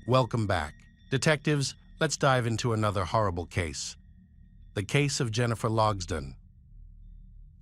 Welcome back. Detectives, let's dive into another horrible case. The case of Jennifer Logsdon.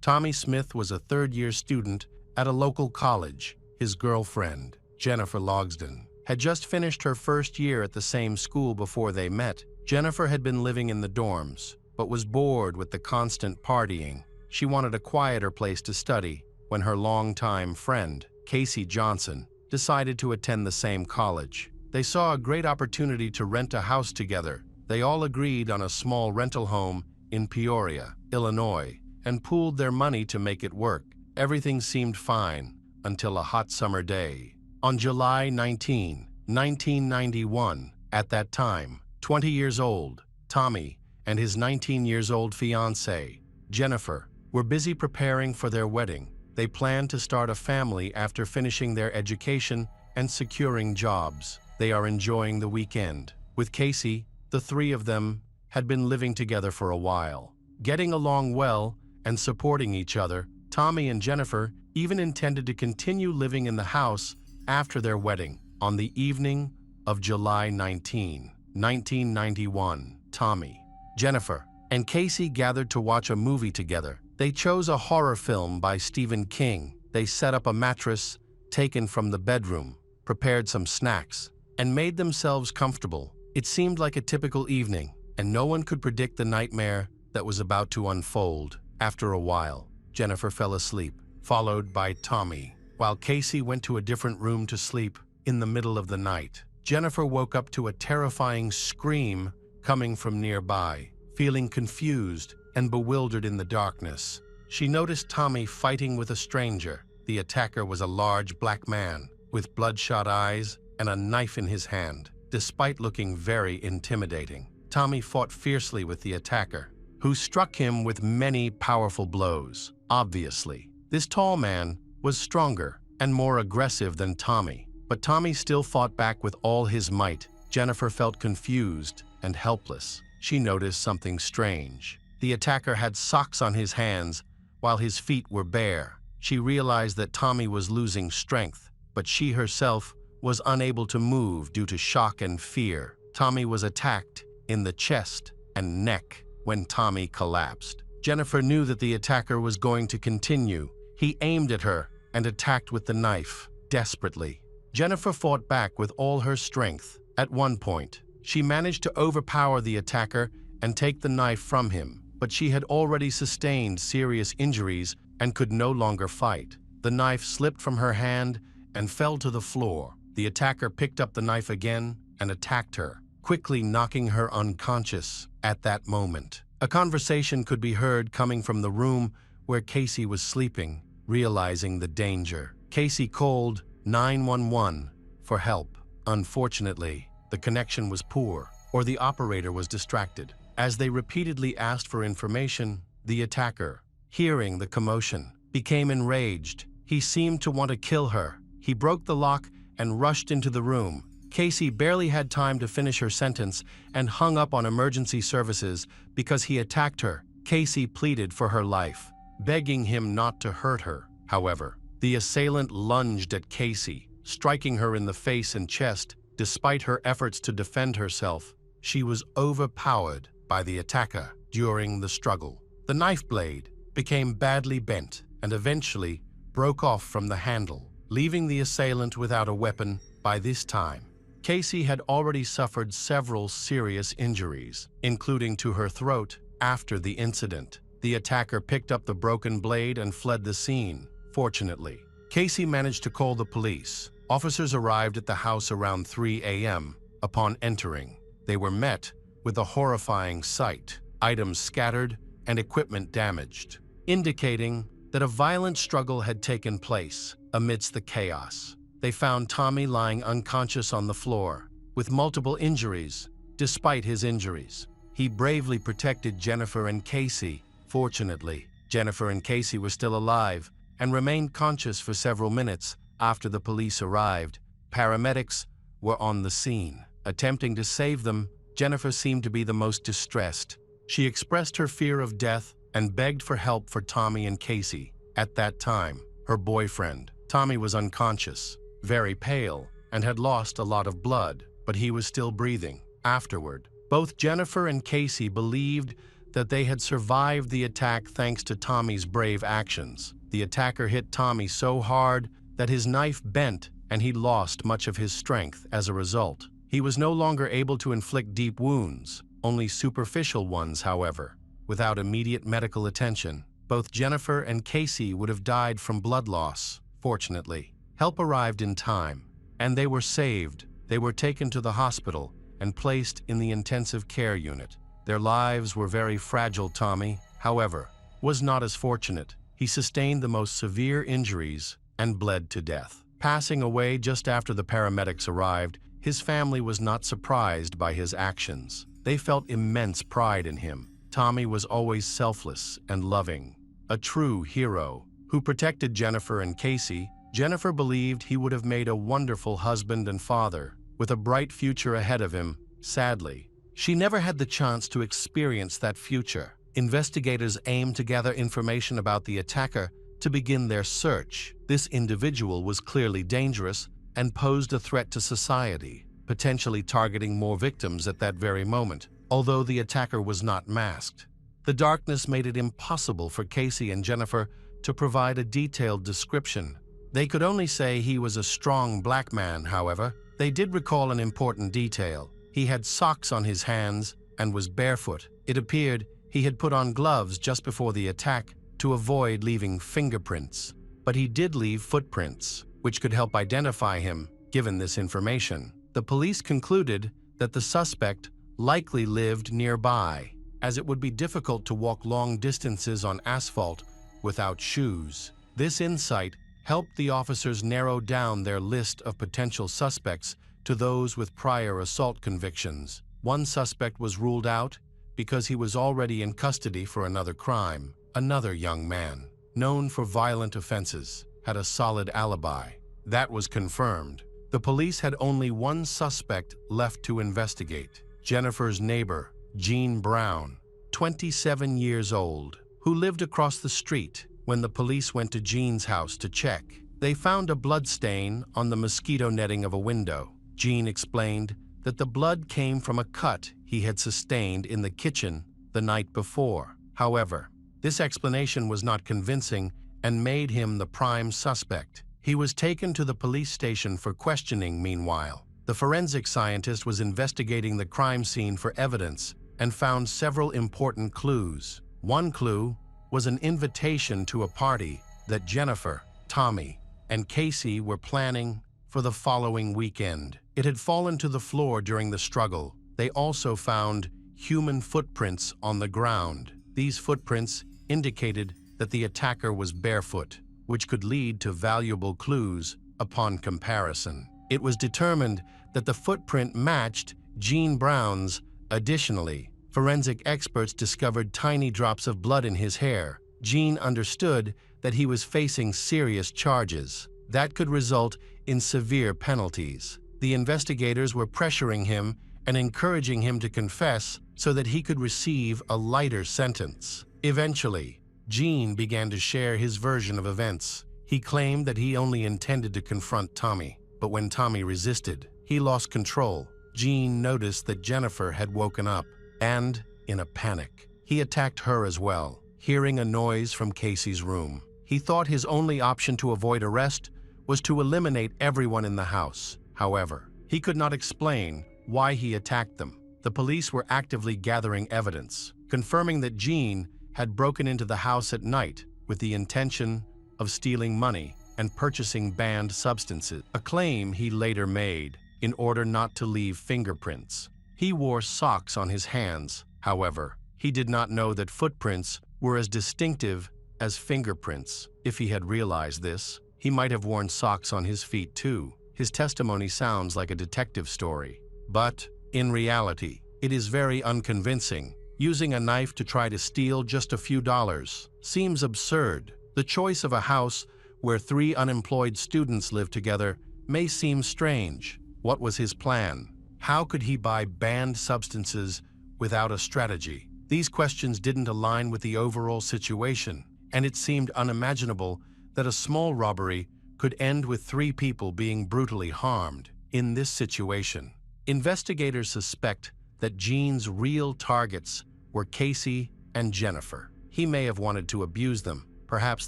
Tommy Smith was a third-year student at a local college. His girlfriend, Jennifer Logsdon, had just finished her first year at the same school before they met. Jennifer had been living in the dorms, but was bored with the constant partying. She wanted a quieter place to study when her longtime friend, Casey Johnson, decided to attend the same college. They saw a great opportunity to rent a house together. They all agreed on a small rental home in Peoria, Illinois, and pooled their money to make it work. Everything seemed fine until a hot summer day. On July 19, 1991, at that time, 20 years old, Tommy and his 19-year-old fiancée, Jennifer, were busy preparing for their wedding. They planned to start a family after finishing their education and securing jobs. They are enjoying the weekend. With Casey, the three of them had been living together for a while, getting along well and supporting each other. Tommy and Jennifer even intended to continue living in the house after their wedding. On the evening of July 19, 1991, Tommy, Jennifer, and Casey gathered to watch a movie together. They chose a horror film by Stephen King. They set up a mattress taken from the bedroom, prepared some snacks, and made themselves comfortable. It seemed like a typical evening, and no one could predict the nightmare that was about to unfold. After a while, Jennifer fell asleep, followed by Tommy, while Casey went to a different room to sleep. In the middle of the night, Jennifer woke up to a terrifying scream coming from nearby. Feeling confused and bewildered in the darkness, she noticed Tommy fighting with a stranger. The attacker was a large black man with bloodshot eyes and a knife in his hand. Despite looking very intimidating, Tommy fought fiercely with the attacker, who struck him with many powerful blows. Obviously, this tall man was stronger and more aggressive than Tommy, but Tommy still fought back with all his might. Jennifer felt confused and helpless. She noticed something strange. The attacker had socks on his hands while his feet were bare. She realized that Tommy was losing strength, but she herself was unable to move due to shock and fear. Tommy was attacked in the chest and neck when Tommy collapsed. Jennifer knew that the attacker was going to continue. He aimed at her and attacked with the knife, desperately. Jennifer fought back with all her strength. At one point, she managed to overpower the attacker and take the knife from him, but she had already sustained serious injuries and could no longer fight. The knife slipped from her hand and fell to the floor. The attacker picked up the knife again and attacked her, quickly knocking her unconscious. At that moment, a conversation could be heard coming from the room where Casey was sleeping. Realizing the danger, Casey called 911 for help. Unfortunately, the connection was poor, or the operator was distracted. As they repeatedly asked for information, the attacker, hearing the commotion, became enraged. He seemed to want to kill her. He broke the lock and rushed into the room. Casey barely had time to finish her sentence and hung up on emergency services because he attacked her. Casey pleaded for her life, begging him not to hurt her. However, the assailant lunged at Casey, striking her in the face and chest. Despite her efforts to defend herself, she was overpowered by the attacker during the struggle. The knife blade became badly bent and eventually broke off from the handle, leaving the assailant without a weapon. By this time, Casey had already suffered several serious injuries, including to her throat. After the incident, the attacker picked up the broken blade and fled the scene. Fortunately, Casey managed to call the police. Officers arrived at the house around 3 a.m. Upon entering, they were met with a horrifying sight: items scattered and equipment damaged, indicating that a violent struggle had taken place. Amidst the chaos, they found Tommy lying unconscious on the floor, with multiple injuries. Despite his injuries, he bravely protected Jennifer and Casey. Fortunately, Jennifer and Casey were still alive and remained conscious for several minutes. After the police arrived, paramedics were on the scene. Attempting to save them, Jennifer seemed to be the most distressed. She expressed her fear of death and begged for help for Tommy and Casey. At that time, her boyfriend, Tommy, was unconscious, very pale, and had lost a lot of blood, but but he was still breathing. Afterward, both Jennifer and Casey believed that they had survived the attack thanks to Tommy's brave actions. The attacker hit Tommy so hard that his knife bent and he lost much of his strength as a result. He was no longer able to inflict deep wounds, only superficial ones, however. Without immediate medical attention, both Jennifer and Casey would have died from blood loss. Fortunately, help arrived in time, and they were saved. They were taken to the hospital and placed in the intensive care unit. Their lives were very fragile. Tommy, however, was not as fortunate. He sustained the most severe injuries and bled to death. Passing away just after the paramedics arrived, his family was not surprised by his actions. They felt immense pride in him. Tommy was always selfless and loving, a true hero who protected Jennifer and Casey. Jennifer believed he would have made a wonderful husband and father, with a bright future ahead of him. Sadly, she never had the chance to experience that future. Investigators aimed to gather information about the attacker to begin their search. This individual was clearly dangerous and posed a threat to society, potentially targeting more victims at that very moment. Although the attacker was not masked, the darkness made it impossible for Casey and Jennifer to provide a detailed description. They could only say he was a strong black man. However, they did recall an important detail. He had socks on his hands and was barefoot. It appeared he had put on gloves just before the attack to avoid leaving fingerprints. But he did leave footprints, which could help identify him. Given this information, the police concluded that the suspect likely lived nearby, as it would be difficult to walk long distances on asphalt without shoes. This insight helped the officers narrow down their list of potential suspects to those with prior assault convictions. One suspect was ruled out because he was already in custody for another crime. Another young man, known for violent offenses, had a solid alibi. That was confirmed. The police had only one suspect left to investigate: Jennifer's neighbor, Jean Brown, 27 years old, who lived across the street. When the police went to Jean's house to check, they found a blood stain on the mosquito netting of a window. Jean explained that the blood came from a cut he had sustained in the kitchen the night before. However, this explanation was not convincing and made him the prime suspect. He was taken to the police station for questioning. Meanwhile, the forensic scientist was investigating the crime scene for evidence and found several important clues. One clue was an invitation to a party that Jennifer, Tommy, and Casey were planning for the following weekend. It had fallen to the floor during the struggle. They also found human footprints on the ground. These footprints indicated that the attacker was barefoot, which could lead to valuable clues upon comparison. It was determined that the footprint matched Jean Brown's. Additionally, forensic experts discovered tiny drops of blood in his hair. Jean understood that he was facing serious charges that could result in severe penalties. The investigators were pressuring him and encouraging him to confess so that he could receive a lighter sentence. Eventually, Jean began to share his version of events. He claimed that he only intended to confront Tommy, but when Tommy resisted, he lost control. Jean noticed that Jennifer had woken up, and, in a panic, he attacked her as well. Hearing a noise from Casey's room, he thought his only option to avoid arrest was to eliminate everyone in the house. However, he could not explain why he attacked them. The police were actively gathering evidence, confirming that Jean had broken into the house at night with the intention of stealing money and purchasing banned substances, a claim he later made in order not to leave fingerprints. He wore socks on his hands. However, he did not know that footprints were as distinctive as fingerprints. If he had realized this, he might have worn socks on his feet too. His testimony sounds like a detective story, but in reality, it is very unconvincing. Using a knife to try to steal just a few dollars seems absurd. The choice of a house where 3 unemployed students live together may seem strange. What was his plan? How could he buy banned substances without a strategy? These questions didn't align with the overall situation, and it seemed unimaginable that a small robbery could end with 3 people being brutally harmed. In this situation, Investigators suspect that Gene's real targets were Casey and Jennifer. He may have wanted to abuse them. Perhaps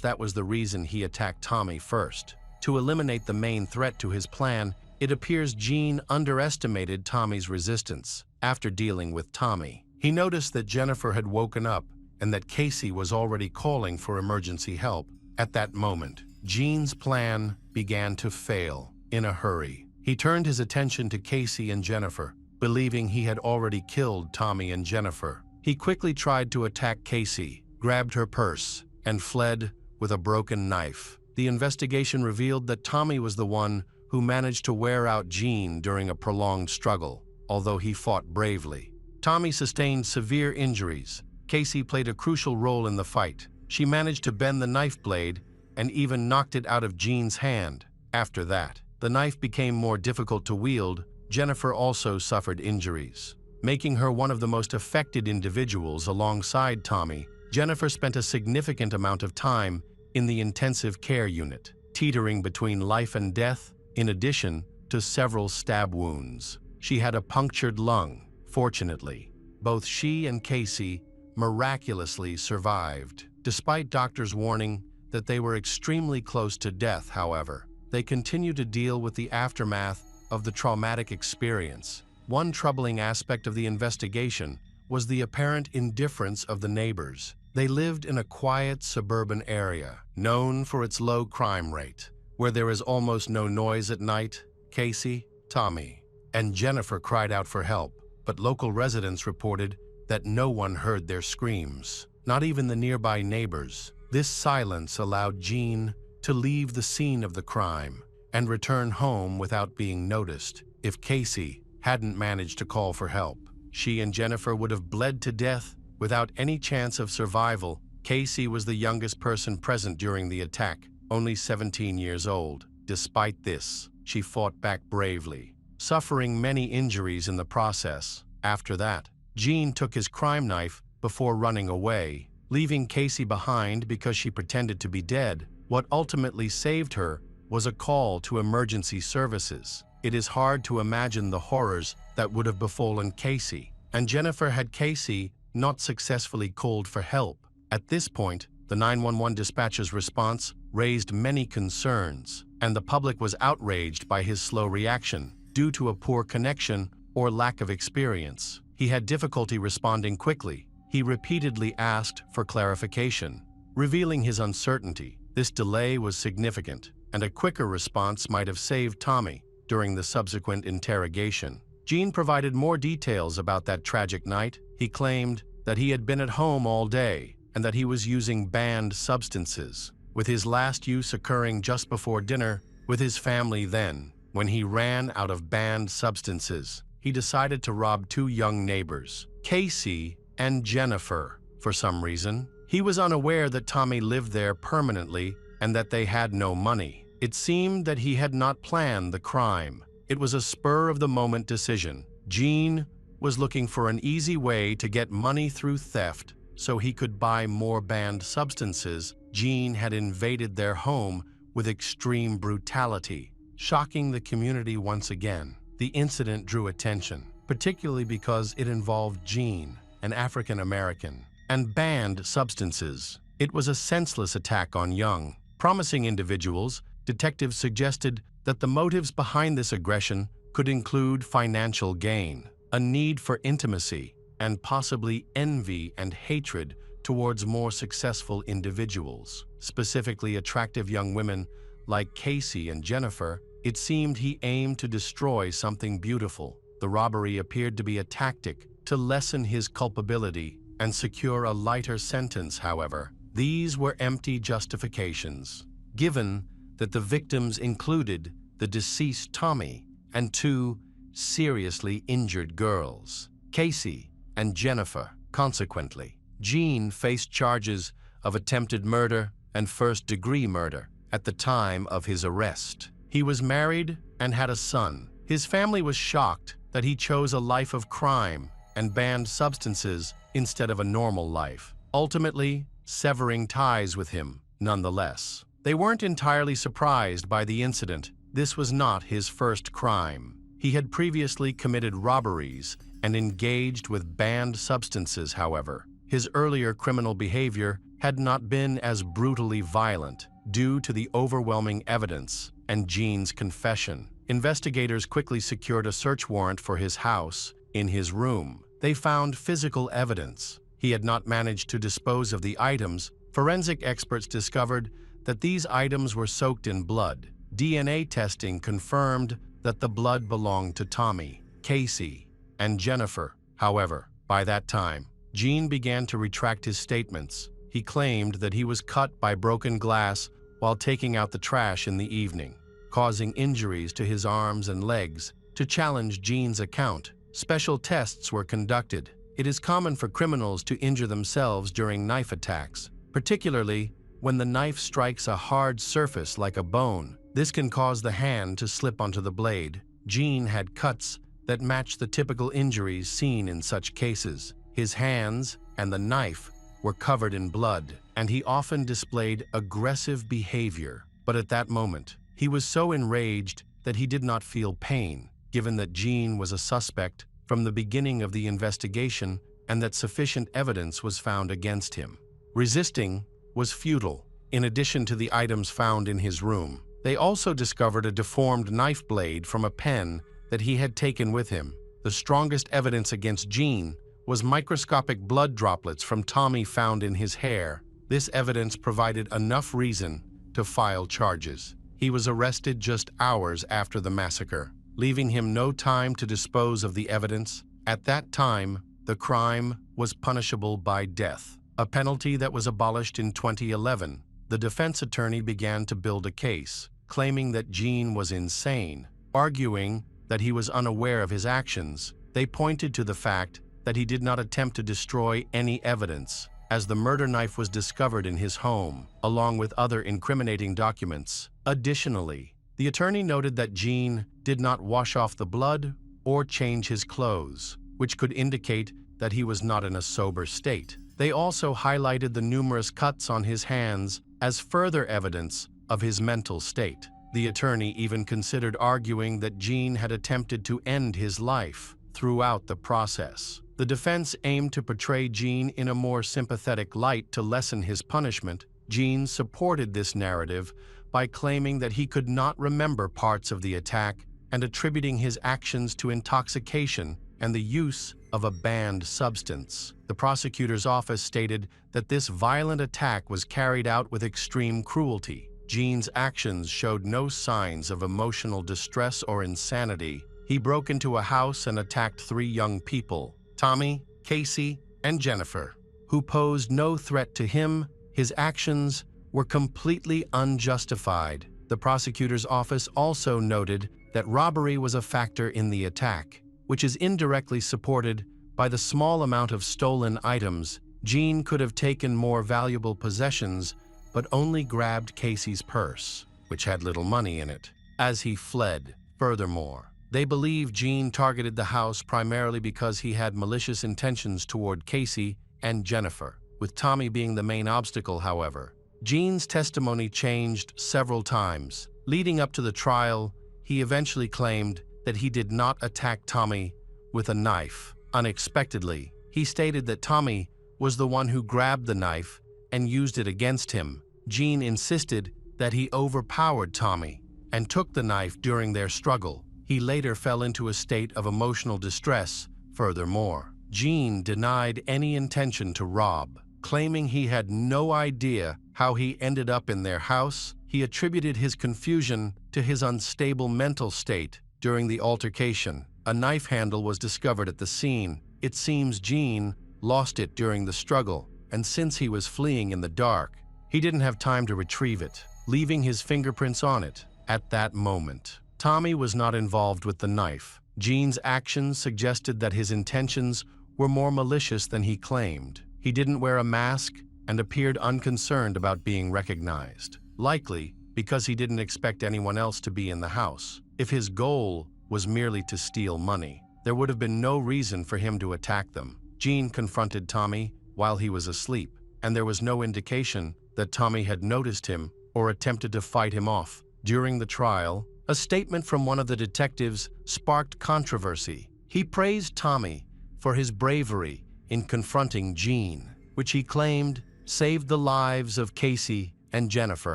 that was the reason he attacked Tommy first. To eliminate the main threat to his plan, it appears Gene underestimated Tommy's resistance. After dealing with Tommy, he noticed that Jennifer had woken up and that Casey was already calling for emergency help. At that moment, Gene's plan began to fail in a hurry. He turned his attention to Casey and Jennifer, believing he had already killed Tommy and Jennifer. He quickly tried to attack Casey, grabbed her purse, and fled with a broken knife. The investigation revealed that Tommy was the one who managed to wear out Gene during a prolonged struggle, although he fought bravely. Tommy sustained severe injuries. Casey played a crucial role in the fight. She managed to bend the knife blade and even knocked it out of Gene's hand. After that, the knife became more difficult to wield. Jennifer also suffered injuries, making her one of the most affected individuals alongside Tommy. Jennifer spent a significant amount of time in the intensive care unit, teetering between life and death, in addition to several stab wounds. She had a punctured lung. Fortunately, both she and Casey miraculously survived. Despite doctors' warning that they were extremely close to death, however, they continued to deal with the aftermath of the traumatic experience. One troubling aspect of the investigation was the apparent indifference of the neighbors. They lived in a quiet suburban area, known for its low crime rate, where there is almost no noise at night. Casey, Tommy, and Jennifer cried out for help, but local residents reported that no one heard their screams, not even the nearby neighbors. This silence allowed Gene to leave the scene of the crime and return home without being noticed. If Casey hadn't managed to call for help, she and Jennifer would have bled to death without any chance of survival. Casey was the youngest person present during the attack, only 17 years old. Despite this, she fought back bravely, suffering many injuries in the process. After that, Gene took his crime knife before running away, leaving Casey behind because she pretended to be dead. What ultimately saved her was a call to emergency services. It is hard to imagine the horrors that would have befallen Casey and Jennifer had Casey not successfully called for help. At this point, the 911 dispatcher's response raised many concerns, and the public was outraged by his slow reaction due to a poor connection or lack of experience. He had difficulty responding quickly. He repeatedly asked for clarification, revealing his uncertainty. This delay was significant, and a quicker response might have saved Tommy during the subsequent interrogation. Gene provided more details about that tragic night. He claimed that he had been at home all day and that he was using banned substances, with his last use occurring just before dinner with his family. Then, when he ran out of banned substances, he decided to rob two young neighbors, Casey and Jennifer. For some reason, he was unaware that Tommy lived there permanently and that they had no money. It seemed that he had not planned the crime. It was a spur-of-the-moment decision. Gene was looking for an easy way to get money through theft so he could buy more banned substances. Gene had invaded their home with extreme brutality, shocking the community once again. The incident drew attention, particularly because it involved Gene, an African American, and banned substances. It was a senseless attack on young, promising individuals. Detectives suggested that the motives behind this aggression could include financial gain, a need for intimacy, and possibly envy and hatred towards more successful individuals, specifically attractive young women like Casey and Jennifer. It seemed he aimed to destroy something beautiful. The robbery appeared to be a tactic to lessen his culpability and secure a lighter sentence. However, these were empty justifications, given that the victims included the deceased Tommy and two seriously injured girls, Casey and Jennifer. Consequently, Gene faced charges of attempted murder and first-degree murder at the time of his arrest. He was married and had a son. His family was shocked that he chose a life of crime and banned substances instead of a normal life, ultimately severing ties with him. Nonetheless, they weren't entirely surprised by the incident. This was not his first crime. He had previously committed robberies and engaged with banned substances, however. His earlier criminal behavior had not been as brutally violent due to the overwhelming evidence and Gene's confession. Investigators quickly secured a search warrant for his house. In his room, they found physical evidence. He had not managed to dispose of the items. Forensic experts discovered that these items were soaked in blood. DNA testing confirmed that the blood belonged to Tommy, Casey, and Jennifer. However, by that time, Gene began to retract his statements. He claimed that he was cut by broken glass while taking out the trash in the evening, causing injuries to his arms and legs. To challenge Gene's account, special tests were conducted. It is common for criminals to injure themselves during knife attacks, particularly when the knife strikes a hard surface like a bone. This can cause the hand to slip onto the blade. Gene had cuts that matched the typical injuries seen in such cases. His hands and the knife were covered in blood, and he often displayed aggressive behavior. But at that moment, he was so enraged that he did not feel pain, given that Gene was a suspect from the beginning of the investigation and that sufficient evidence was found against him. Resisting was futile. In addition to the items found in his room, they also discovered a deformed knife blade from a pen that he had taken with him. The strongest evidence against Gene was microscopic blood droplets from Tommy found in his hair. This evidence provided enough reason to file charges. He was arrested just hours after the massacre, leaving him no time to dispose of the evidence. At that time, the crime was punishable by death, a penalty that was abolished in 2011. The defense attorney began to build a case, claiming that Gene was insane, arguing that he was unaware of his actions. They pointed to the fact that he did not attempt to destroy any evidence, as the murder knife was discovered in his home, along with other incriminating documents. Additionally, the attorney noted that Gene did not wash off the blood or change his clothes, which could indicate that he was not in a sober state. They also highlighted the numerous cuts on his hands as further evidence of his mental state. The attorney even considered arguing that Gene had attempted to end his life throughout the process. The defense aimed to portray Gene in a more sympathetic light to lessen his punishment. Gene supported this narrative by claiming that he could not remember parts of the attack and attributing his actions to intoxication and the use of a banned substance. The prosecutor's office stated that this violent attack was carried out with extreme cruelty. Gene's actions showed no signs of emotional distress or insanity. He broke into a house and attacked 3 young people, Tommy, Casey, and Jennifer, who posed no threat to him. His actions were completely unjustified. The prosecutor's office also noted that robbery was a factor in the attack, which is indirectly supported by the small amount of stolen items. Gene could have taken more valuable possessions, but only grabbed Casey's purse, which had little money in it, as he fled. Furthermore, they believe Gene targeted the house primarily because he had malicious intentions toward Casey and Jennifer, with Tommy being the main obstacle. However, Gene's testimony changed several times. Leading up to the trial, he eventually claimed that he did not attack Tommy with a knife. Unexpectedly, he stated that Tommy was the one who grabbed the knife and used it against him. Gene insisted that he overpowered Tommy and took the knife during their struggle. He later fell into a state of emotional distress. Furthermore, Gene denied any intention to rob, claiming he had no idea how he ended up in their house. He attributed his confusion to his unstable mental state during the altercation. A knife handle was discovered at the scene. It seems Gene lost it during the struggle, and since he was fleeing in the dark, he didn't have time to retrieve it, leaving his fingerprints on it. At that moment, Tommy was not involved with the knife. Gene's actions suggested that his intentions were more malicious than he claimed. He didn't wear a mask and appeared unconcerned about being recognized, likely because he didn't expect anyone else to be in the house. If his goal was merely to steal money, there would have been no reason for him to attack them. Gene confronted Tommy while he was asleep, and there was no indication that Tommy had noticed him or attempted to fight him off. During the trial, A statement from one of the detectives sparked controversy. He praised Tommy for his bravery in confronting Jean, which he claimed saved the lives of Casey and Jennifer.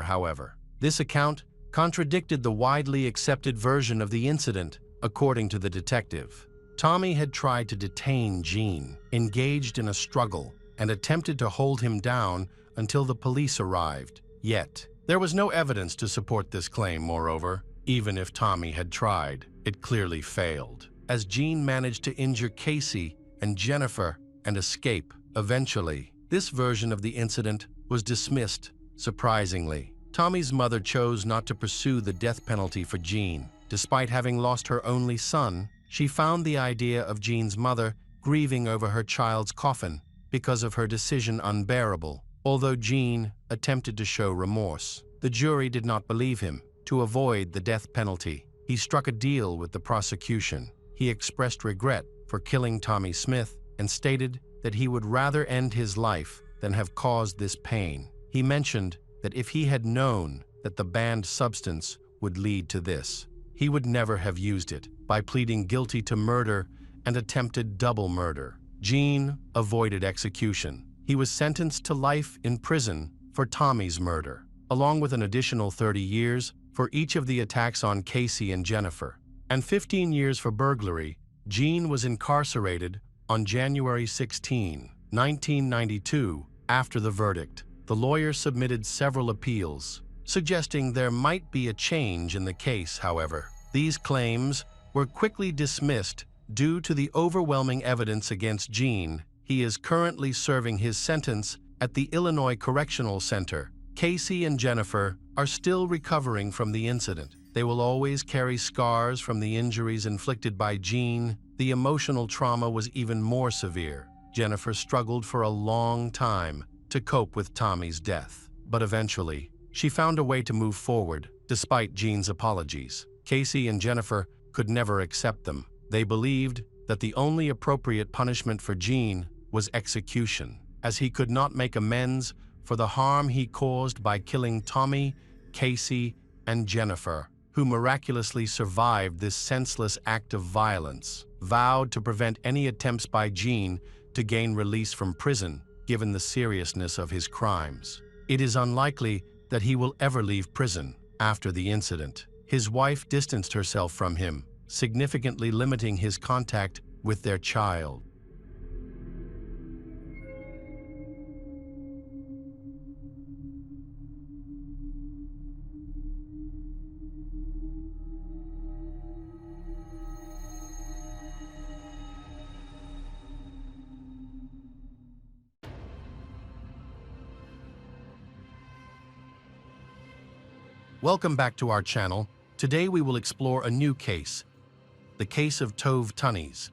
However, this account contradicted the widely accepted version of the incident, according to the detective. Tommy had tried to detain Jean, engaged in a struggle, and attempted to hold him down until the police arrived. Yet, there was no evidence to support this claim. Moreover, even if Tommy had tried, it clearly failed, as Jean managed to injure Casey and Jennifer and escape. Eventually, this version of the incident was dismissed. Surprisingly, Tommy's mother chose not to pursue the death penalty for Jean. Despite having lost her only son, she found the idea of Jean's mother grieving over her child's coffin because of her decision unbearable. Although Jean attempted to show remorse, the jury did not believe him. To avoid the death penalty, he struck a deal with the prosecution. He expressed regret for killing Tommy Smith and stated that he would rather end his life than have caused this pain. He mentioned that if he had known that the banned substance would lead to this, he would never have used it. By pleading guilty to murder and attempted double murder, Jean avoided execution. He was sentenced to life in prison for Tommy's murder, along with an additional 30 years for each of the attacks on Casey and Jennifer, and 15 years for burglary. Jean was incarcerated on January 16, 1992, after the verdict. The lawyer submitted several appeals, suggesting there might be a change in the case. However, these claims were quickly dismissed due to the overwhelming evidence against Jean. He is currently serving his sentence at the Illinois Correctional Center. Casey and Jennifer are still recovering from the incident. They will always carry scars from the injuries inflicted by Jean. The emotional trauma was even more severe. Jennifer struggled for a long time to cope with Tommy's death, but eventually, she found a way to move forward, despite Jean's apologies. Casey and Jennifer could never accept them. They believed that the only appropriate punishment for Jean was execution, as he could not make amends for the harm he caused by killing Tommy, Casey, and Jennifer, who miraculously survived this senseless act of violence. Vowed to prevent any attempts by Jean to gain release from prison, given the seriousness of his crimes. It is unlikely that he will ever leave prison. After the incident, his wife distanced herself from him, significantly limiting his contact with their child. Welcome back to our channel. Today we will explore a new case, the case of Tove Tunnies.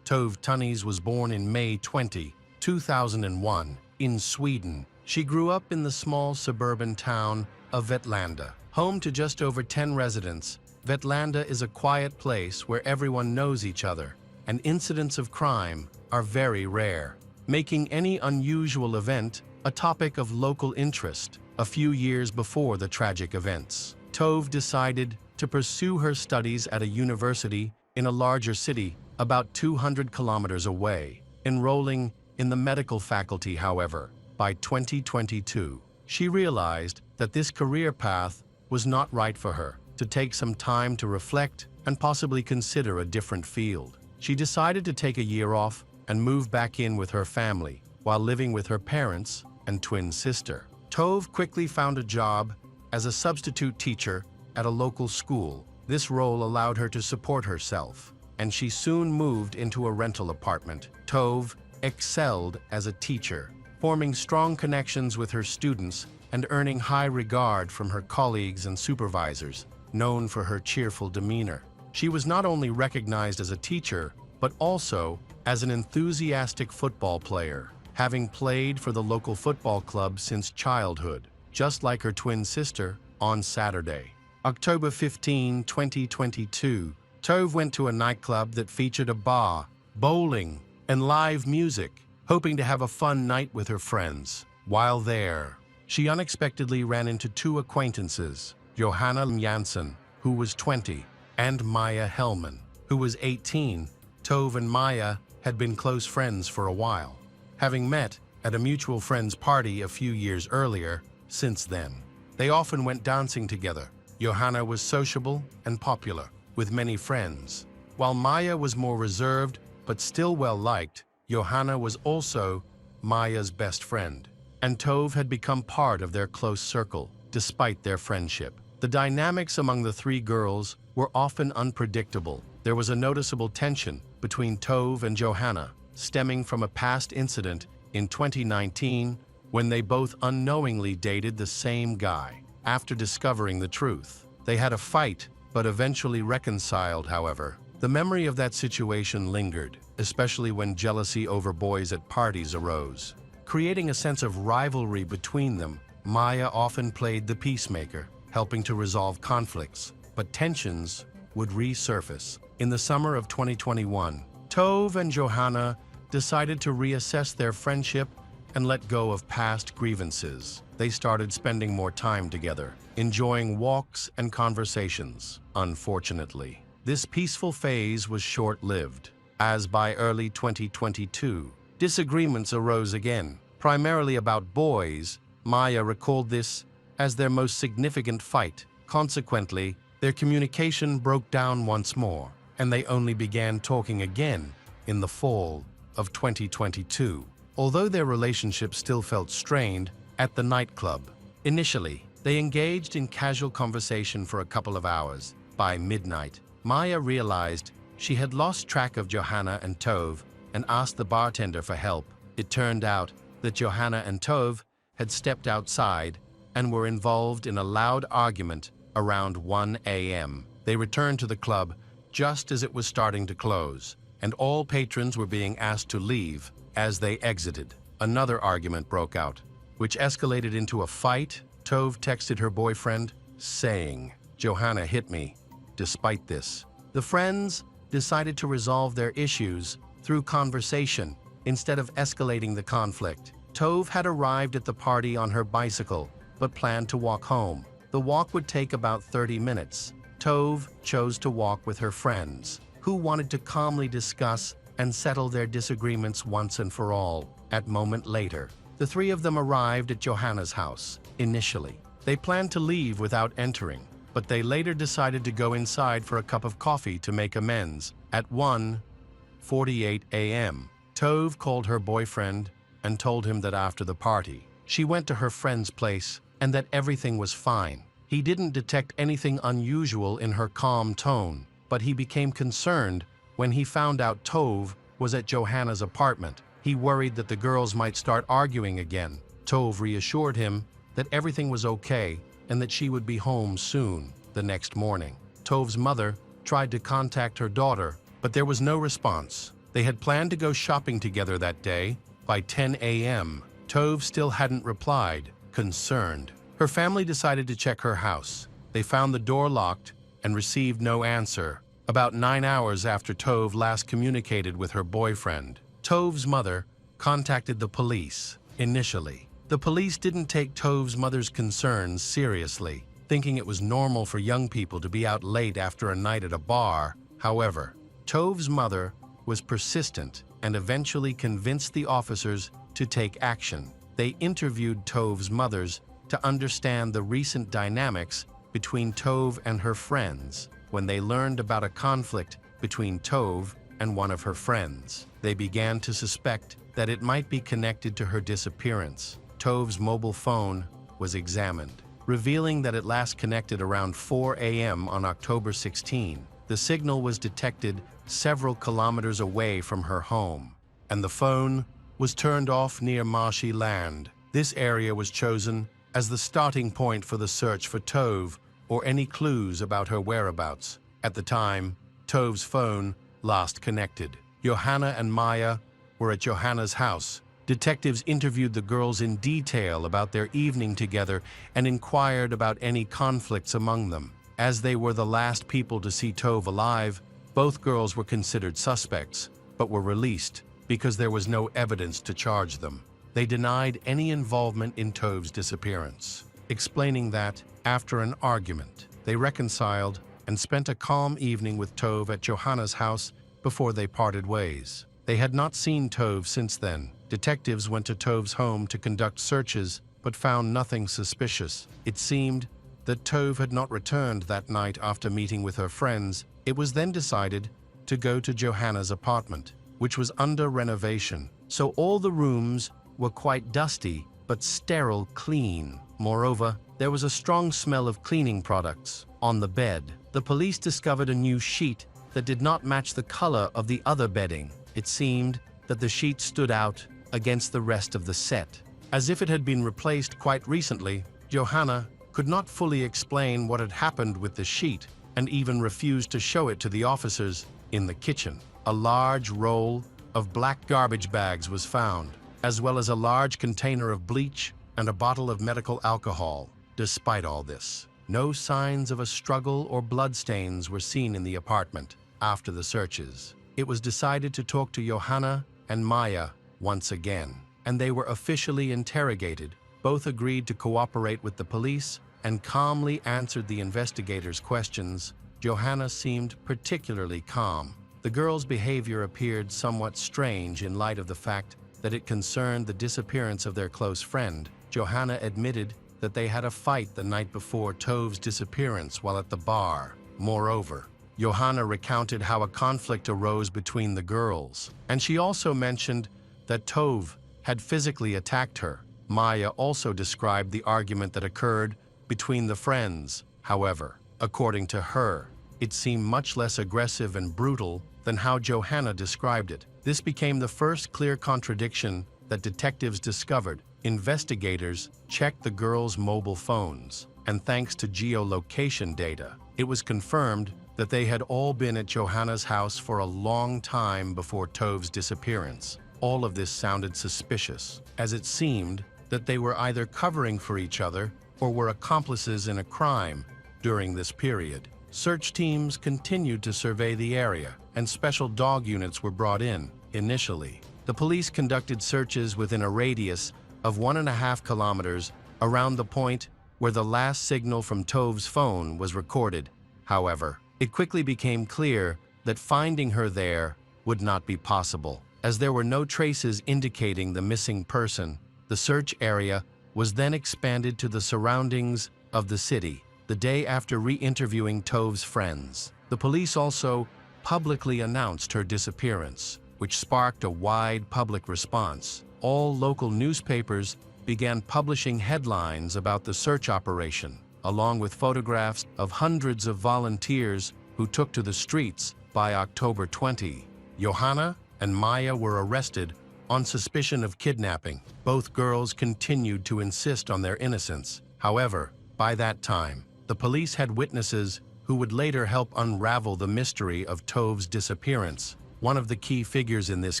Tove Tunnies was born in May 20, 2001, in Sweden. She grew up in the small suburban town of Vetlanda, home to just over 10 residents. Vetlanda is a quiet place where everyone knows each other, and incidents of crime are very rare, making any unusual event a topic of local interest. A few years before the tragic events, Tove decided to pursue her studies at a university in a larger city about 200 kilometers away, enrolling in the medical faculty. However, by 2022, she realized that this career path was not right for her. To take some time to reflect and possibly consider a different field, she decided to take a year off and move back in with her family while living with her parents and twin sister. Tove quickly found a job as a substitute teacher at a local school. This role allowed her to support herself, and she soon moved into a rental apartment. Tove excelled as a teacher, forming strong connections with her students and earning high regard from her colleagues and supervisors. Known for her cheerful demeanor, she was not only recognized as a teacher, but also as an enthusiastic football player, having played for the local football club since childhood. Just like her twin sister, on Saturday, October 15, 2022, Tove went to a nightclub that featured a bar, bowling, and live music, hoping to have a fun night with her friends. While there, she unexpectedly ran into two acquaintances, Johanna Jansen who was 20, and Maya Hellman, who was 18. Tove and Maya had been close friends for a while, having met at a mutual friend's party a few years earlier. Since then, they often went dancing together. Johanna was sociable and popular, with many friends. While Maya was more reserved but still well-liked, Johanna was also Maya's best friend, and Tove had become part of their close circle, despite their friendship. The dynamics among the three girls were often unpredictable. There was a noticeable tension between Tove and Johanna, stemming from a past incident in 2019 when they both unknowingly dated the same guy. After discovering the truth, they had a fight, but eventually reconciled, however. The memory of that situation lingered, especially when jealousy over boys at parties arose. Creating a sense of rivalry between them, Maya often played the peacemaker, helping to resolve conflicts, but tensions would resurface. In the summer of 2021, Tove and Johanna decided to reassess their friendship and let go of past grievances. They started spending more time together, enjoying walks and conversations. Unfortunately, this peaceful phase was short-lived, as by early 2022, disagreements arose again, primarily about boys. Maya recalled this as their most significant fight. Consequently, their communication broke down once more, and they only began talking again in the fall of 2022. Although their relationship still felt strained at the nightclub. Initially, they engaged in casual conversation for a couple of hours. By midnight, Maya realized she had lost track of Johanna and Tove and asked the bartender for help. It turned out that Johanna and Tove had stepped outside and were involved in a loud argument around 1 a.m. They returned to the club just as it was starting to close, and all patrons were being asked to leave. As they exited, another argument broke out, which escalated into a fight. Tove texted her boyfriend, saying, "Johanna hit me." Despite this, the friends decided to resolve their issues through conversation instead of escalating the conflict. Tove had arrived at the party on her bicycle, but planned to walk home. The walk would take about 30 minutes. Tove chose to walk with her friends, who wanted to calmly discuss and settle their disagreements once and for all. A moment later, the three of them arrived at Johanna's house. Initially, they planned to leave without entering, but they later decided to go inside for a cup of coffee to make amends. At 1:48 a.m., Tove called her boyfriend and told him that after the party, she went to her friend's place and that everything was fine. He didn't detect anything unusual in her calm tone, but he became concerned when he found out Tove was at Johanna's apartment. He worried that the girls might start arguing again. Tove reassured him that everything was okay and that she would be home soon. The next morning, Tove's mother tried to contact her daughter, but there was no response. They had planned to go shopping together that day. By 10 a.m., Tove still hadn't replied. Concerned, her family decided to check her house. They found the door locked and received no answer. About 9 hours after Tove last communicated with her boyfriend, Tove's mother contacted the police. Initially, the police didn't take Tove's mother's concerns seriously, thinking it was normal for young people to be out late after a night at a bar. However, Tove's mother was persistent and eventually convinced the officers to take action. They interviewed Tove's mothers to understand the recent dynamics between Tove and her friends. When they learned about a conflict between Tove and one of her friends, they began to suspect that it might be connected to her disappearance. Tove's mobile phone was examined, revealing that it last connected around 4 a.m. on October 16. The signal was detected several kilometers away from her home, and the phone was turned off near marshy land. This area was chosen as the starting point for the search for Tove or any clues about her whereabouts. At the time, Tove's phone last connected. Johanna and Maya were at Johanna's house. Detectives interviewed the girls in detail about their evening together and inquired about any conflicts among them. As they were the last people to see Tove alive, both girls were considered suspects, but were released because there was no evidence to charge them. They denied any involvement in Tove's disappearance, explaining that, after an argument, they reconciled and spent a calm evening with Tove at Johanna's house before they parted ways. They had not seen Tove since then. Detectives went to Tove's home to conduct searches, but found nothing suspicious. It seemed that Tove had not returned that night after meeting with her friends. It was then decided to go to Johanna's apartment, which was under renovation, so all the rooms were quite dusty but sterile clean. Moreover, there was a strong smell of cleaning products on the bed. The police discovered a new sheet that did not match the color of the other bedding. It seemed that the sheet stood out against the rest of the set, as if it had been replaced quite recently. Johanna could not fully explain what had happened with the sheet and even refused to show it to the officers in the kitchen. A large roll of black garbage bags was found, as well as a large container of bleach and a bottle of medical alcohol. Despite all this, no signs of a struggle or bloodstains were seen in the apartment after the searches. It was decided to talk to Johanna and Maya once again, and they were officially interrogated. Both agreed to cooperate with the police and calmly answered the investigators' questions. Johanna seemed particularly calm. The girl's behavior appeared somewhat strange in light of the fact that it concerned the disappearance of their close friend. Johanna admitted that they had a fight the night before Tove's disappearance while at the bar. Moreover, Johanna recounted how a conflict arose between the girls, and she also mentioned that Tove had physically attacked her. Maya also described the argument that occurred between the friends. However, according to her, it seemed much less aggressive and brutal than how Johanna described it. This became the first clear contradiction that detectives discovered. Investigators checked the girls' mobile phones, and thanks to geolocation data, it was confirmed that they had all been at Johanna's house for a long time before Tove's disappearance. All of this sounded suspicious, as it seemed that they were either covering for each other or were accomplices in a crime during this period. Search teams continued to survey the area, and special dog units were brought in. Initially, the police conducted searches within a radius of 1.5 kilometers around the point where the last signal from Tove's phone was recorded. However, it quickly became clear that finding her there would not be possible, as there were no traces indicating the missing person. The search area was then expanded to the surroundings of the city. The day after re-interviewing Tove's friends, the police also publicly announced her disappearance, which sparked a wide public response. All local newspapers began publishing headlines about the search operation, along with photographs of hundreds of volunteers who took to the streets. By October 20, Johanna and Maya were arrested on suspicion of kidnapping. Both girls continued to insist on their innocence. However, by that time, the police had witnesses who would later help unravel the mystery of Tove's disappearance. One of the key figures in this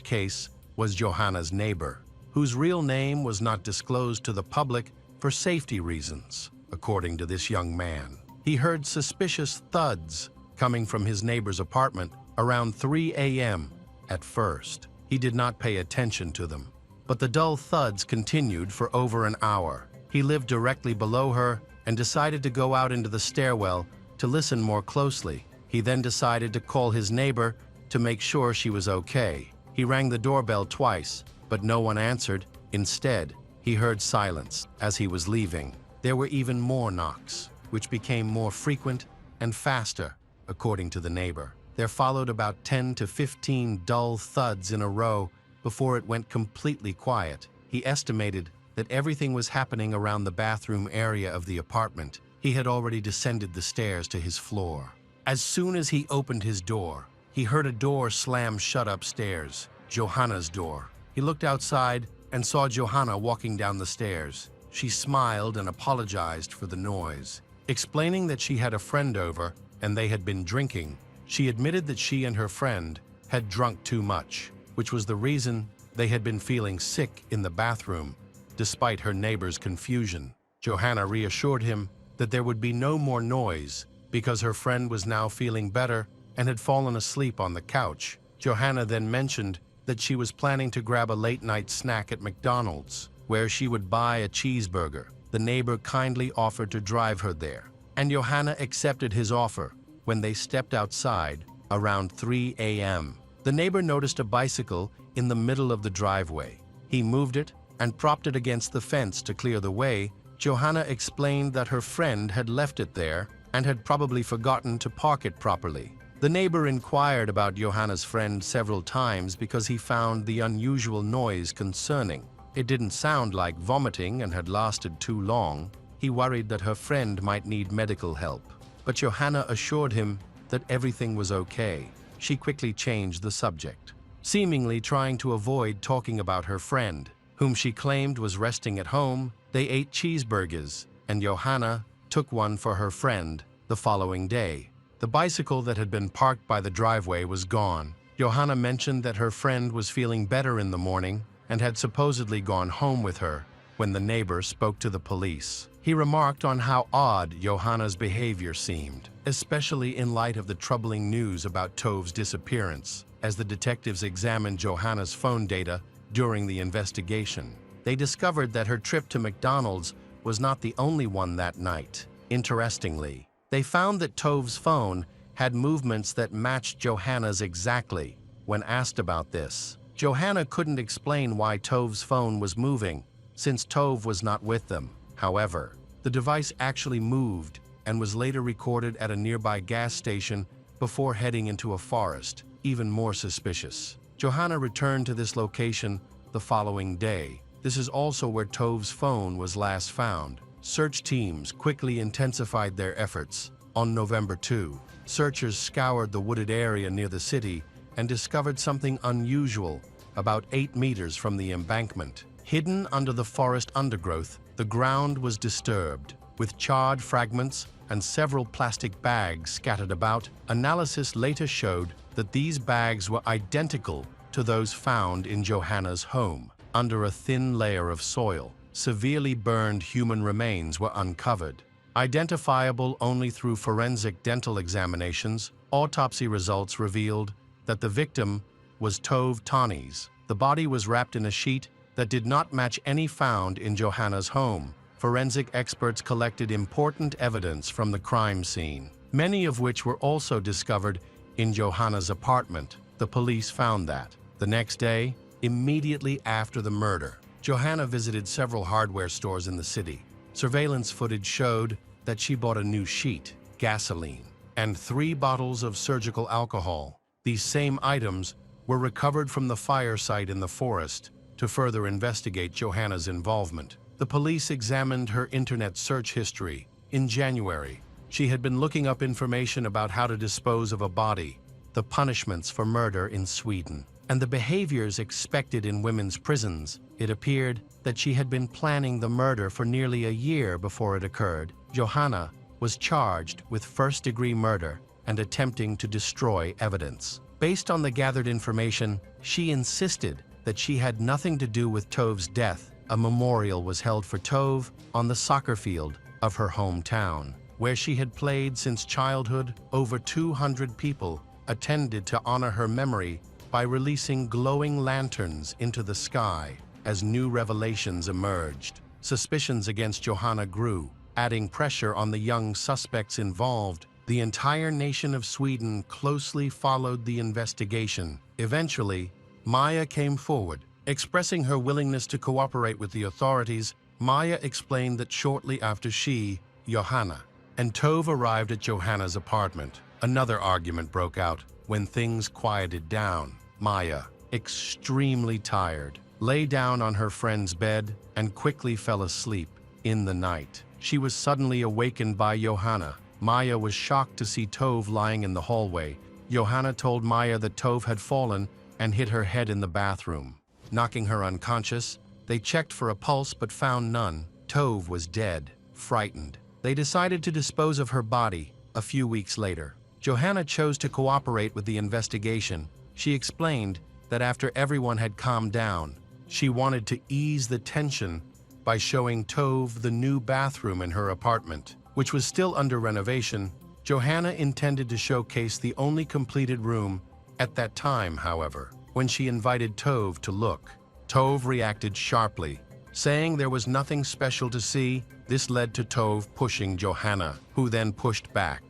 case was Johanna's neighbor, whose real name was not disclosed to the public for safety reasons. According to this young man, he heard suspicious thuds coming from his neighbor's apartment around 3 a.m. At first, he did not pay attention to them, but the dull thuds continued for over an hour. He lived directly below her and decided to go out into the stairwell to listen more closely. He then decided to call his neighbor to make sure she was okay. He rang the doorbell twice, but no one answered. Instead, he heard silence as he was leaving. There were even more knocks, which became more frequent and faster, according to the neighbor. There followed about 10 to 15 dull thuds in a row before it went completely quiet. He estimated that everything was happening around the bathroom area of the apartment. He had already descended the stairs to his floor. As soon as he opened his door, he heard a door slam shut upstairs, Johanna's door. He looked outside and saw Johanna walking down the stairs. She smiled and apologized for the noise, explaining that she had a friend over and they had been drinking. She admitted that she and her friend had drunk too much, which was the reason they had been feeling sick in the bathroom, despite her neighbor's confusion. Johanna reassured him that there would be no more noise because her friend was now feeling better and had fallen asleep on the couch. Johanna then mentioned that she was planning to grab a late-night snack at McDonald's, where she would buy a cheeseburger. The neighbor kindly offered to drive her there, and Johanna accepted his offer, when they stepped outside around 3 a.m. The neighbor noticed a bicycle in the middle of the driveway. He moved it and propped it against the fence to clear the way. Johanna explained that her friend had left it there and had probably forgotten to park it properly. The neighbor inquired about Johanna's friend several times because he found the unusual noise concerning. It didn't sound like vomiting and had lasted too long. He worried that her friend might need medical help. But Johanna assured him that everything was okay. She quickly changed the subject, seemingly trying to avoid talking about her friend, whom she claimed was resting at home. They ate cheeseburgers, and Johanna took one for her friend the following day. The bicycle that had been parked by the driveway was gone. Johanna mentioned that her friend was feeling better in the morning and had supposedly gone home with her when the neighbor spoke to the police. He remarked on how odd Johanna's behavior seemed, especially in light of the troubling news about Tov's disappearance. As the detectives examined Johanna's phone data during the investigation, they discovered that her trip to McDonald's was not the only one that night. Interestingly, they found that Tov's phone had movements that matched Johanna's exactly. When asked about this, Johanna couldn't explain why Tov's phone was moving, since Tove was not with them. However, the device actually moved and was later recorded at a nearby gas station before heading into a forest, even more suspicious. Johanna returned to this location the following day. This is also where Tove's phone was last found. Search teams quickly intensified their efforts. On November 2, searchers scoured the wooded area near the city and discovered something unusual about 8 meters from the embankment. Hidden under the forest undergrowth, the ground was disturbed, with charred fragments and several plastic bags scattered about. Analysis later showed that these bags were identical to those found in Johanna's home. Under a thin layer of soil, severely burned human remains were uncovered. Identifiable only through forensic dental examinations, autopsy results revealed that the victim was Tove Tanis. The body was wrapped in a sheet that did not match any found in Johanna's home. Forensic experts collected important evidence from the crime scene, many of which were also discovered in Johanna's apartment. The police found that. The next day, immediately after the murder, Johanna visited several hardware stores in the city. Surveillance footage showed that she bought a new sheet, gasoline, and 3 bottles of surgical alcohol. These same items were recovered from the fire site in the forest to further investigate Johanna's involvement. The police examined her internet search history. In January, she had been looking up information about how to dispose of a body, the punishments for murder in Sweden, and the behaviors expected in women's prisons. It appeared that she had been planning the murder for nearly a year before it occurred. Johanna was charged with first-degree murder and attempting to destroy evidence. Based on the gathered information, she insisted that she had nothing to do with Tove's death. A memorial was held for Tove on the soccer field of her hometown, where she had played since childhood. Over 200 people attended to honor her memory by releasing glowing lanterns into the sky. As new revelations emerged, suspicions against Johanna grew, adding pressure on the young suspects involved. The entire nation of Sweden closely followed the investigation. Eventually, Maya came forward, expressing her willingness to cooperate with the authorities. Maya explained that shortly after she, Johanna, and Tove arrived at Johanna's apartment, another argument broke out. When things quieted down, Maya, extremely tired, lay down on her friend's bed and quickly fell asleep. In the night, she was suddenly awakened by Johanna. Maya was shocked to see Tove lying in the hallway. Johanna told Maya that Tove had fallen and hit her head in the bathroom, knocking her unconscious. They checked for a pulse but found none. Tove was dead. Frightened, they decided to dispose of her body. A few weeks later, Johanna chose to cooperate with the investigation. She explained that after everyone had calmed down, she wanted to ease the tension by showing Tove the new bathroom in her apartment, which was still under renovation. Johanna intended to showcase the only completed room at that time. However, when she invited Tove to look, Tove reacted sharply, saying there was nothing special to see. This led to Tove pushing Johanna, who then pushed back.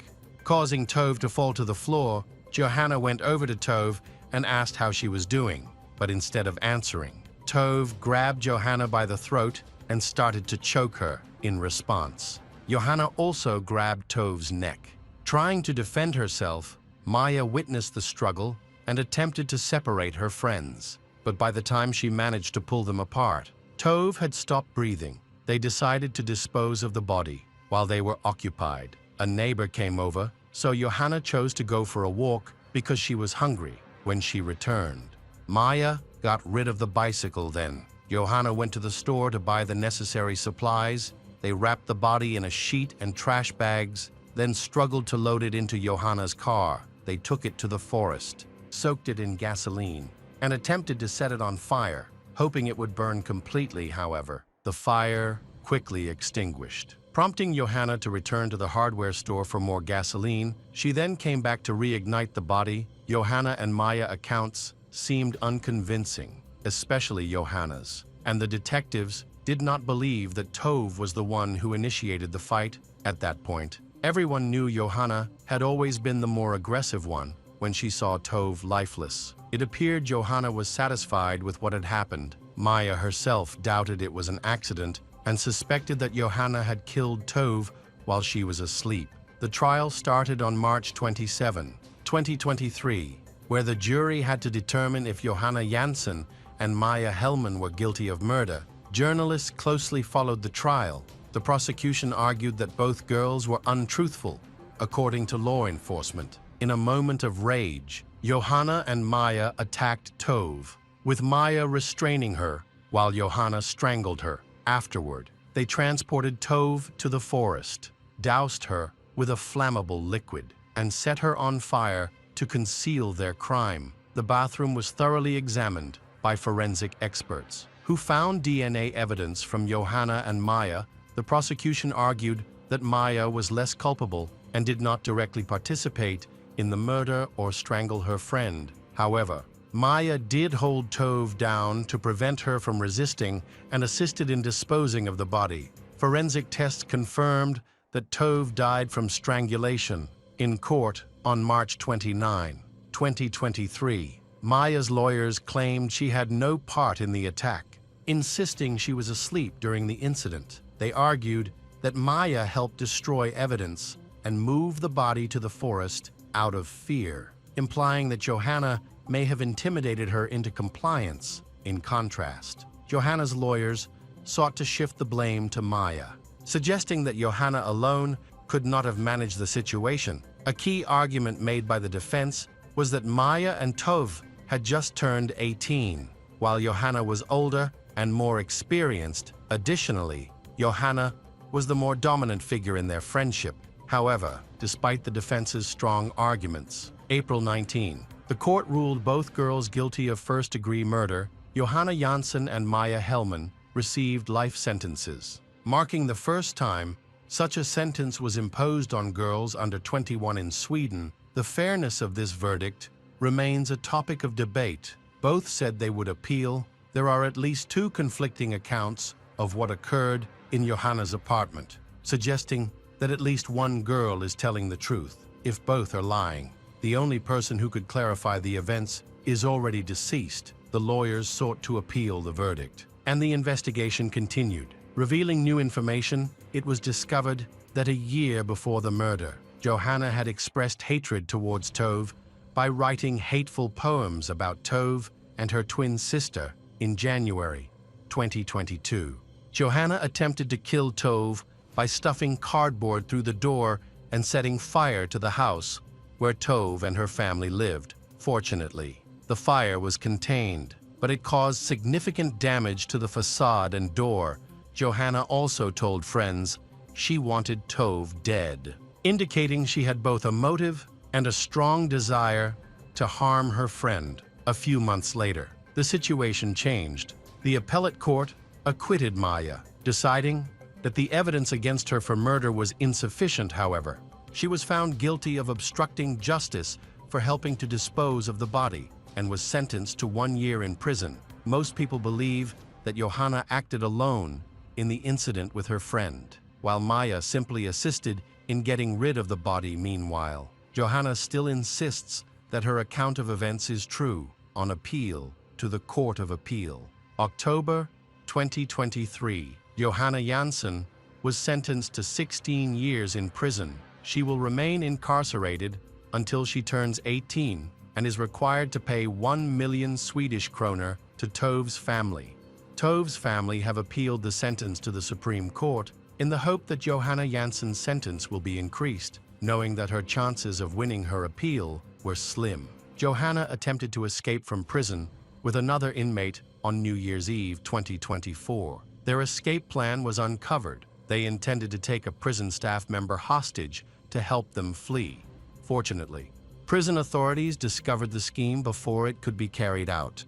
Causing Tove to fall to the floor, Johanna went over to Tove and asked how she was doing, but instead of answering, Tove grabbed Johanna by the throat and started to choke her in response. Johanna also grabbed Tove's neck. Trying to defend herself, Maya witnessed the struggle and attempted to separate her friends. But by the time she managed to pull them apart, Tove had stopped breathing. They decided to dispose of the body while they were occupied. A neighbor came over, so Johanna chose to go for a walk because she was hungry. When she returned, Maya got rid of the bicycle then. Johanna went to the store to buy the necessary supplies. They wrapped the body in a sheet and trash bags, then struggled to load it into Johanna's car. They took it to the forest, soaked it in gasoline, and attempted to set it on fire, hoping it would burn completely. However, the fire quickly extinguished. Prompting Johanna to return to the hardware store for more gasoline, she then came back to reignite the body. Johanna and Maya accounts seemed unconvincing, especially Johanna's, and the detectives did not believe that Tove was the one who initiated the fight. At that point, everyone knew Johanna had always been the more aggressive one. When she saw Tove lifeless, it appeared Johanna was satisfied with what had happened. Maya herself doubted it was an accident and suspected that Johanna had killed Tove while she was asleep. The trial started on March 27, 2023, where the jury had to determine if Johanna Janssen and Maya Hellman were guilty of murder. Journalists closely followed the trial. The prosecution argued that both girls were untruthful, according to law enforcement. In a moment of rage, Johanna and Maya attacked Tove, with Maya restraining her while Johanna strangled her. Afterward, they transported Tove to the forest, doused her with a flammable liquid, and set her on fire to conceal their crime. The bathroom was thoroughly examined by forensic experts, who found DNA evidence from Johanna and Maya. The prosecution argued that Maya was less culpable and did not directly participate in the murder or strangle her friend. However, Maya did hold Tove down to prevent her from resisting and assisted in disposing of the body. Forensic tests confirmed that Tove died from strangulation. In court on March 29, 2023, Maya's lawyers claimed she had no part in the attack, insisting she was asleep during the incident. They argued that Maya helped destroy evidence and move the body to the forest out of fear, implying that Johanna may have intimidated her into compliance. In contrast, Johanna's lawyers sought to shift the blame to Maya, suggesting that Johanna alone could not have managed the situation. A key argument made by the defense was that Maya and Tove had just turned 18, while Johanna was older and more experienced. Additionally, Johanna was the more dominant figure in their friendship. However, despite the defense's strong arguments, April 19, the court ruled both girls guilty of first-degree murder. Johanna Janssen and Maya Hellman received life sentences, marking the first time such a sentence was imposed on girls under 21 in Sweden. The fairness of this verdict remains a topic of debate. Both said they would appeal. There are at least two conflicting accounts of what occurred in Johanna's apartment, suggesting that at least one girl is telling the truth. If both are lying, the only person who could clarify the events is already deceased. The lawyers sought to appeal the verdict, and the investigation continued. Revealing new information, it was discovered that a year before the murder, Johanna had expressed hatred towards Tove by writing hateful poems about Tove and her twin sister in January 2022. Johanna attempted to kill Tove by stuffing cardboard through the door and setting fire to the house where Tove and her family lived. Fortunately, the fire was contained, but it caused significant damage to the facade and door. Johanna also told friends she wanted Tove dead, indicating she had both a motive and a strong desire to harm her friend. A few months later, the situation changed. The appellate court acquitted Maya, deciding that the evidence against her for murder was insufficient. However, she was found guilty of obstructing justice for helping to dispose of the body and was sentenced to 1 year in prison. Most people believe that Johanna acted alone in the incident with her friend, while Maya simply assisted in getting rid of the body. Meanwhile, Johanna still insists that her account of events is true, on appeal to the Court of Appeal. October 2023, Johanna Janssen was sentenced to 16 years in prison. She will remain incarcerated until she turns 18 and is required to pay 1 million Swedish kroner to Tove's family. Tove's family have appealed the sentence to the Supreme Court in the hope that Johanna Janssen's sentence will be increased, knowing that her chances of winning her appeal were slim. Johanna attempted to escape from prison with another inmate on New Year's Eve 2024. Their escape plan was uncovered. They intended to take a prison staff member hostage to help them flee. Fortunately, prison authorities discovered the scheme before it could be carried out.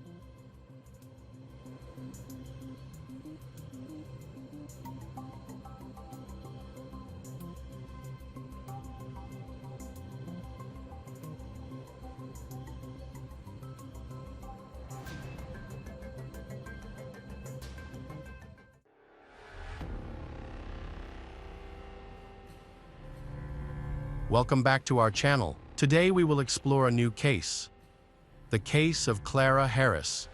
Welcome back to our channel. Today we will explore a new case. The case of Clara Harris.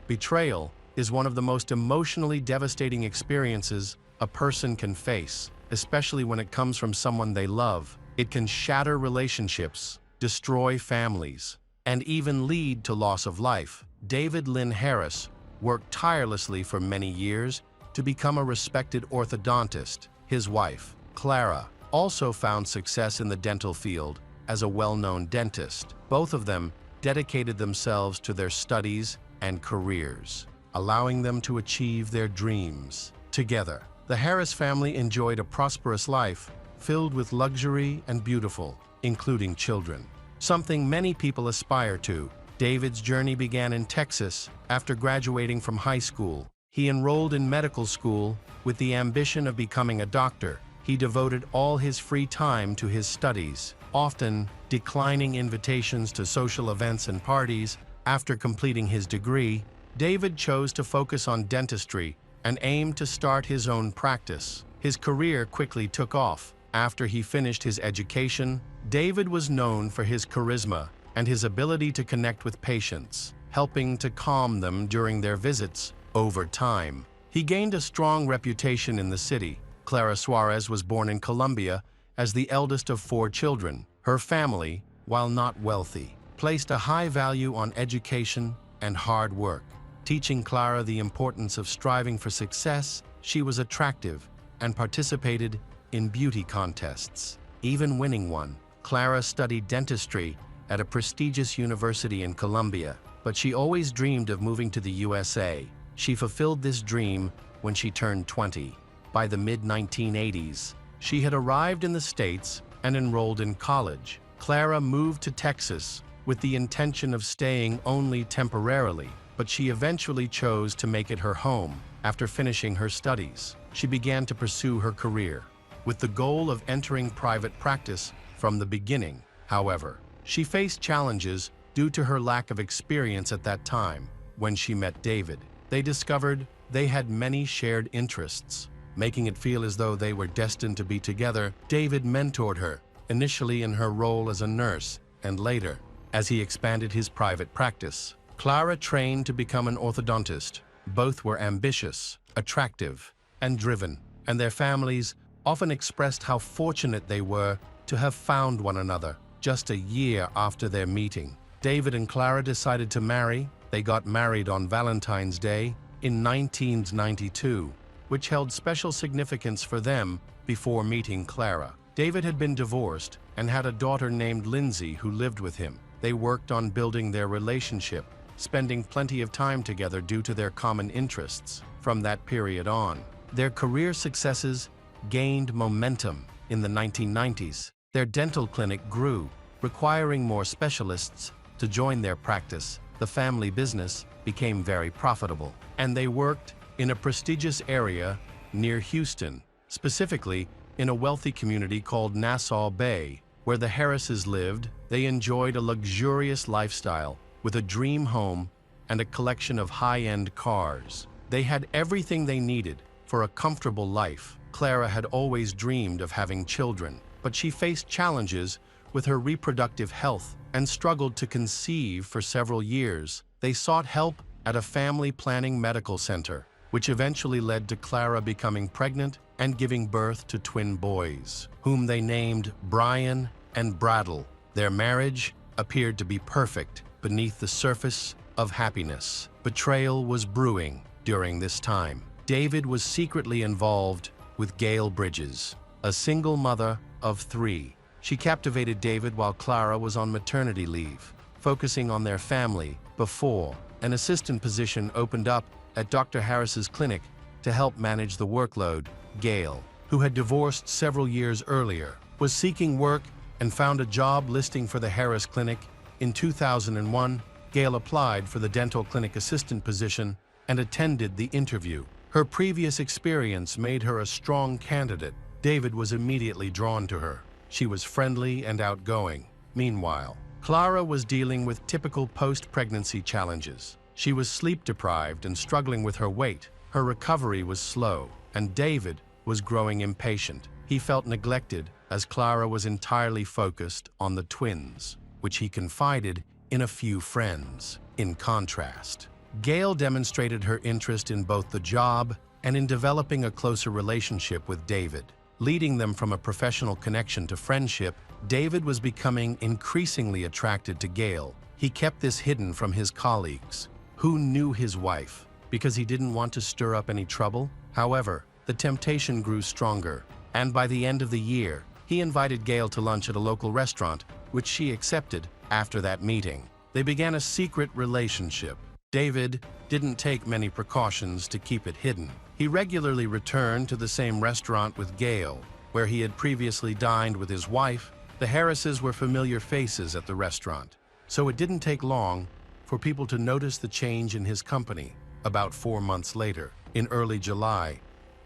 Betrayal is one of the most emotionally devastating experiences a person can face, especially when it comes from someone they love. It can shatter relationships, destroy families, and even lead to loss of life. David Lynn Harris worked tirelessly for many years to become a respected orthodontist. His wife, Clara, also found success in the dental field as a well-known dentist. Both of them dedicated themselves to their studies and careers, allowing them to achieve their dreams. Together, the Harris family enjoyed a prosperous life filled with luxury and beautiful, including children, something many people aspire to. David's journey began in Texas after graduating from high school. He enrolled in medical school with the ambition of becoming a doctor. He devoted all his free time to his studies, often declining invitations to social events and parties. After completing his degree, David chose to focus on dentistry and aimed to start his own practice. His career quickly took off. After he finished his education, David was known for his charisma and his ability to connect with patients, helping to calm them during their visits. Over time, he gained a strong reputation in the city. Clara Suarez was born in Colombia as the eldest of 4 children. Her family, while not wealthy, placed a high value on education and hard work. Teaching Clara the importance of striving for success, she was attractive and participated in beauty contests, even winning one. Clara studied dentistry at a prestigious university in Colombia, but she always dreamed of moving to the USA. She fulfilled this dream when she turned 20. By the mid-1980s, she had arrived in the States and enrolled in college. Clara moved to Texas with the intention of staying only temporarily, but she eventually chose to make it her home. After finishing her studies, she began to pursue her career, with the goal of entering private practice from the beginning. However, she faced challenges due to her lack of experience at that time. When she met David, they discovered they had many shared interests, making it feel as though they were destined to be together. David mentored her, initially in her role as a nurse, and later, as he expanded his private practice. Clara trained to become an orthodontist. Both were ambitious, attractive, and driven, and their families often expressed how fortunate they were to have found one another. Just a year after their meeting, David and Clara decided to marry. They got married on Valentine's Day in 1992. Which held special significance for them before meeting Clara. David had been divorced and had a daughter named Lindsay who lived with him. They worked on building their relationship, spending plenty of time together due to their common interests. From that period on, their career successes gained momentum. In the 1990s, their dental clinic grew, requiring more specialists to join their practice. The family business became very profitable, and they worked in a prestigious area near Houston, specifically in a wealthy community called Nassau Bay. Where the Harrises lived, they enjoyed a luxurious lifestyle with a dream home and a collection of high-end cars. They had everything they needed for a comfortable life, Clara had always dreamed of having children, but she faced challenges with her reproductive health and struggled to conceive for several years. They sought help at a family planning medical center, which eventually led to Clara becoming pregnant and giving birth to twin boys, whom they named Brian and Bradle. Their marriage appeared to be perfect beneath the surface of happiness. Betrayal was brewing during this time. David was secretly involved with Gail Bridges, a single mother of 3. She captivated David while Clara was on maternity leave, focusing on their family before an assistant position opened up at Dr. Harris's clinic to help manage the workload. Gail, who had divorced several years earlier, was seeking work and found a job listing for the Harris Clinic. In 2001, Gail applied for the dental clinic assistant position and attended the interview. Her previous experience made her a strong candidate. David was immediately drawn to her. She was friendly and outgoing. Meanwhile, Clara was dealing with typical post-pregnancy challenges. She was sleep-deprived and struggling with her weight. Her recovery was slow, and David was growing impatient. He felt neglected as Clara was entirely focused on the twins, which he confided in a few friends. In contrast, Gail demonstrated her interest in both the job and in developing a closer relationship with David. Leading them from a professional connection to friendship, David was becoming increasingly attracted to Gail. He kept this hidden from his colleagues, who knew his wife, because he didn't want to stir up any trouble. However, the temptation grew stronger, and by the end of the year, he invited Gail to lunch at a local restaurant, which she accepted. After that meeting, they began a secret relationship. David didn't take many precautions to keep it hidden. He regularly returned to the same restaurant with Gail, where he had previously dined with his wife. The Harrises were familiar faces at the restaurant, so it didn't take long for people to notice the change in his company. About 4 months later, in early July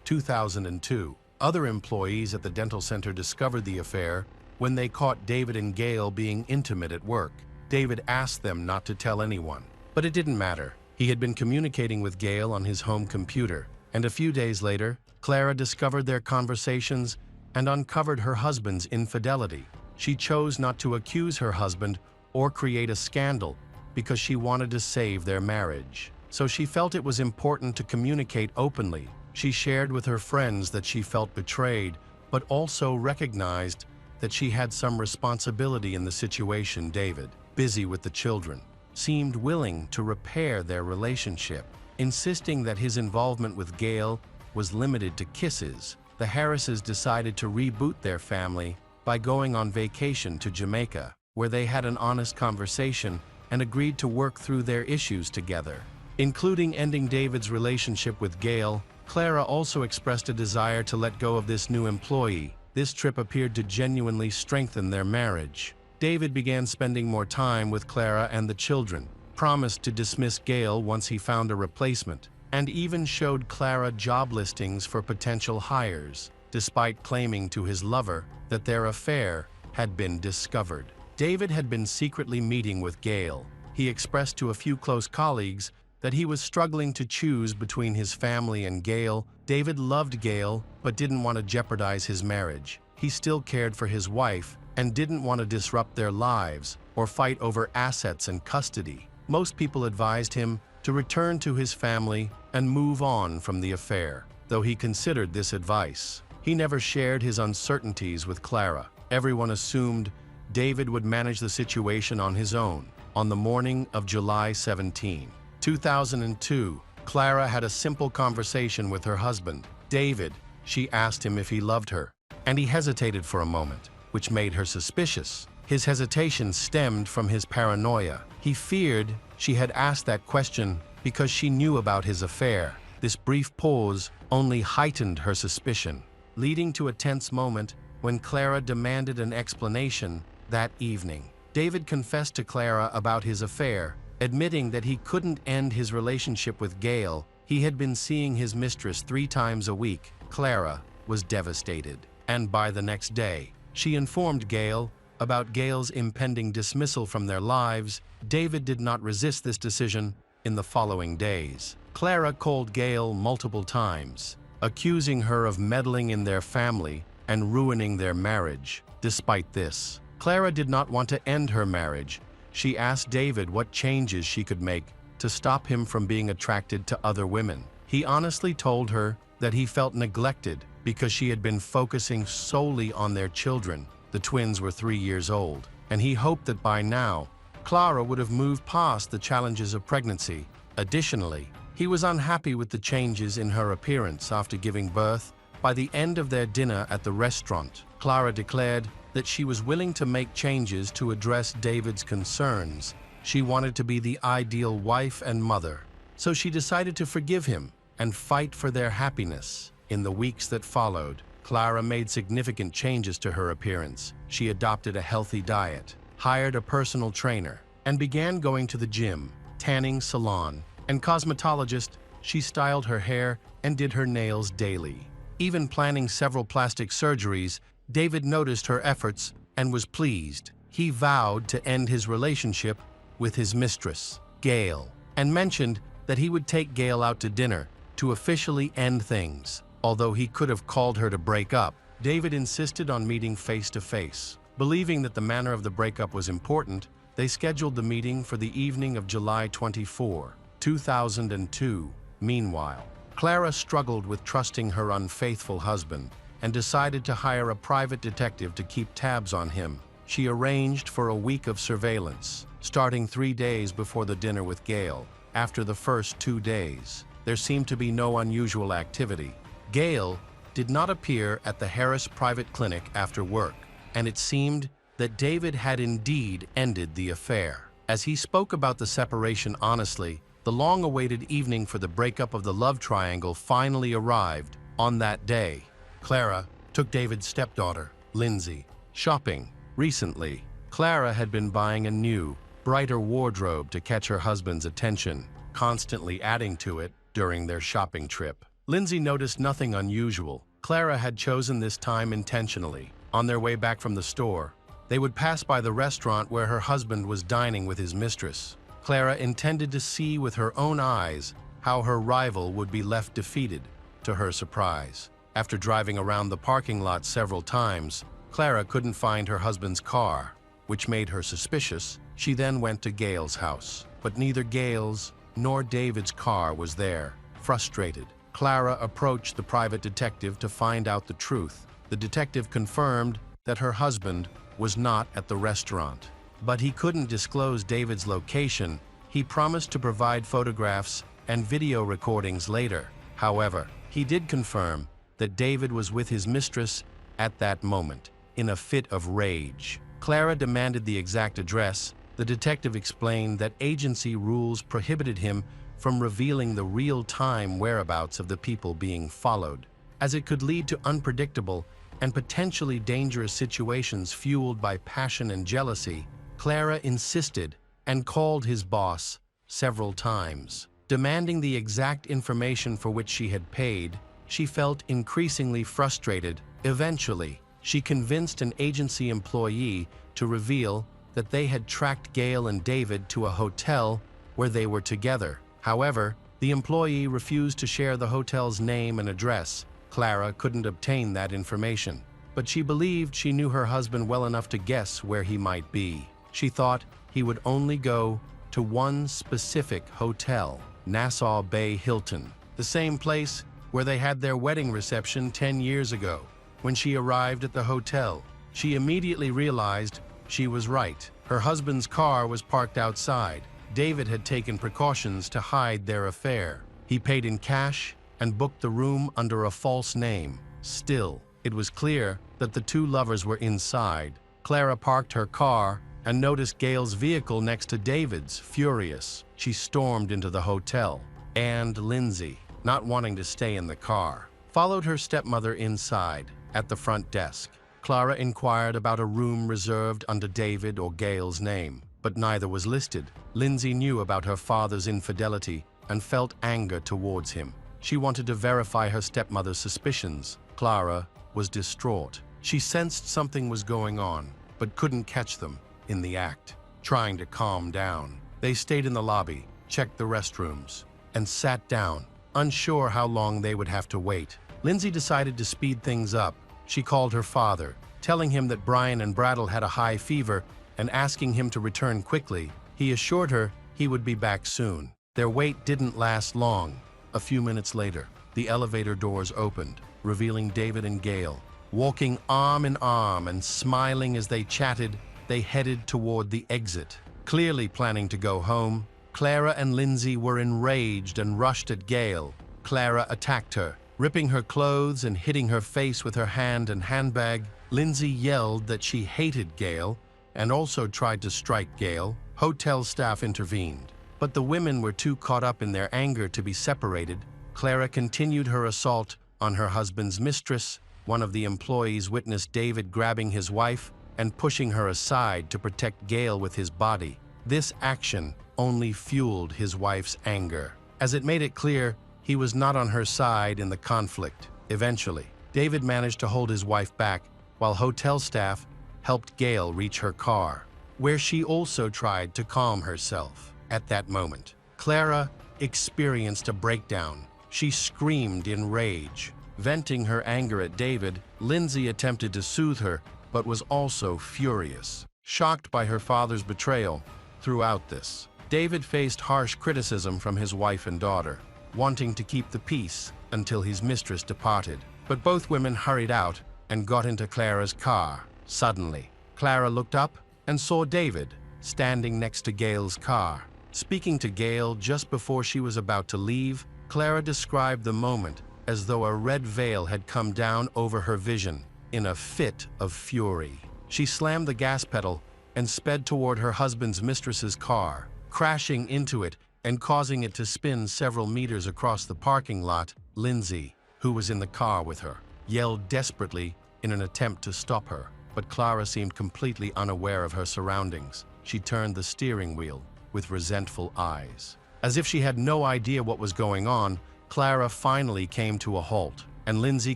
2002, other employees at the dental center discovered the affair when they caught David and Gail being intimate at work. David asked them not to tell anyone, but it didn't matter. He had been communicating with Gail on his home computer, and a few days later, Clara discovered their conversations and uncovered her husband's infidelity. She chose not to accuse her husband or create a scandal because she wanted to save their marriage. So she felt it was important to communicate openly. She shared with her friends that she felt betrayed, but also recognized that she had some responsibility in the situation. David, busy with the children, seemed willing to repair their relationship, insisting that his involvement with Gail was limited to kisses. The Harrises decided to reboot their family by going on vacation to Jamaica, where they had an honest conversation and agreed to work through their issues together, including ending David's relationship with Gail. Clara also expressed a desire to let go of this new employee. This trip appeared to genuinely strengthen their marriage. David began spending more time with Clara and the children, promised to dismiss Gail once he found a replacement, and even showed Clara job listings for potential hires, despite claiming to his lover that their affair had been discovered. David had been secretly meeting with Gail. He expressed to a few close colleagues that he was struggling to choose between his family and Gail. David loved Gail, but didn't want to jeopardize his marriage. He still cared for his wife and didn't want to disrupt their lives or fight over assets and custody. Most people advised him to return to his family and move on from the affair. Though he considered this advice, he never shared his uncertainties with Clara. Everyone assumed David would manage the situation on his own. On the morning of July 17, 2002, Clara had a simple conversation with her husband, David. She asked him if he loved her, and he hesitated for a moment, which made her suspicious. His hesitation stemmed from his paranoia. He feared she had asked that question because she knew about his affair. This brief pause only heightened her suspicion, leading to a tense moment when Clara demanded an explanation. That evening, David confessed to Clara about his affair, admitting that he couldn't end his relationship with Gail. He had been seeing his mistress 3 times a week. Clara was devastated, and by the next day, she informed Gail about Gail's impending dismissal from their lives. David did not resist this decision. In the following days, Clara called Gail multiple times, accusing her of meddling in their family and ruining their marriage. Despite this, Clara did not want to end her marriage. She asked David what changes she could make to stop him from being attracted to other women. He honestly told her that he felt neglected because she had been focusing solely on their children. The twins were 3 years old, and he hoped that by now, Clara would have moved past the challenges of pregnancy. Additionally, he was unhappy with the changes in her appearance after giving birth. By the end of their dinner at the restaurant, Clara declared that she was willing to make changes to address David's concerns. She wanted to be the ideal wife and mother, so she decided to forgive him and fight for their happiness. In the weeks that followed, Clara made significant changes to her appearance. She adopted a healthy diet, hired a personal trainer, and began going to the gym, tanning salon, and cosmetologist. She styled her hair and did her nails daily. Even planning several plastic surgeries, David noticed her efforts and was pleased. He vowed to end his relationship with his mistress, Gail, and mentioned that he would take Gail out to dinner to officially end things. Although he could have called her to break up, David insisted on meeting face-to-face. Believing that the manner of the breakup was important, they scheduled the meeting for the evening of July 24, 2002. Meanwhile, Clara struggled with trusting her unfaithful husband and decided to hire a private detective to keep tabs on him. She arranged for a week of surveillance, starting 3 days before the dinner with Gail. After the first 2 days, there seemed to be no unusual activity. Gail did not appear at the Harris private clinic after work, and it seemed that David had indeed ended the affair. As he spoke about the separation honestly, the long-awaited evening for the breakup of the love triangle finally arrived. On that day, Clara took David's stepdaughter, Lindsay, shopping. Recently, Clara had been buying a new, brighter wardrobe to catch her husband's attention, constantly adding to it during their shopping trip. Lindsay noticed nothing unusual. Clara had chosen this time intentionally. On their way back from the store, they would pass by the restaurant where her husband was dining with his mistress. Clara intended to see with her own eyes how her rival would be left defeated. To her surprise, after driving around the parking lot several times, Clara couldn't find her husband's car, which made her suspicious. She then went to Gail's house, but neither Gail's nor David's car was there. Frustrated, Clara approached the private detective to find out the truth. The detective confirmed that her husband was not at the restaurant, but he couldn't disclose David's location. He promised to provide photographs and video recordings later. However, he did confirm that David was with his mistress at that moment. In a fit of rage, Clara demanded the exact address. The detective explained that agency rules prohibited him from revealing the real-time whereabouts of the people being followed, as it could lead to unpredictable and potentially dangerous situations fueled by passion and jealousy. Clara insisted and called his boss several times, demanding the exact information for which she had paid. She felt increasingly frustrated. Eventually, she convinced an agency employee to reveal that they had tracked Gail and David to a hotel where they were together. However, the employee refused to share the hotel's name and address. Clara couldn't obtain that information, but she believed she knew her husband well enough to guess where he might be. She thought he would only go to one specific hotel, Nassau Bay Hilton, the same place where they had their wedding reception 10 years ago. When she arrived at the hotel, she immediately realized she was right. Her husband's car was parked outside. David had taken precautions to hide their affair. He paid in cash and booked the room under a false name. Still, it was clear that the two lovers were inside. Clara parked her car and noticed Gail's vehicle next to David's. Furious, she stormed into the hotel, and Lindsay, not wanting to stay in the car, followed her stepmother inside. At the front desk, Clara inquired about a room reserved under David or Gail's name, but neither was listed. Lindsay knew about her father's infidelity and felt anger towards him. She wanted to verify her stepmother's suspicions. Clara was distraught. She sensed something was going on, but couldn't catch them in the act. Trying to calm down, they stayed in the lobby, checked the restrooms, and sat down, unsure how long they would have to wait. Lindsay decided to speed things up. She called her father, telling him that Brian and Brattle had a high fever and asking him to return quickly. He assured her he would be back soon. Their wait didn't last long. A few minutes later, the elevator doors opened, revealing David and Gail. Walking arm in arm and smiling as they chatted, they headed toward the exit. Clearly planning to go home, Clara and Lindsay were enraged and rushed at Gail. Clara attacked her, ripping her clothes and hitting her face with her hand and handbag. Lindsay yelled that she hated Gail and also tried to strike Gail. Hotel staff intervened, but the women were too caught up in their anger to be separated. Clara continued her assault on her husband's mistress. One of the employees witnessed David grabbing his wife and pushing her aside to protect Gail with his body. This action only fueled his wife's anger, as it made it clear he was not on her side in the conflict. Eventually, David managed to hold his wife back while hotel staff helped Gail reach her car, where she also tried to calm herself. At that moment, Clara experienced a breakdown. She screamed in rage. Venting her anger at David, Lindsay attempted to soothe her, but was also furious. Shocked by her father's betrayal throughout this, David faced harsh criticism from his wife and daughter, wanting to keep the peace until his mistress departed. But both women hurried out and got into Clara's car. Suddenly, Clara looked up and saw David standing next to Gail's car. Speaking to Gail just before she was about to leave, Clara described the moment as though a red veil had come down over her vision. In a fit of fury, she slammed the gas pedal and sped toward her husband's mistress's car, crashing into it and causing it to spin several meters across the parking lot. Lindsay, who was in the car with her, yelled desperately in an attempt to stop her, but Clara seemed completely unaware of her surroundings. She turned the steering wheel with resentful eyes. As if she had no idea what was going on, Clara finally came to a halt, and Lindsay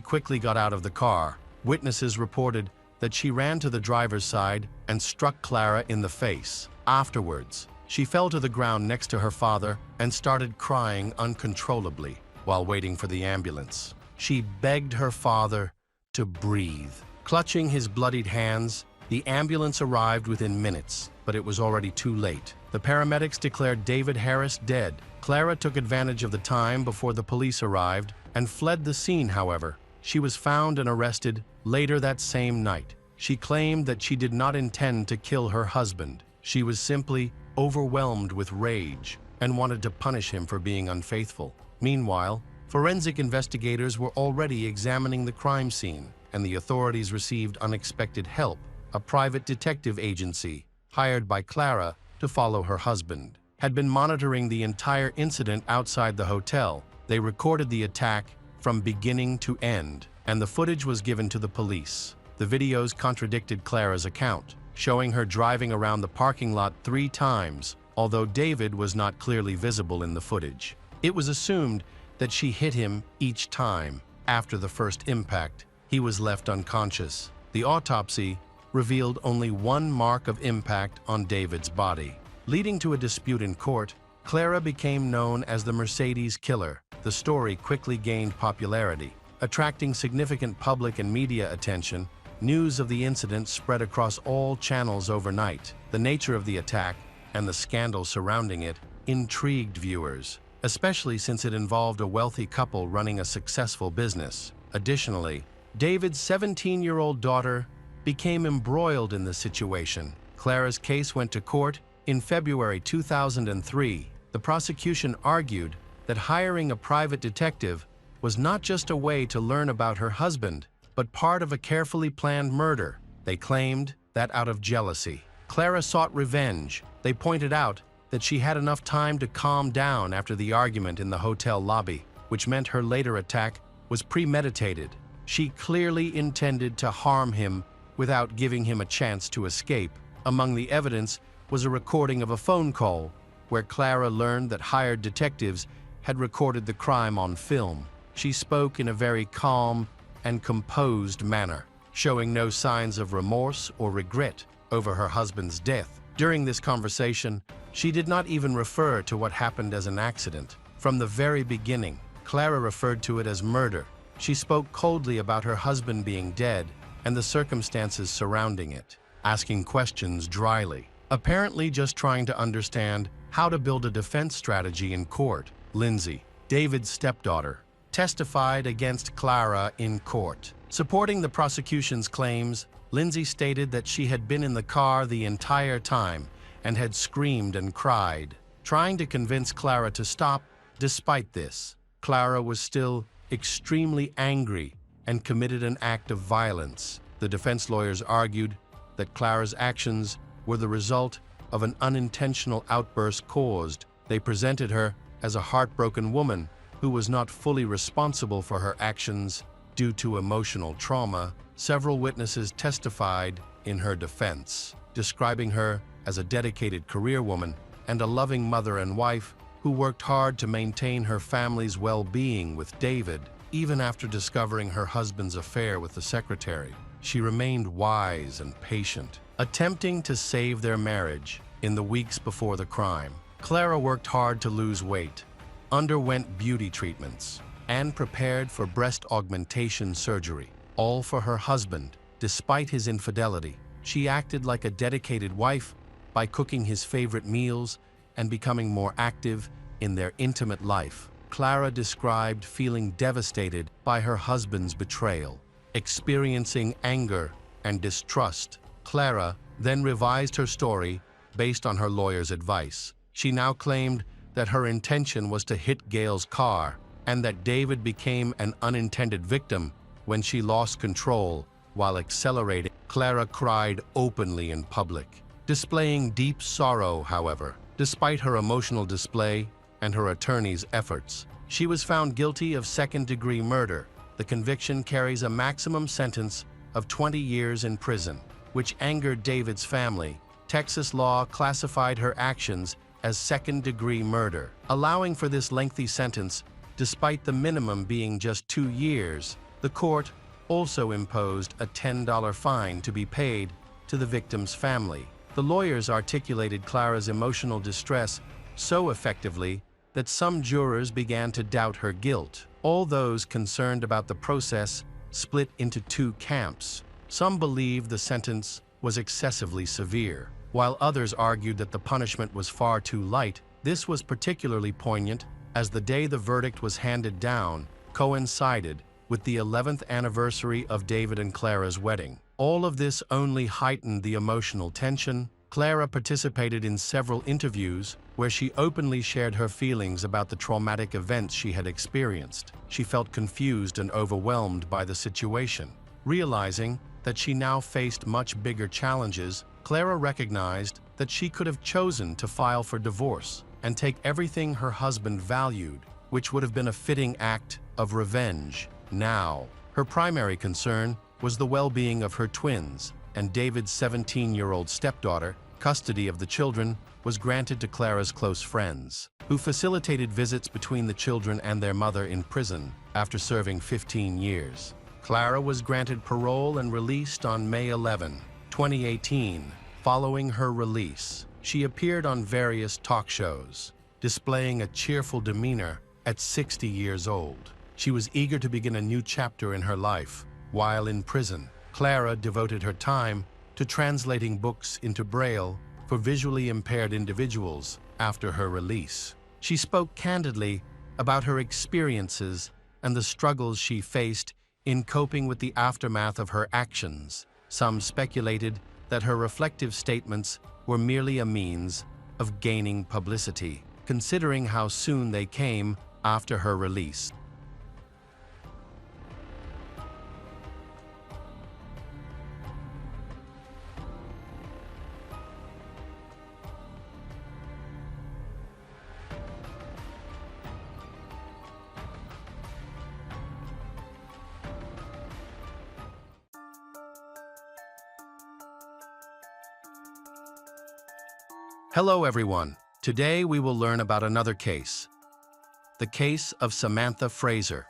quickly got out of the car. Witnesses reported that she ran to the driver's side and struck Clara in the face. Afterwards, she fell to the ground next to her father and started crying uncontrollably while waiting for the ambulance. She begged her father to breathe. Clutching his bloodied hands, the ambulance arrived within minutes, but it was already too late. The paramedics declared David Harris dead. Clara took advantage of the time before the police arrived and fled the scene. However, she was found and arrested later that same night. She claimed that she did not intend to kill her husband. She was simply overwhelmed with rage and wanted to punish him for being unfaithful. Meanwhile, forensic investigators were already examining the crime scene, and the authorities received unexpected help. A private detective agency, hired by Clara to follow her husband, had been monitoring the entire incident outside the hotel. They recorded the attack from beginning to end, and the footage was given to the police. The videos contradicted Clara's account, showing her driving around the parking lot 3 times, although David was not clearly visible in the footage. It was assumed that she hit him each time. After the first impact, he was left unconscious. The autopsy revealed only one mark of impact on David's body. Leading to a dispute in court, Clara became known as the Mercedes Killer. The story quickly gained popularity, attracting significant public and media attention. News of the incident spread across all channels overnight. The nature of the attack and the scandal surrounding it intrigued viewers, especially since it involved a wealthy couple running a successful business. Additionally, David's 17-year-old daughter became embroiled in the situation. Clara's case went to court in February 2003. The prosecution argued that hiring a private detective was not just a way to learn about her husband, but part of a carefully planned murder. They claimed that out of jealousy, Clara sought revenge. They pointed out that she had enough time to calm down after the argument in the hotel lobby, which meant her later attack was premeditated. She clearly intended to harm him without giving him a chance to escape. Among the evidence was a recording of a phone call where Clara learned that hired detectives had recorded the crime on film. She spoke in a very calm and composed manner, showing no signs of remorse or regret over her husband's death. During this conversation, she did not even refer to what happened as an accident. From the very beginning, Clara referred to it as murder, She spoke coldly about her husband being dead and the circumstances surrounding it, asking questions dryly, apparently just trying to understand how to build a defense strategy in court. Lindsay, David's stepdaughter, testified against Clara in court. Supporting the prosecution's claims, Lindsay stated that she had been in the car the entire time and had screamed and cried, trying to convince Clara to stop. Despite this, Clara was still extremely angry and committed an act of violence. The defense lawyers argued that Clara's actions were the result of an unintentional outburst caused. They presented her as a heartbroken woman who was not fully responsible for her actions due to emotional trauma. Several witnesses testified in her defense, describing her as a dedicated career woman and a loving mother and wife who worked hard to maintain her family's well-being with David. Even after discovering her husband's affair with the secretary, she remained wise and patient, attempting to save their marriage. In the weeks before the crime, Clara worked hard to lose weight, underwent beauty treatments, and prepared for breast augmentation surgery, all for her husband. Despite his infidelity, she acted like a dedicated wife by cooking his favorite meals and becoming more active in their intimate life. Clara described feeling devastated by her husband's betrayal, experiencing anger and distrust. Clara then revised her story based on her lawyer's advice. She now claimed that her intention was to hit Gail's car and that David became an unintended victim when she lost control while accelerating. Clara cried openly in public, displaying deep sorrow. However, despite her emotional display and her attorney's efforts, she was found guilty of second-degree murder. The conviction carries a maximum sentence of 20 years in prison, which angered David's family. Texas law classified her actions as second-degree murder, allowing for this lengthy sentence despite the minimum being just 2 years. The court also imposed a $10 fine to be paid to the victim's family. The lawyers articulated Clara's emotional distress so effectively that some jurors began to doubt her guilt. All those concerned about the process split into two camps. Some believed the sentence was excessively severe, while others argued that the punishment was far too light. This was particularly poignant as the day the verdict was handed down coincided with the 11th anniversary of David and Clara's wedding. All of this only heightened the emotional tension. Clara participated in several interviews where she openly shared her feelings about the traumatic events she had experienced. She felt confused and overwhelmed by the situation. Realizing that she now faced much bigger challenges, Clara recognized that she could have chosen to file for divorce and take everything her husband valued, which would have been a fitting act of revenge. Now, her primary concern was the well-being of her twins and David's 17-year-old stepdaughter. Custody of the children was granted to Clara's close friends, who facilitated visits between the children and their mother in prison after serving 15 years. Clara was granted parole and released on May 11, 2018. Following her release, she appeared on various talk shows, displaying a cheerful demeanor at 60 years old. She was eager to begin a new chapter in her life. While in prison, Clara devoted her time to translating books into Braille for visually impaired individuals. After her release, she spoke candidly about her experiences and the struggles she faced in coping with the aftermath of her actions. Some speculated that her reflective statements were merely a means of gaining publicity, considering how soon they came after her release. Hello everyone. Today we will learn about another case. The case of Samantha Fraser.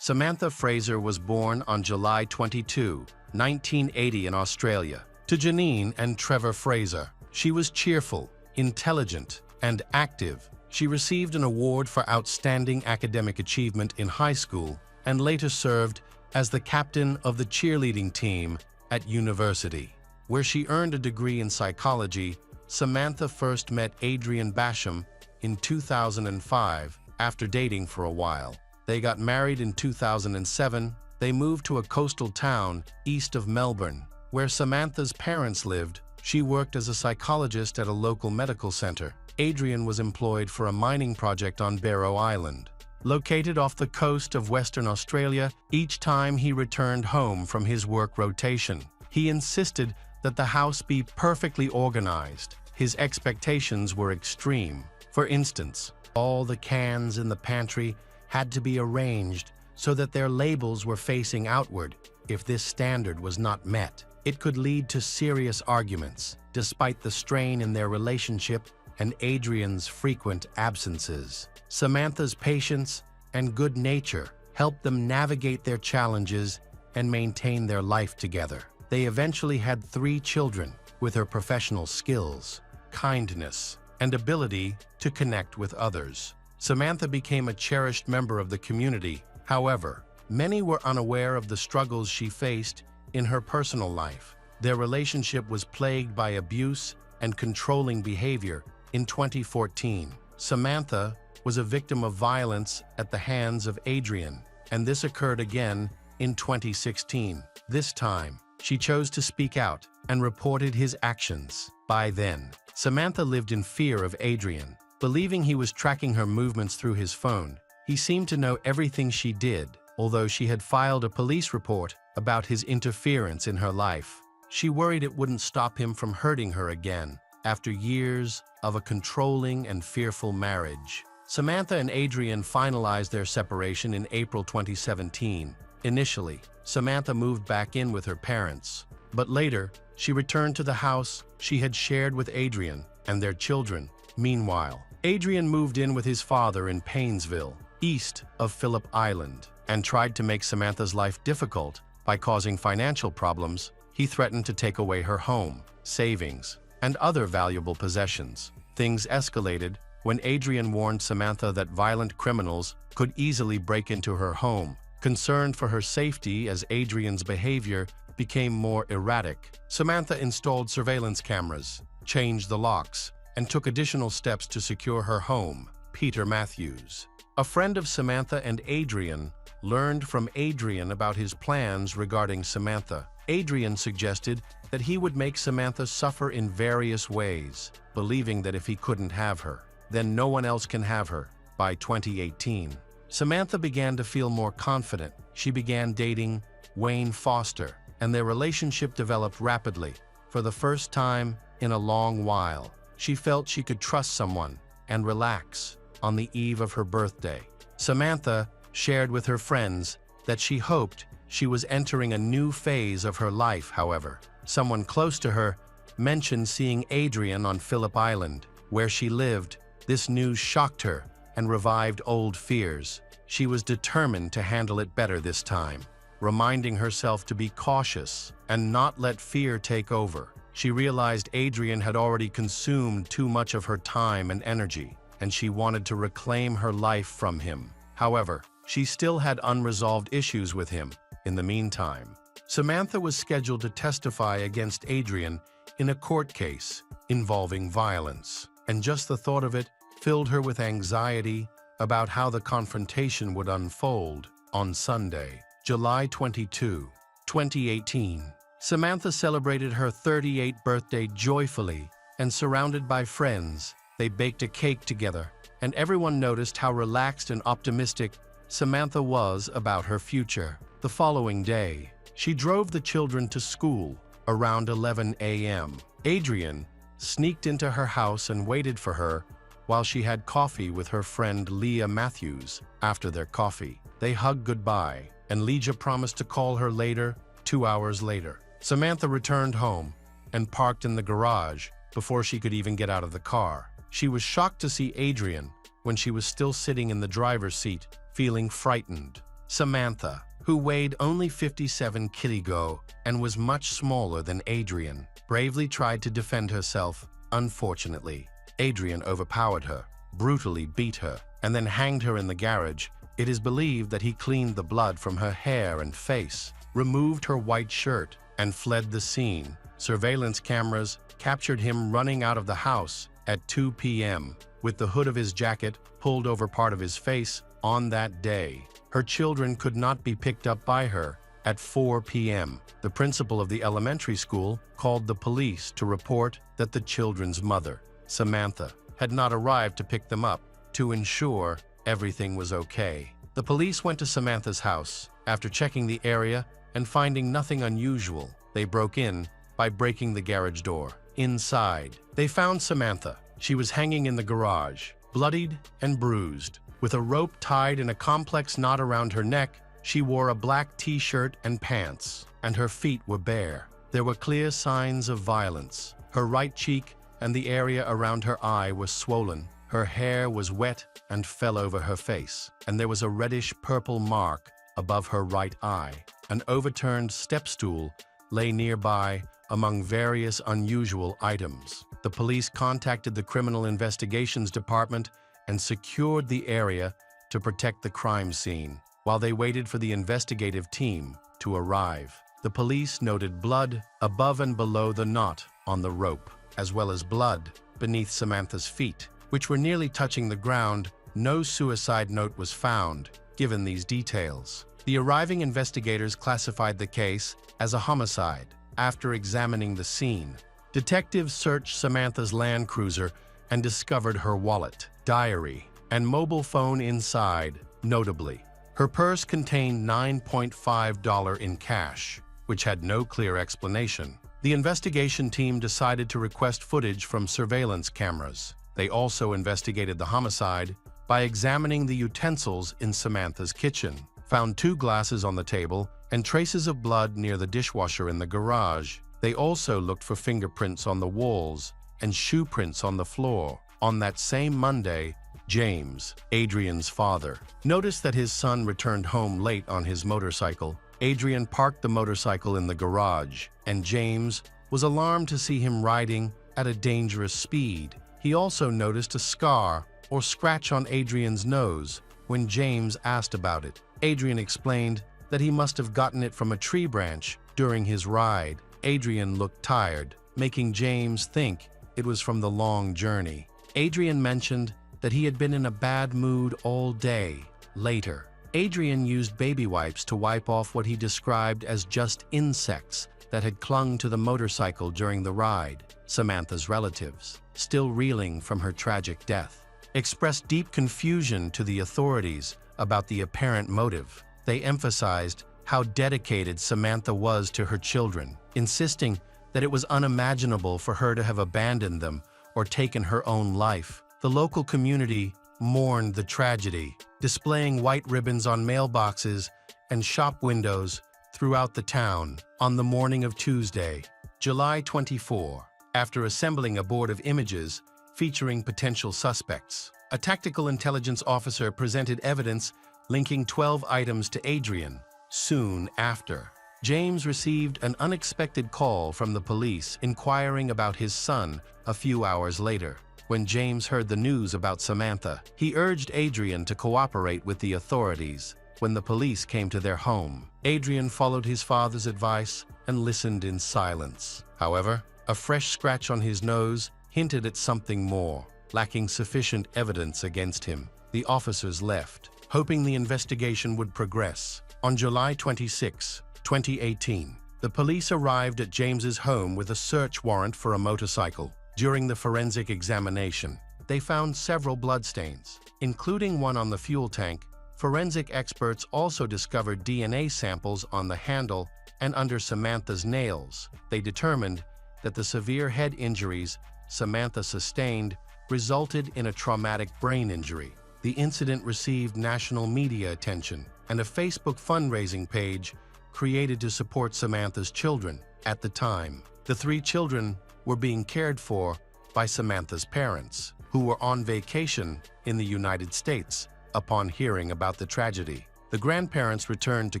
Samantha Fraser was born on July 22, 1980 in Australia, to Janine and Trevor Fraser. She was cheerful, intelligent, and active. She received an award for outstanding academic achievement in high school and later served as the captain of the cheerleading team at university. Where she earned a degree in psychology, Samantha first met Adrian Basham in 2005 after dating for a while. They got married in 2007. They moved to a coastal town east of Melbourne, where Samantha's parents lived. She worked as a psychologist at a local medical center. Adrian was employed for a mining project on Barrow Island, located off the coast of Western Australia. Each time he returned home from his work rotation, he insisted that the house be perfectly organized. His expectations were extreme. For instance, all the cans in the pantry had to be arranged so that their labels were facing outward. If this standard was not met, it could lead to serious arguments. Despite the strain in their relationship and Adrian's frequent absences, Samantha's patience and good nature helped them navigate their challenges and maintain their life together. They eventually had 3 children. With her professional skills, kindness, and ability to connect with others, Samantha became a cherished member of the community. However, many were unaware of the struggles she faced in her personal life. Their relationship was plagued by abuse and controlling behavior. In 2014, Samantha was a victim of violence at the hands of Adrian, and this occurred again in 2016. This time, she chose to speak out and reported his actions. By then, Samantha lived in fear of Adrian, believing he was tracking her movements through his phone. He seemed to know everything she did, although she had filed a police report about his interference in her life. She worried it wouldn't stop him from hurting her again. After years of a controlling and fearful marriage, Samantha and Adrian finalized their separation in April 2017. Initially, Samantha moved back in with her parents, but later, she returned to the house she had shared with Adrian and their children. Meanwhile, Adrian moved in with his father in Paynesville, east of Phillip Island, and tried to make Samantha's life difficult by causing financial problems. He threatened to take away her home, savings, and other valuable possessions. Things escalated when Adrian warned Samantha that violent criminals could easily break into her home. Concerned for her safety as Adrian's behavior became more erratic, Samantha installed surveillance cameras, changed the locks, and took additional steps to secure her home. Peter Matthews, a friend of Samantha and Adrian, learned from Adrian about his plans regarding Samantha. Adrian suggested that he would make Samantha suffer in various ways, believing that if he couldn't have her, then no one else can have her. By 2018, Samantha began to feel more confident. She began dating Wayne Foster, and their relationship developed rapidly. For the first time in a long while, she felt she could trust someone and relax. On the eve of her birthday, Samantha shared with her friends that she hoped she was entering a new phase of her life. However, someone close to her mentioned seeing Adrian on Phillip Island, where she lived. This news shocked her and revived old fears. She was determined to handle it better this time, reminding herself to be cautious and not let fear take over. She realized Adrian had already consumed too much of her time and energy, and she wanted to reclaim her life from him. However, she still had unresolved issues with him. In the meantime, Samantha was scheduled to testify against Adrian in a court case involving violence, and just the thought of it filled her with anxiety about how the confrontation would unfold. On Sunday, July 22, 2018, Samantha celebrated her 38th birthday joyfully and surrounded by friends. They baked a cake together, and everyone noticed how relaxed and optimistic Samantha was about her future. The following day, she drove the children to school around 11 a.m. Adrian sneaked into her house and waited for her while she had coffee with her friend Leah Matthews. After their coffee, they hugged goodbye, and Leah promised to call her later. 2 hours later, Samantha returned home and parked in the garage before she could even get out of the car. She was shocked to see Adrian when she was still sitting in the driver's seat, feeling frightened. Samantha, who weighed only 57 kg and was much smaller than Adrian, bravely tried to defend herself. Unfortunately, Adrian overpowered her, brutally beat her, and then hanged her in the garage It is believed that he cleaned the blood from her hair and face, removed her white shirt, and fled the scene. Surveillance cameras captured him running out of the house at 2 p.m. with the hood of his jacket pulled over part of his face on that day. Her children could not be picked up by her at 4 p.m. The principal of the elementary school called the police to report that the children's mother, Samantha, had not arrived to pick them up to ensure everything was okay. The police went to Samantha's house. After checking the area and finding nothing unusual, they broke in by breaking the garage door. Inside, they found Samantha. She was hanging in the garage, bloodied and bruised. With a rope tied in a complex knot around her neck, she wore a black t-shirt and pants, and her feet were bare. There were clear signs of violence. Her right cheek and the area around her eye were swollen. Her hair was wet and fell over her face, and there was a reddish-purple mark above her right eye. An overturned step stool lay nearby among various unusual items. The police contacted the Criminal Investigations Department and secured the area to protect the crime scene. While they waited for the investigative team to arrive, the police noted blood above and below the knot on the rope, as well as blood beneath Samantha's feet, which were nearly touching the ground. No suicide note was found, given these details. The arriving investigators classified the case as a homicide. After examining the scene, detectives searched Samantha's Land Cruiser and discovered her wallet, diary, and mobile phone inside. Notably, her purse contained $9.5 in cash, which had no clear explanation. The investigation team decided to request footage from surveillance cameras. They also investigated the homicide by examining the utensils in Samantha's kitchen, found 2 glasses on the table and traces of blood near the dishwasher in the garage. They also looked for fingerprints on the walls and shoe prints on the floor. On that same Monday, James, Adrian's father, noticed that his son returned home late on his motorcycle. Adrian parked the motorcycle in the garage, and James was alarmed to see him riding at a dangerous speed. He also noticed a scar or scratch on Adrian's nose. When James asked about it, Adrian explained that he must have gotten it from a tree branch during his ride. Adrian looked tired, making James think it was from the long journey. Adrian mentioned that he had been in a bad mood all day. Later, Adrian used baby wipes to wipe off what he described as just insects that had clung to the motorcycle during the ride. Samantha's relatives, still reeling from her tragic death, expressed deep confusion to the authorities about the apparent motive. They emphasized how dedicated Samantha was to her children, insisting that it was unimaginable for her to have abandoned them or taken her own life. The local community mourned the tragedy, displaying white ribbons on mailboxes and shop windows throughout the town. On the morning of Tuesday, July 24, after assembling a board of images featuring potential suspects, a tactical intelligence officer presented evidence linking 12 items to Adrian. Soon after, James received an unexpected call from the police inquiring about his son. A few hours later, when James heard the news about Samantha, he urged Adrian to cooperate with the authorities. When the police came to their home, Adrian followed his father's advice and listened in silence. However, a fresh scratch on his nose hinted at something more. Lacking sufficient evidence against him, the officers left, hoping the investigation would progress. On July 26, 2018, the police arrived at James's home with a search warrant for a motorcycle. During the forensic examination, they found several bloodstains, including one on the fuel tank. Forensic experts also discovered DNA samples on the handle and under Samantha's nails. They determined that the severe head injuries Samantha sustained resulted in a traumatic brain injury. The incident received national media attention, and a Facebook fundraising page created to support Samantha's children. At the time, the 3 children were being cared for by Samantha's parents, who were on vacation in the United States. Upon hearing about the tragedy, the grandparents returned to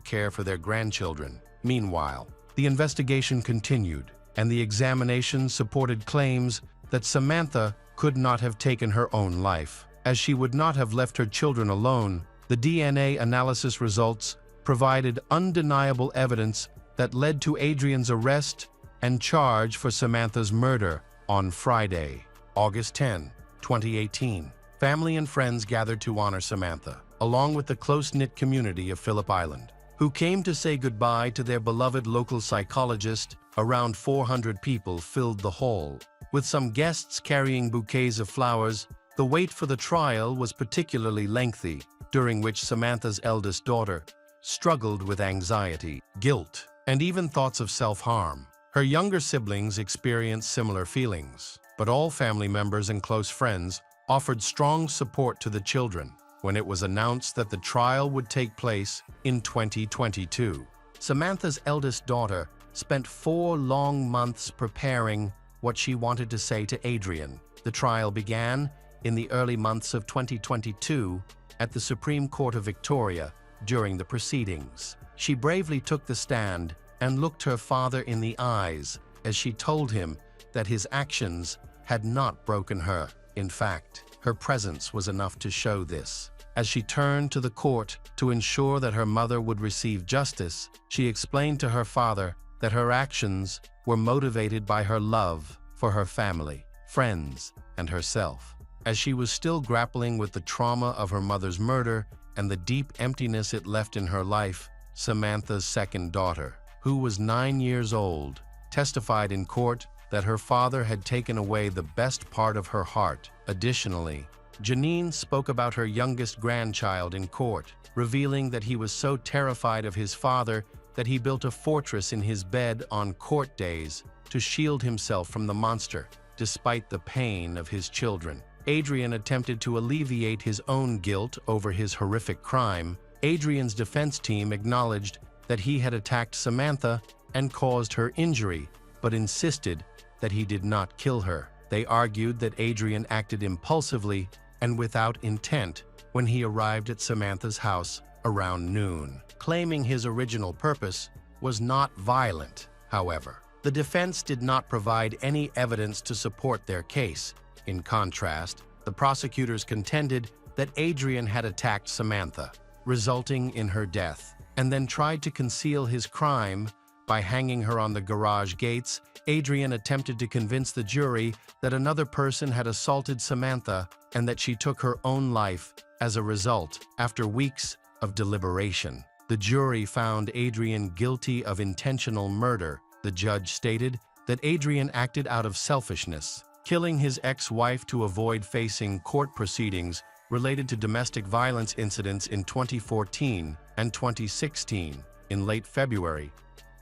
care for their grandchildren. Meanwhile, the investigation continued, and the examination supported claims that Samantha could not have taken her own life, as she would not have left her children alone. The DNA analysis results provided undeniable evidence that led to Adrian's arrest and charge for Samantha's murder on Friday, August 10, 2018. Family and friends gathered to honor Samantha, along with the close-knit community of Phillip Island, who came to say goodbye to their beloved local psychologist. Around 400 people filled the hall, with some guests carrying bouquets of flowers. The wait for the trial was particularly lengthy, during which Samantha's eldest daughter struggled with anxiety, guilt, and even thoughts of self-harm. Her younger siblings experienced similar feelings, but all family members and close friends offered strong support to the children. When it was announced that the trial would take place in 2022, Samantha's eldest daughter spent 4 long months preparing what she wanted to say to Adrian. The trial began in the early months of 2022 at the Supreme Court of Victoria. During the proceedings, she bravely took the stand and looked her father in the eyes as she told him that his actions had not broken her. In fact, her presence was enough to show this. As she turned to the court to ensure that her mother would receive justice, she explained to her father that her actions were motivated by her love for her family, friends, and herself. As she was still grappling with the trauma of her mother's murder and the deep emptiness it left in her life, Samantha's second daughter, who was 9 years old, testified in court that her father had taken away the best part of her heart. Additionally, Janine spoke about her youngest grandchild in court, revealing that he was so terrified of his father that he built a fortress in his bed on court days to shield himself from the monster, despite the pain of his children. Adrian attempted to alleviate his own guilt over his horrific crime. Adrian's defense team acknowledged that he had attacked Samantha and caused her injury, but insisted that he did not kill her. They argued that Adrian acted impulsively and without intent when he arrived at Samantha's house around noon, claiming his original purpose was not violent. However, the defense did not provide any evidence to support their case. In contrast, the prosecutors contended that Adrian had attacked Samantha, resulting in her death, and then tried to conceal his crime by hanging her on the garage gates. Adrian attempted to convince the jury that another person had assaulted Samantha and that she took her own life as a result. After weeks of deliberation, the jury found Adrian guilty of intentional murder. The judge stated that Adrian acted out of selfishness, killing his ex-wife to avoid facing court proceedings related to domestic violence incidents in 2014 and 2016. In late February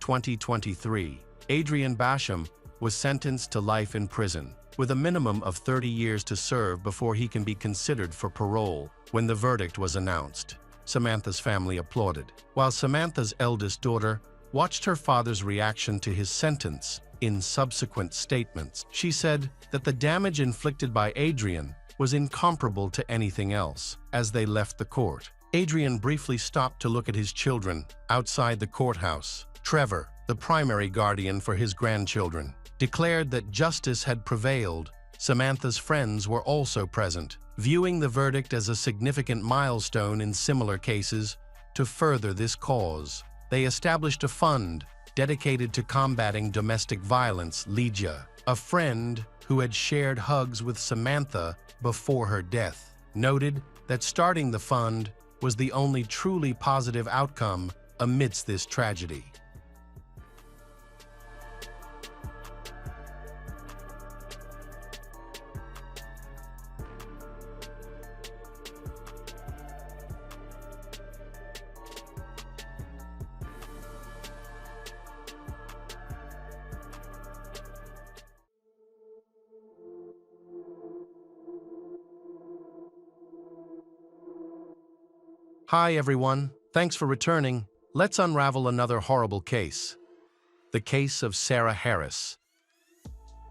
2023, Adrian Basham was sentenced to life in prison, with a minimum of 30 years to serve before he can be considered for parole. When the verdict was announced, Samantha's family applauded, while Samantha's eldest daughter watched her father's reaction to his sentence. In subsequent statements, she said that the damage inflicted by Adrian was incomparable to anything else. As they left the court, Adrian briefly stopped to look at his children outside the courthouse. Trevor, the primary guardian for his grandchildren, declared that justice had prevailed. Samantha's friends were also present, viewing the verdict as a significant milestone in similar cases. To further this cause, they established a fund dedicated to combating domestic violence. Lydia, a friend who had shared hugs with Samantha before her death, noted that starting the fund was the only truly positive outcome amidst this tragedy. Hi everyone, thanks for returning. Let's unravel another horrible case. The case of Sarah Harris.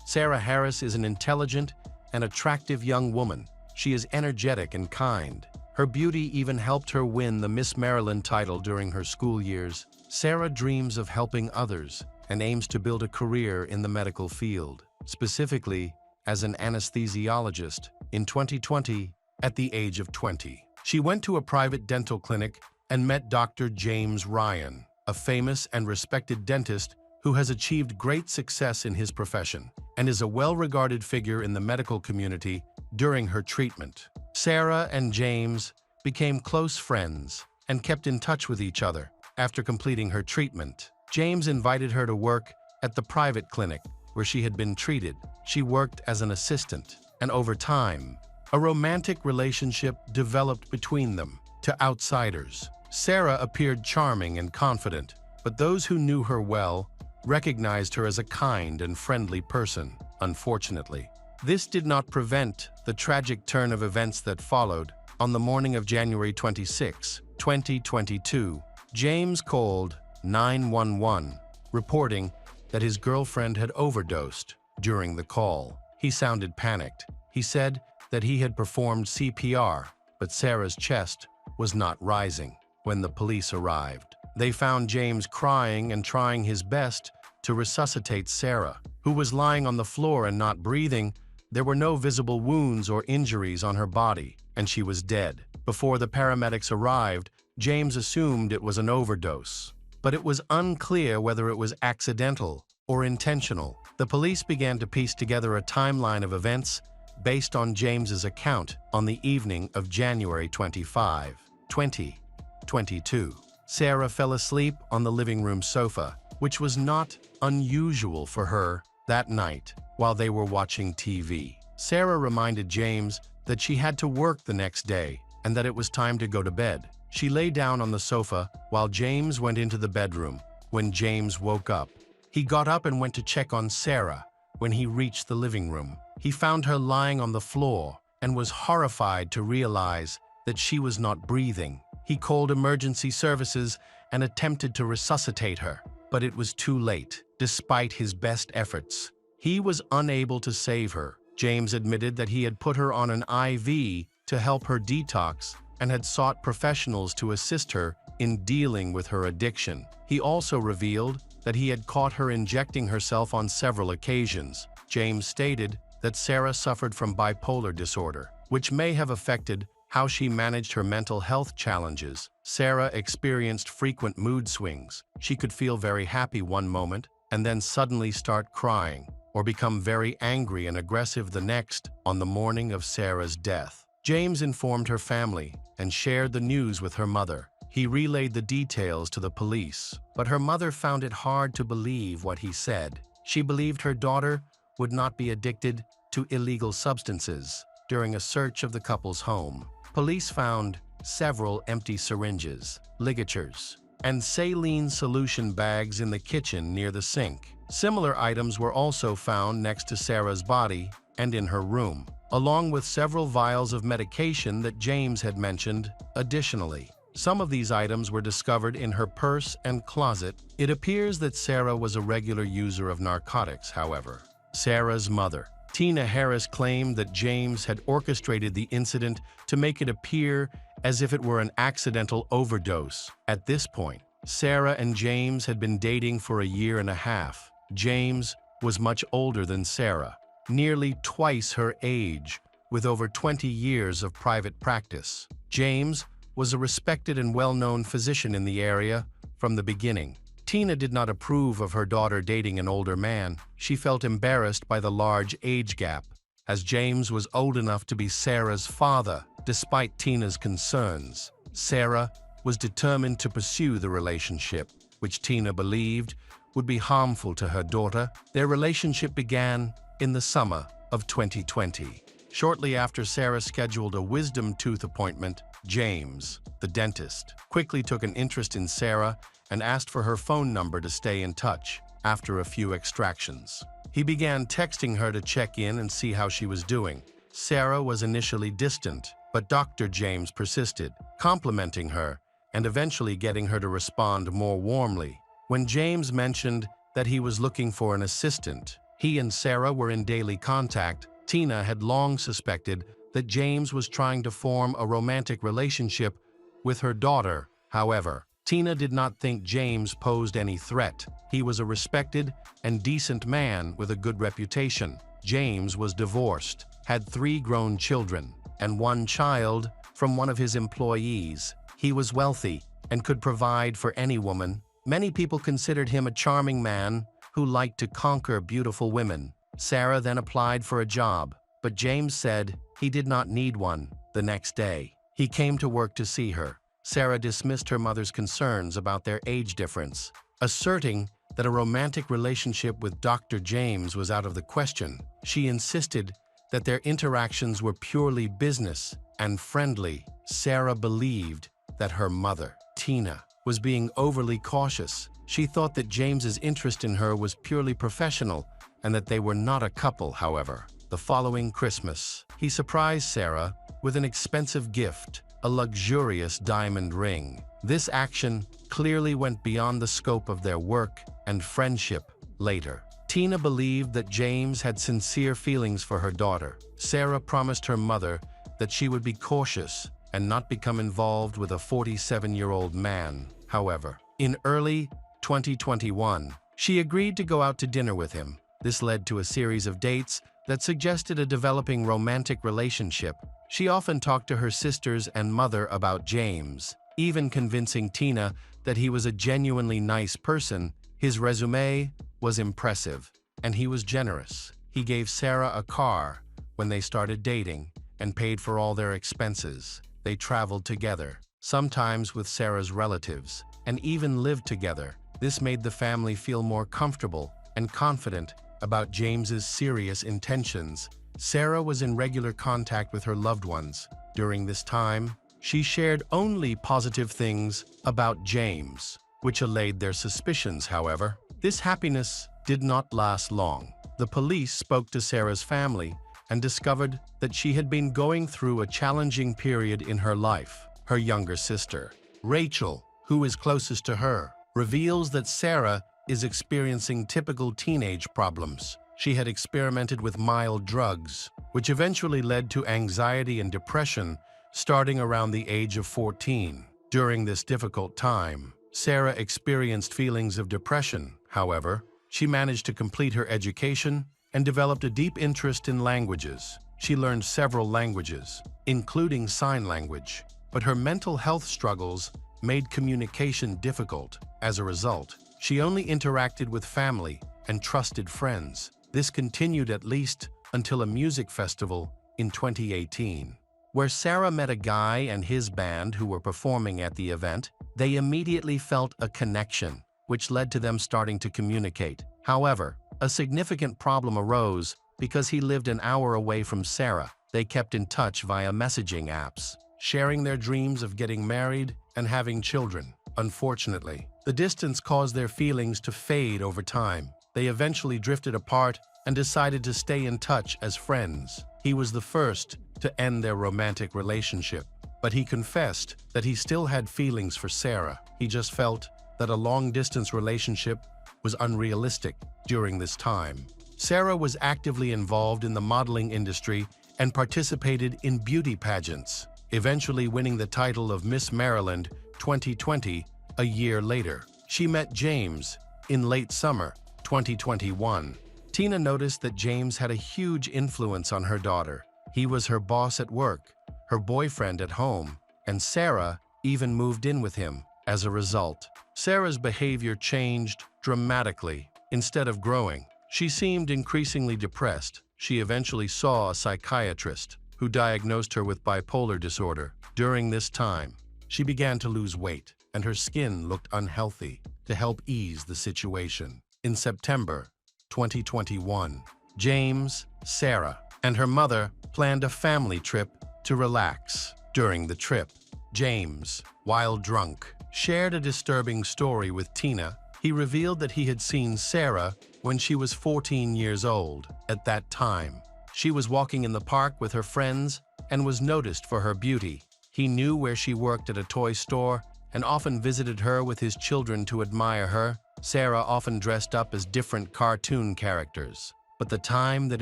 Sarah Harris is an intelligent and attractive young woman. She is energetic and kind. Her beauty even helped her win the Miss Maryland title during her school years. Sarah dreams of helping others and aims to build a career in the medical field, specifically as an anesthesiologist. In 2020, at the age of 20, She went to a private dental clinic and met Dr. James Ryan, a famous and respected dentist who has achieved great success in his profession and is a well-regarded figure in the medical community during her treatment. Sarah and James became close friends and kept in touch with each other. After completing her treatment, James invited her to work at the private clinic where she had been treated. She worked as an assistant, and over time, a romantic relationship developed between them. To outsiders, Sarah appeared charming and confident, but those who knew her well recognized her as a kind and friendly person. Unfortunately, this did not prevent the tragic turn of events that followed. On the morning of January 26, 2022, James called 911, reporting that his girlfriend had overdosed. During the call, he sounded panicked. He said that he had performed CPR, but Sarah's chest was not rising. When the police arrived, they found James crying and trying his best to resuscitate Sarah, who was lying on the floor and not breathing. There were no visible wounds or injuries on her body, and she was dead. Before the paramedics arrived, James assumed it was an overdose, but it was unclear whether it was accidental or intentional. The police began to piece together a timeline of events based on James's account on the evening of January 25, 2022. Sarah fell asleep on the living room sofa, which was not unusual for her that night while they were watching TV. Sarah reminded James that she had to work the next day and that it was time to go to bed. She lay down on the sofa while James went into the bedroom. When James woke up, he got up and went to check on Sarah. When he reached the living room, he found her lying on the floor and was horrified to realize that she was not breathing. He called emergency services and attempted to resuscitate her, but it was too late. Despite his best efforts, he was unable to save her. James admitted that he had put her on an IV to help her detox and had sought professionals to assist her in dealing with her addiction. He also revealed that he had caught her injecting herself on several occasions. James stated that Sarah suffered from bipolar disorder, which may have affected how she managed her mental health challenges. Sarah experienced frequent mood swings. She could feel very happy one moment and then suddenly start crying or become very angry and aggressive the next. On the morning of Sarah's death, James informed her family and shared the news with her mother. He relayed the details to the police, but her mother found it hard to believe what he said. She believed her daughter would not be addicted to illegal substances. During a search of the couple's home, police found several empty syringes, ligatures, and saline solution bags in the kitchen near the sink. Similar items were also found next to Sarah's body and in her room, along with several vials of medication that James had mentioned. Additionally, some of these items were discovered in her purse and closet. It appears that Sarah was a regular user of narcotics, however. Sarah's mother, Tina Harris, claimed that James had orchestrated the incident to make it appear as if it were an accidental overdose. At this point, Sarah and James had been dating for a year and a half. James was much older than Sarah, nearly twice her age, with over 20 years of private practice. James was a respected and well-known physician in the area from the beginning. Tina did not approve of her daughter dating an older man. She felt embarrassed by the large age gap, as James was old enough to be Sarah's father. Despite Tina's concerns, Sarah was determined to pursue the relationship, which Tina believed would be harmful to her daughter. Their relationship began in the summer of 2020. Shortly after Sarah scheduled a wisdom tooth appointment, James, the dentist, quickly took an interest in Sarah and asked for her phone number to stay in touch. After a few extractions, he began texting her to check in and see how she was doing. Sarah was initially distant, but Dr. James persisted, complimenting her and eventually getting her to respond more warmly. When James mentioned that he was looking for an assistant, he and Sarah were in daily contact. Tina had long suspected that James was trying to form a romantic relationship with her daughter. However, Tina did not think James posed any threat. He was a respected and decent man with a good reputation. James was divorced, had 3 grown children, and 1 child from one of his employees. He was wealthy and could provide for any woman. Many people considered him a charming man who liked to conquer beautiful women. Sarah then applied for a job, but James said he did not need one. The next day, he came to work to see her. Sarah dismissed her mother's concerns about their age difference, asserting that a romantic relationship with Dr. James was out of the question. She insisted that their interactions were purely business and friendly. Sarah believed that her mother, Tina, was being overly cautious. She thought that James's interest in her was purely professional and that they were not a couple, however. The following Christmas, he surprised Sarah with an expensive gift, a luxurious diamond ring. This action clearly went beyond the scope of their work and friendship. Later, Tina believed that James had sincere feelings for her daughter. Sarah promised her mother that she would be cautious and not become involved with a 47-year-old man. However, in early 2021, she agreed to go out to dinner with him. This led to a series of dates that suggested a developing romantic relationship. She often talked to her sisters and mother about James, even convincing Tina that he was a genuinely nice person. His resume was impressive, and he was generous. He gave Sarah a car when they started dating and paid for all their expenses. They traveled together, sometimes with Sarah's relatives, and even lived together. This made the family feel more comfortable and confident about James's serious intentions. Sarah was in regular contact with her loved ones. During this time, she shared only positive things about James, which allayed their suspicions, however. This happiness did not last long. The police spoke to Sarah's family and discovered that she had been going through a challenging period in her life. Her younger sister, Rachel, who is closest to her, reveals that Sarah is experiencing typical teenage problems. She had experimented with mild drugs, which eventually led to anxiety and depression starting around the age of 14. During this difficult time, Sarah experienced feelings of depression. However, she managed to complete her education and developed a deep interest in languages. She learned several languages, including sign language, but her mental health struggles made communication difficult. As a result, she only interacted with family and trusted friends. This continued at least until a music festival in 2018, where Sarah met a guy and his band who were performing at the event. They immediately felt a connection, which led to them starting to communicate. However, a significant problem arose because he lived an hour away from Sarah. They kept in touch via messaging apps, sharing their dreams of getting married and having children. Unfortunately, the distance caused their feelings to fade over time. They eventually drifted apart and decided to stay in touch as friends. He was the first to end their romantic relationship, but he confessed that he still had feelings for Sarah. He just felt that a long-distance relationship was unrealistic during this time. Sarah was actively involved in the modeling industry and participated in beauty pageants, eventually winning the title of Miss Maryland 2020 a year later. She met James in late summer 2021. Tina noticed that James had a huge influence on her daughter. He was her boss at work, her boyfriend at home, and Sarah even moved in with him. As a result, Sarah's behavior changed dramatically. Instead of growing, she seemed increasingly depressed. She eventually saw a psychiatrist who diagnosed her with bipolar disorder. During this time, she began to lose weight, and her skin looked unhealthy. To help ease the situation, in September 2021, James, Sarah, and her mother planned a family trip to relax. During the trip, James, while drunk, shared a disturbing story with Tina. He revealed that he had seen Sarah when she was 14 years old. At that time, she was walking in the park with her friends and was noticed for her beauty. He knew where she worked at a toy store and often visited her with his children to admire her. Sarah often dressed up as different cartoon characters. But the time that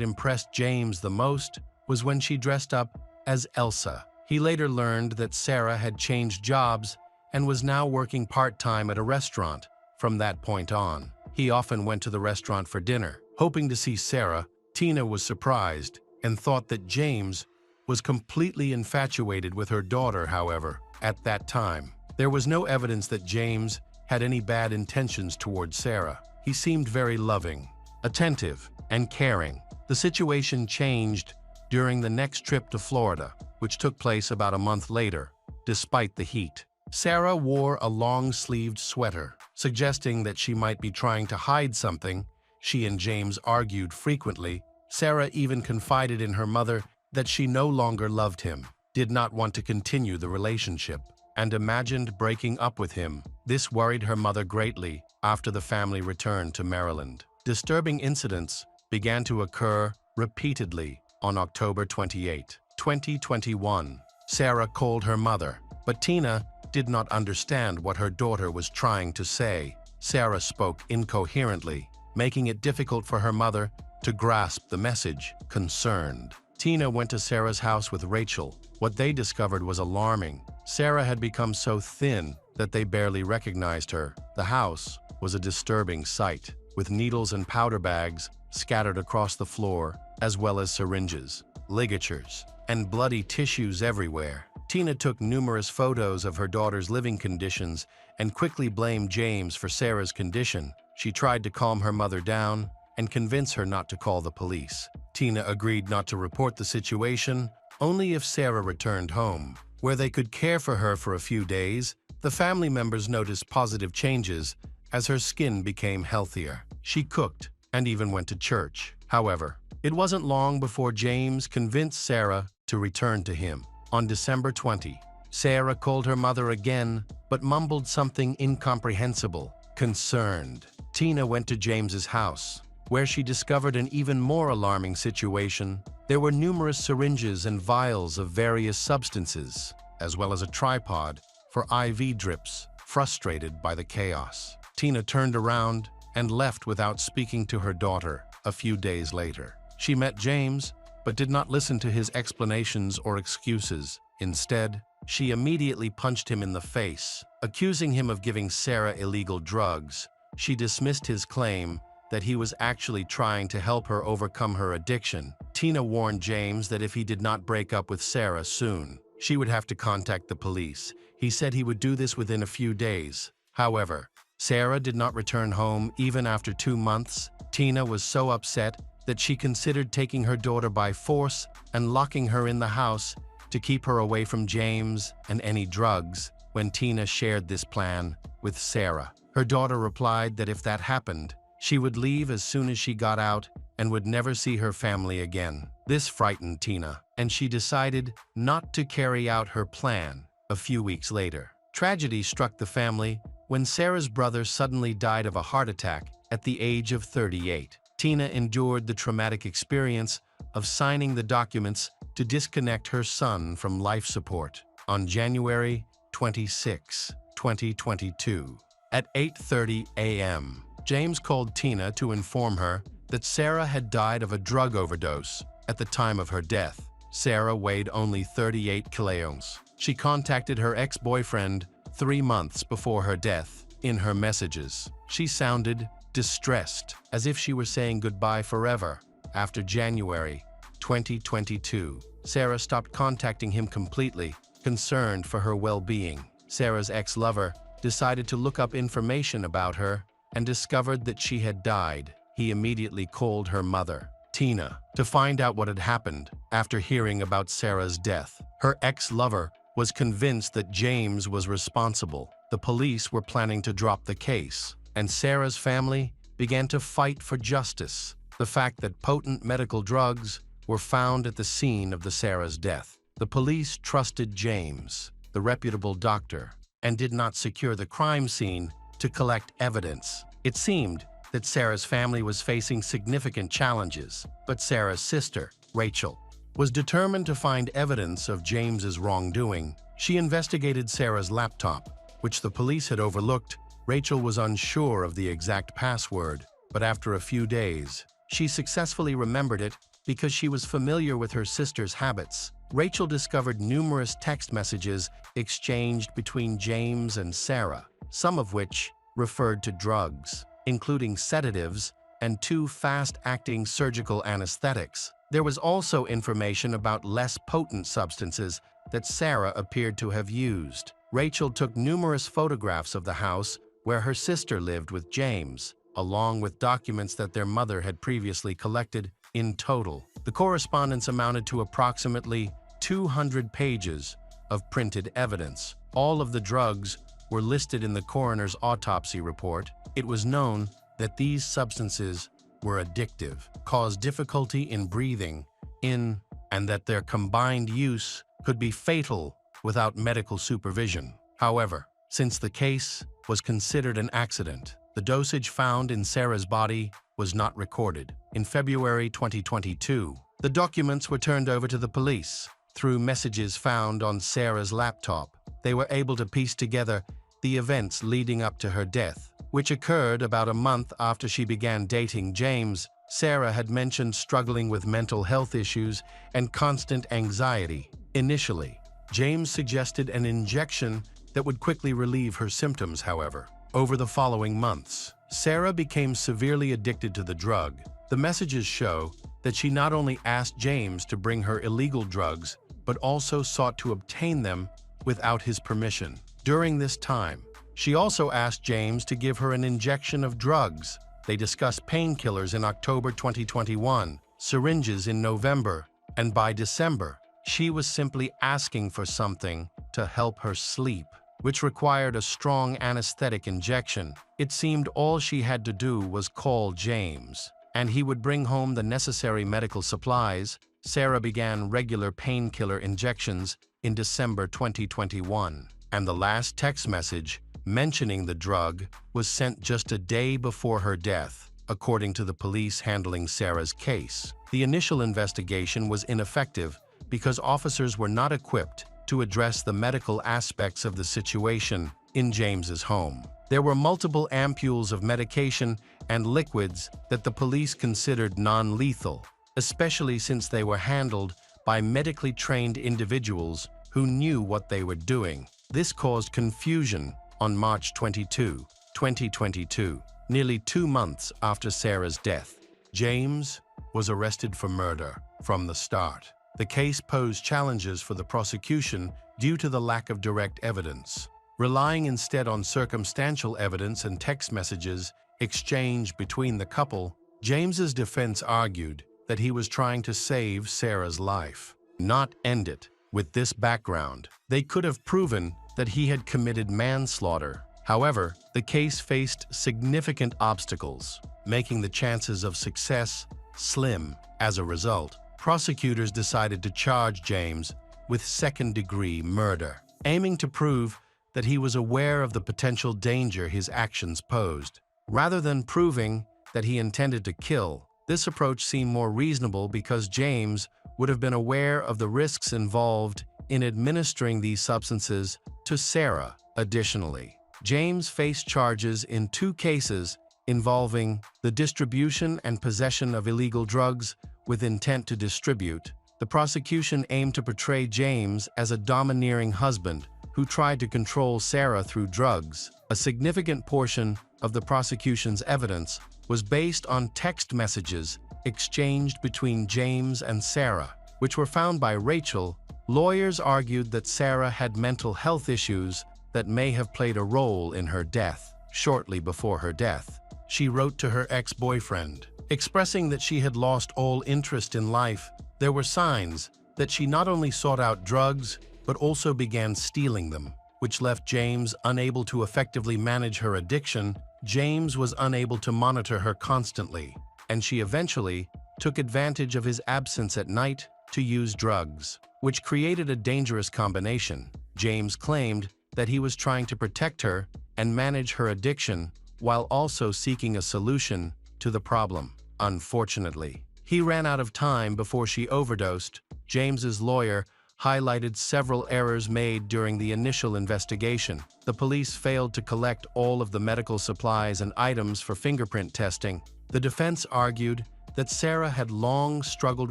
impressed James the most was when she dressed up as Elsa. He later learned that Sarah had changed jobs and was now working part-time at a restaurant. From that point on, he often went to the restaurant for dinner. Hoping to see Sarah, Tina was surprised and thought that James was completely infatuated with her daughter, however, at that time. There was no evidence that James had any bad intentions towards Sarah. He seemed very loving, attentive, and caring. The situation changed during the next trip to Florida, which took place about a month later, despite the heat. Sarah wore a long-sleeved sweater, suggesting that she might be trying to hide something. She and James argued frequently. Sarah even confided in her mother that she no longer loved him, did not want to continue the relationship, and imagined breaking up with him. This worried her mother greatly after the family returned to Maryland. Disturbing incidents began to occur repeatedly. On October 28, 2021, Sarah called her mother, but Tina did not understand what her daughter was trying to say. Sarah spoke incoherently, making it difficult for her mother to grasp the message. Concerned, Tina went to Sarah's house with Rachel. What they discovered was alarming. Sarah had become so thin that they barely recognized her. The house was a disturbing sight, with needles and powder bags scattered across the floor, as well as syringes, ligatures, and bloody tissues everywhere. Tina took numerous photos of her daughter's living conditions and quickly blamed James for Sarah's condition. She tried to calm her mother down and convince her not to call the police. Tina agreed not to report the situation, only if Sarah returned home, where they could care for her for a few days. The family members noticed positive changes as her skin became healthier. She cooked and even went to church. However, it wasn't long before James convinced Sarah to return to him. On December 20, Sarah called her mother again, but mumbled something incomprehensible. Concerned, Tina went to James's house, where she discovered an even more alarming situation. There were numerous syringes and vials of various substances, as well as a tripod for IV drips. Frustrated by the chaos, Tina turned around and left without speaking to her daughter. A few days later, she met James, but did not listen to his explanations or excuses. Instead, she immediately punched him in the face, accusing him of giving Sarah illegal drugs. She dismissed his claim that he was actually trying to help her overcome her addiction. Tina warned James that if he did not break up with Sarah soon, she would have to contact the police. He said he would do this within a few days. However, Sarah did not return home even after 2 months. Tina was so upset that she considered taking her daughter by force and locking her in the house to keep her away from James and any drugs. When Tina shared this plan with Sarah, her daughter replied that if that happened, she would leave as soon as she got out and would never see her family again. This frightened Tina, and she decided not to carry out her plan. A few weeks later, tragedy struck the family when Sarah's brother suddenly died of a heart attack at the age of 38. Tina endured the traumatic experience of signing the documents to disconnect her son from life support. On January 26, 2022, at 8:30 a.m., James called Tina to inform her that Sarah had died of a drug overdose at the time of her death. Sarah weighed only 38 kilograms. She contacted her ex-boyfriend 3 months before her death. In her messages, she sounded distressed, as if she were saying goodbye forever. After January 2022, Sarah stopped contacting him completely, concerned for her well-being. Sarah's ex-lover decided to look up information about her and discovered that she had died. He immediately called her mother, Tina, to find out what had happened. After hearing about Sarah's death, her ex-lover was convinced that James was responsible. The police were planning to drop the case, and Sarah's family began to fight for justice. The fact that potent medical drugs were found at the scene of Sarah's death. The police trusted James, the reputable doctor, and did not secure the crime scene to collect evidence. It seemed that Sarah's family was facing significant challenges, but Sarah's sister, Rachel, was determined to find evidence of James's wrongdoing. She investigated Sarah's laptop, which the police had overlooked. Rachel was unsure of the exact password, but after a few days, she successfully remembered it because she was familiar with her sister's habits. Rachel discovered numerous text messages exchanged between James and Sarah, some of which referred to drugs, including sedatives and 2 fast-acting surgical anesthetics. There was also information about less potent substances that Sarah appeared to have used. Rachel took numerous photographs of the house where her sister lived with James, along with documents that their mother had previously collected. In total, the correspondence amounted to approximately 200 pages of printed evidence. All of the drugs were listed in the coroner's autopsy report. It was known that these substances were addictive, caused difficulty in breathing in, and that their combined use could be fatal without medical supervision. However, since the case was considered an accident, the dosage found in Sarah's body was not recorded. In February 2022, the documents were turned over to the police. Through messages found on Sarah's laptop, they were able to piece together the events leading up to her death, which occurred about a month after she began dating James. Sarah had mentioned struggling with mental health issues and constant anxiety. Initially, James suggested an injection that would quickly relieve her symptoms. However, over the following months, Sarah became severely addicted to the drug. The messages show that she not only asked James to bring her illegal drugs, but also sought to obtain them without his permission. During this time, she also asked James to give her an injection of drugs. They discussed painkillers in October 2021, syringes in November, and by December, she was simply asking for something to help her sleep, which required a strong anesthetic injection. It seemed all she had to do was call James, and he would bring home the necessary medical supplies. Sarah began regular painkiller injections in December 2021, and the last text message mentioning the drug was sent just a day before her death, according to the police handling Sarah's case. The initial investigation was ineffective because officers were not equipped to address the medical aspects of the situation in James's home. There were multiple ampules of medication and liquids that the police considered non-lethal, especially since they were handled by medically trained individuals who knew what they were doing. This caused confusion. On March 22, 2022, nearly 2 months after Sarah's death, James was arrested for murder. From the start, the case posed challenges for the prosecution due to the lack of direct evidence. Relying instead on circumstantial evidence and text messages exchanged between the couple, James's defense argued that he was trying to save Sarah's life, not end it. With this background, they could have proven that he had committed manslaughter. However, the case faced significant obstacles, making the chances of success slim. As a result, prosecutors decided to charge James with second-degree murder, aiming to prove that he was aware of the potential danger his actions posed. Rather than proving that he intended to kill, this approach seemed more reasonable because James would have been aware of the risks involved in administering these substances to Sarah. Additionally, James faced charges in 2 cases involving the distribution and possession of illegal drugs with intent to distribute. The prosecution aimed to portray James as a domineering husband who tried to control Sarah through drugs. A significant portion of the prosecution's evidence was based on text messages exchanged between James and Sarah, which were found by Rachel. Lawyers argued that Sarah had mental health issues that may have played a role in her death. Shortly before her death, she wrote to her ex-boyfriend, expressing that she had lost all interest in life. There were signs that she not only sought out drugs, but also began stealing them, which left James unable to effectively manage her addiction. James was unable to monitor her constantly, and she eventually took advantage of his absence at night to use drugs, which created a dangerous combination. James claimed that he was trying to protect her and manage her addiction while also seeking a solution to the problem. Unfortunately, he ran out of time before she overdosed. James's lawyer highlighted several errors made during the initial investigation. The police failed to collect all of the medical supplies and items for fingerprint testing. The defense argued that Sarah had long struggled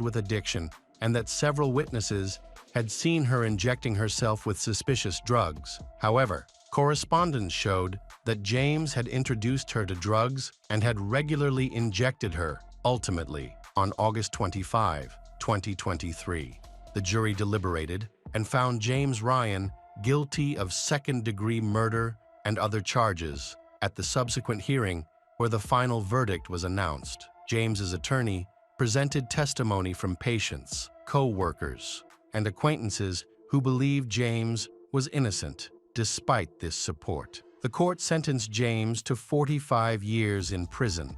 with addiction and that several witnesses had seen her injecting herself with suspicious drugs. However, correspondence showed that James had introduced her to drugs and had regularly injected her. Ultimately, on August 25, 2023. The jury deliberated and found James Ryan guilty of second-degree murder and other charges. At the subsequent hearing, where the final verdict was announced, James's attorney presented testimony from patients, co-workers, and acquaintances who believed James was innocent. Despite this support, the court sentenced James to 45 years in prison.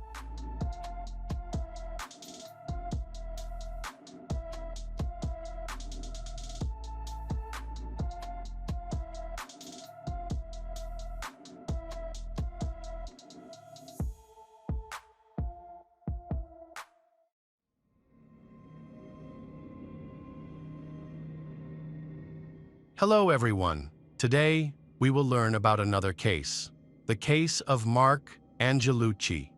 Hello, everyone. Today, we will learn about another case, the case of Mark Angelucci.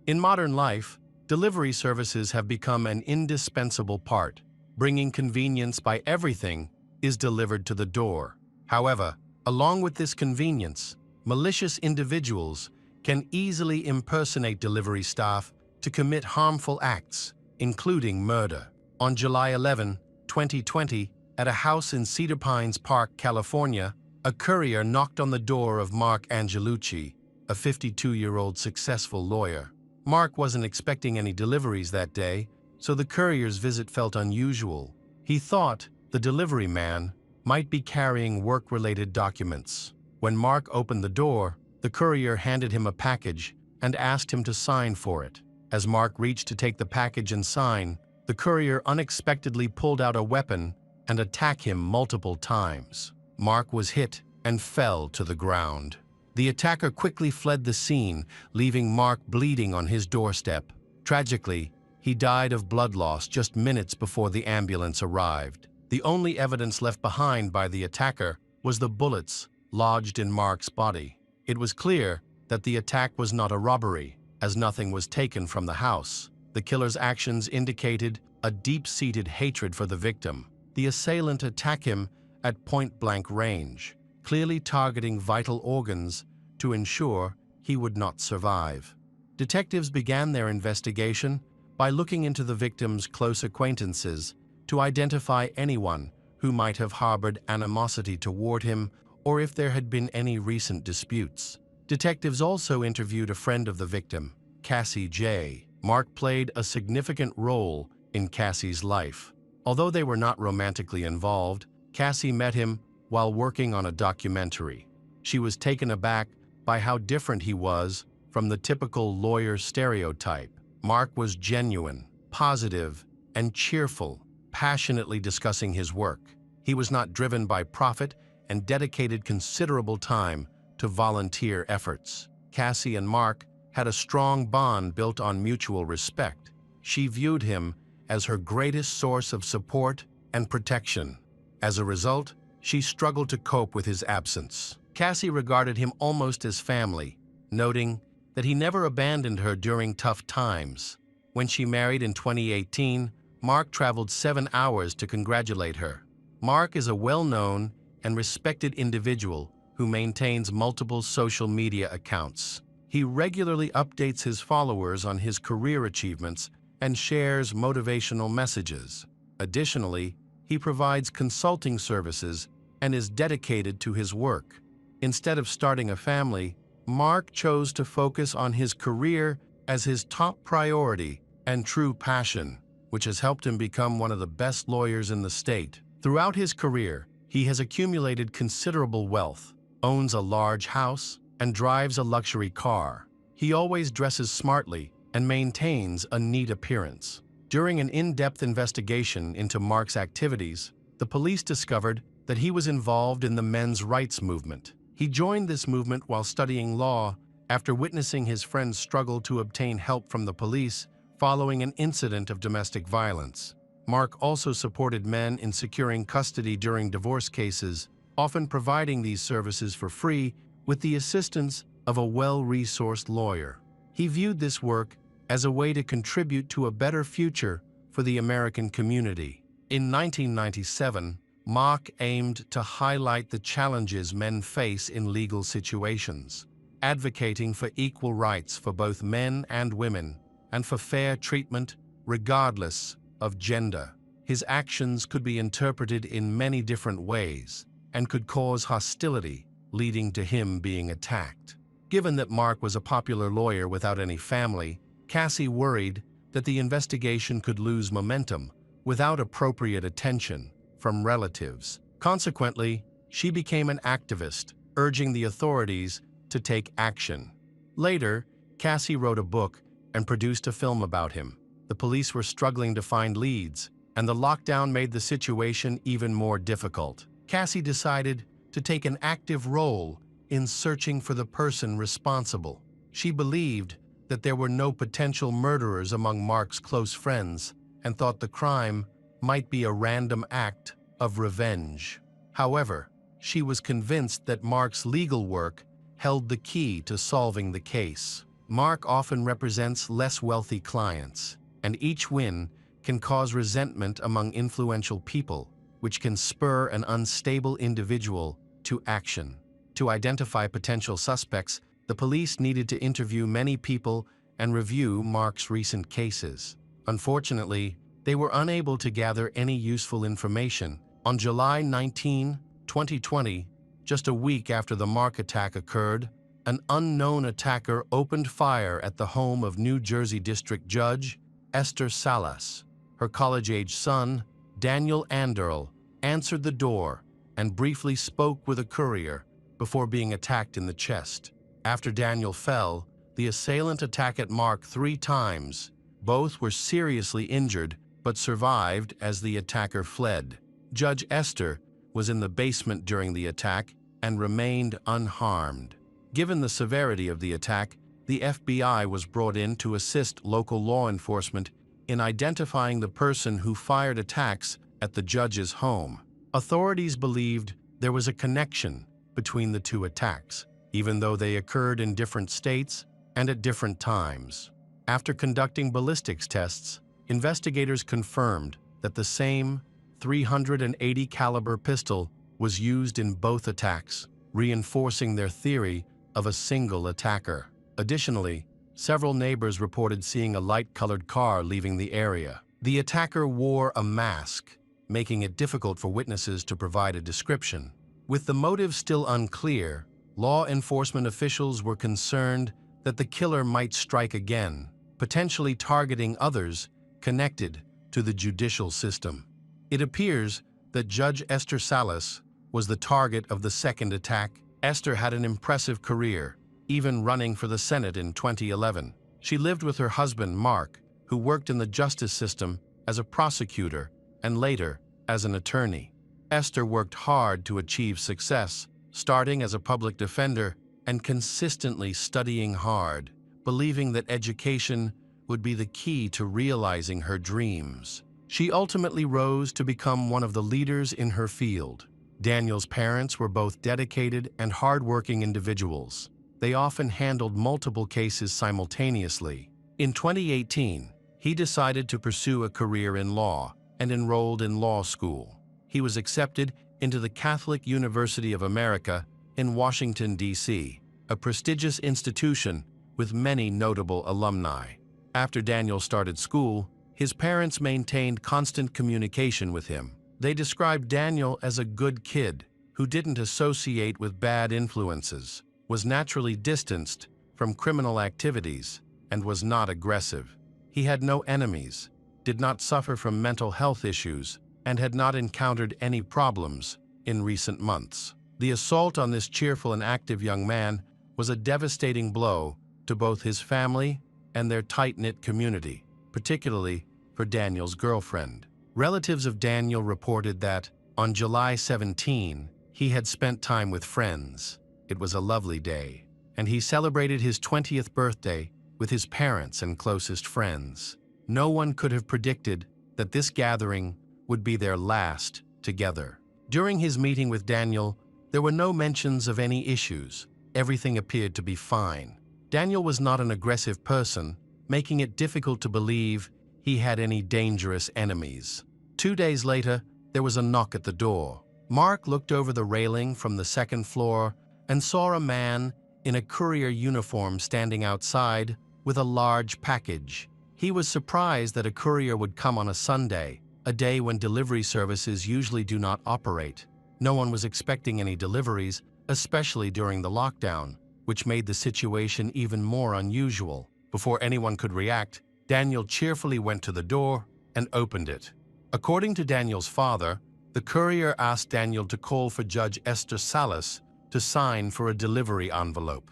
In modern life, delivery services have become an indispensable part. Bringing convenience by everything is delivered to the door. However, along with this convenience, malicious individuals can easily impersonate delivery staff to commit harmful acts, including murder. On July 11, 2020, at a house in Cedar Pines Park, California, a courier knocked on the door of Mark Angelucci, a 52-year-old successful lawyer. Mark wasn't expecting any deliveries that day, so the courier's visit felt unusual. He thought the delivery man might be carrying work-related documents. When Mark opened the door, the courier handed him a package and asked him to sign for it. As Mark reached to take the package and sign, the courier unexpectedly pulled out a weapon and attacked him multiple times. Mark was hit and fell to the ground. The attacker quickly fled the scene, leaving Mark bleeding on his doorstep. Tragically, he died of blood loss just minutes before the ambulance arrived. The only evidence left behind by the attacker was the bullets lodged in Mark's body. It was clear that the attack was not a robbery, as nothing was taken from the house. The killer's actions indicated a deep-seated hatred for the victim. The assailant attacked him at point-blank range, clearly targeting vital organs to ensure he would not survive. Detectives began their investigation by looking into the victim's close acquaintances to identify anyone who might have harbored animosity toward him or if there had been any recent disputes. Detectives also interviewed a friend of the victim, Cassie J. Mark played a significant role in Cassie's life. Although they were not romantically involved, Cassie met him while working on a documentary. She was taken aback by how different he was from the typical lawyer stereotype. Mark was genuine, positive, and cheerful, passionately discussing his work. He was not driven by profit and dedicated considerable time to volunteer efforts. Cassie and Mark had a strong bond built on mutual respect. She viewed him as her greatest source of support and protection. As a result, she struggled to cope with his absence. Cassie regarded him almost as family, noting that he never abandoned her during tough times. When she married in 2018, Mark traveled 7 hours to congratulate her. Mark is a well-known and respected individual who maintains multiple social media accounts. He regularly updates his followers on his career achievements and shares motivational messages. Additionally, he provides consulting services and is dedicated to his work. Instead of starting a family, Mark chose to focus on his career as his top priority and true passion, which has helped him become one of the best lawyers in the state. Throughout his career, he has accumulated considerable wealth, owns a large house, and drives a luxury car. He always dresses smartly and maintains a neat appearance. During an in-depth investigation into Mark's activities, the police discovered that he was involved in the men's rights movement. He joined this movement while studying law after witnessing his friends struggle to obtain help from the police following an incident of domestic violence. Mark also supported men in securing custody during divorce cases, often providing these services for free with the assistance of a well-resourced lawyer. He viewed this work as a way to contribute to a better future for the American community. In 1997, Mark aimed to highlight the challenges men face in legal situations, advocating for equal rights for both men and women, and for fair treatment regardless of gender. His actions could be interpreted in many different ways and could cause hostility, leading to him being attacked. Given that Mark was a popular lawyer without any family, Cassie worried that the investigation could lose momentum without appropriate attention from relatives. Consequently, she became an activist, urging the authorities to take action. Later, Cassie wrote a book and produced a film about him. The police were struggling to find leads, and the lockdown made the situation even more difficult. Cassie decided to take an active role in searching for the person responsible. She believed that there were no potential murderers among Mark's close friends and thought the crime might be a random act of revenge. However, she was convinced that Mark's legal work held the key to solving the case. Mark often represents less wealthy clients, and each win can cause resentment among influential people, which can spur an unstable individual to action. To identify potential suspects, the police needed to interview many people and review Mark's recent cases. Unfortunately, they were unable to gather any useful information. On July 19, 2020, just a week after the Mark attack occurred, an unknown attacker opened fire at the home of New Jersey District Judge Esther Salas. Her college-age son, Daniel Anderl, answered the door and briefly spoke with a courier before being attacked in the chest. After Daniel fell, the assailant attacked Mark 3 times. Both were seriously injured but survived as the attacker fled. Judge Esther was in the basement during the attack and remained unharmed. Given the severity of the attack, the FBI was brought in to assist local law enforcement in identifying the person who fired attacks at the judge's home. Authorities believed there was a connection between the two attacks, even though they occurred in different states and at different times. After conducting ballistics tests, investigators confirmed that the same .380 caliber pistol was used in both attacks, reinforcing their theory of a single attacker. Additionally, several neighbors reported seeing a light-colored car leaving the area. The attacker wore a mask, making it difficult for witnesses to provide a description. With the motive still unclear, law enforcement officials were concerned that the killer might strike again, potentially targeting others connected to the judicial system. It appears that Judge Esther Salas was the target of the second attack. Esther had an impressive career, even running for the Senate in 2011. She lived with her husband, Mark, who worked in the justice system as a prosecutor and later as an attorney. Esther worked hard to achieve success, starting as a public defender and consistently studying hard, believing that education would be the key to realizing her dreams. She ultimately rose to become one of the leaders in her field. Daniel's parents were both dedicated and hardworking individuals. They often handled multiple cases simultaneously. In 2018, he decided to pursue a career in law and enrolled in law school. He was accepted into the Catholic University of America in Washington, D.C., a prestigious institution with many notable alumni. After Daniel started school, his parents maintained constant communication with him. They described Daniel as a good kid who didn't associate with bad influences, was naturally distanced from criminal activities, and was not aggressive. He had no enemies, did not suffer from mental health issues, and had not encountered any problems in recent months. The assault on this cheerful and active young man was a devastating blow to both his family and their tight-knit community, particularly for Daniel's girlfriend. Relatives of Daniel reported that, on July 17, he had spent time with friends. It was a lovely day, and he celebrated his 20th birthday with his parents and closest friends. No one could have predicted that this gathering would be their last together. During his meeting with Daniel, there were no mentions of any issues. Everything appeared to be fine. Daniel was not an aggressive person, making it difficult to believe he had any dangerous enemies. 2 days later, there was a knock at the door. Mark looked over the railing from the second floor and saw a man in a courier uniform standing outside with a large package. He was surprised that a courier would come on a Sunday, a day when delivery services usually do not operate. No one was expecting any deliveries, especially during the lockdown, which made the situation even more unusual. Before anyone could react, Daniel cheerfully went to the door and opened it. According to Daniel's father, the courier asked Daniel to call for Judge Esther Salas to sign for a delivery envelope.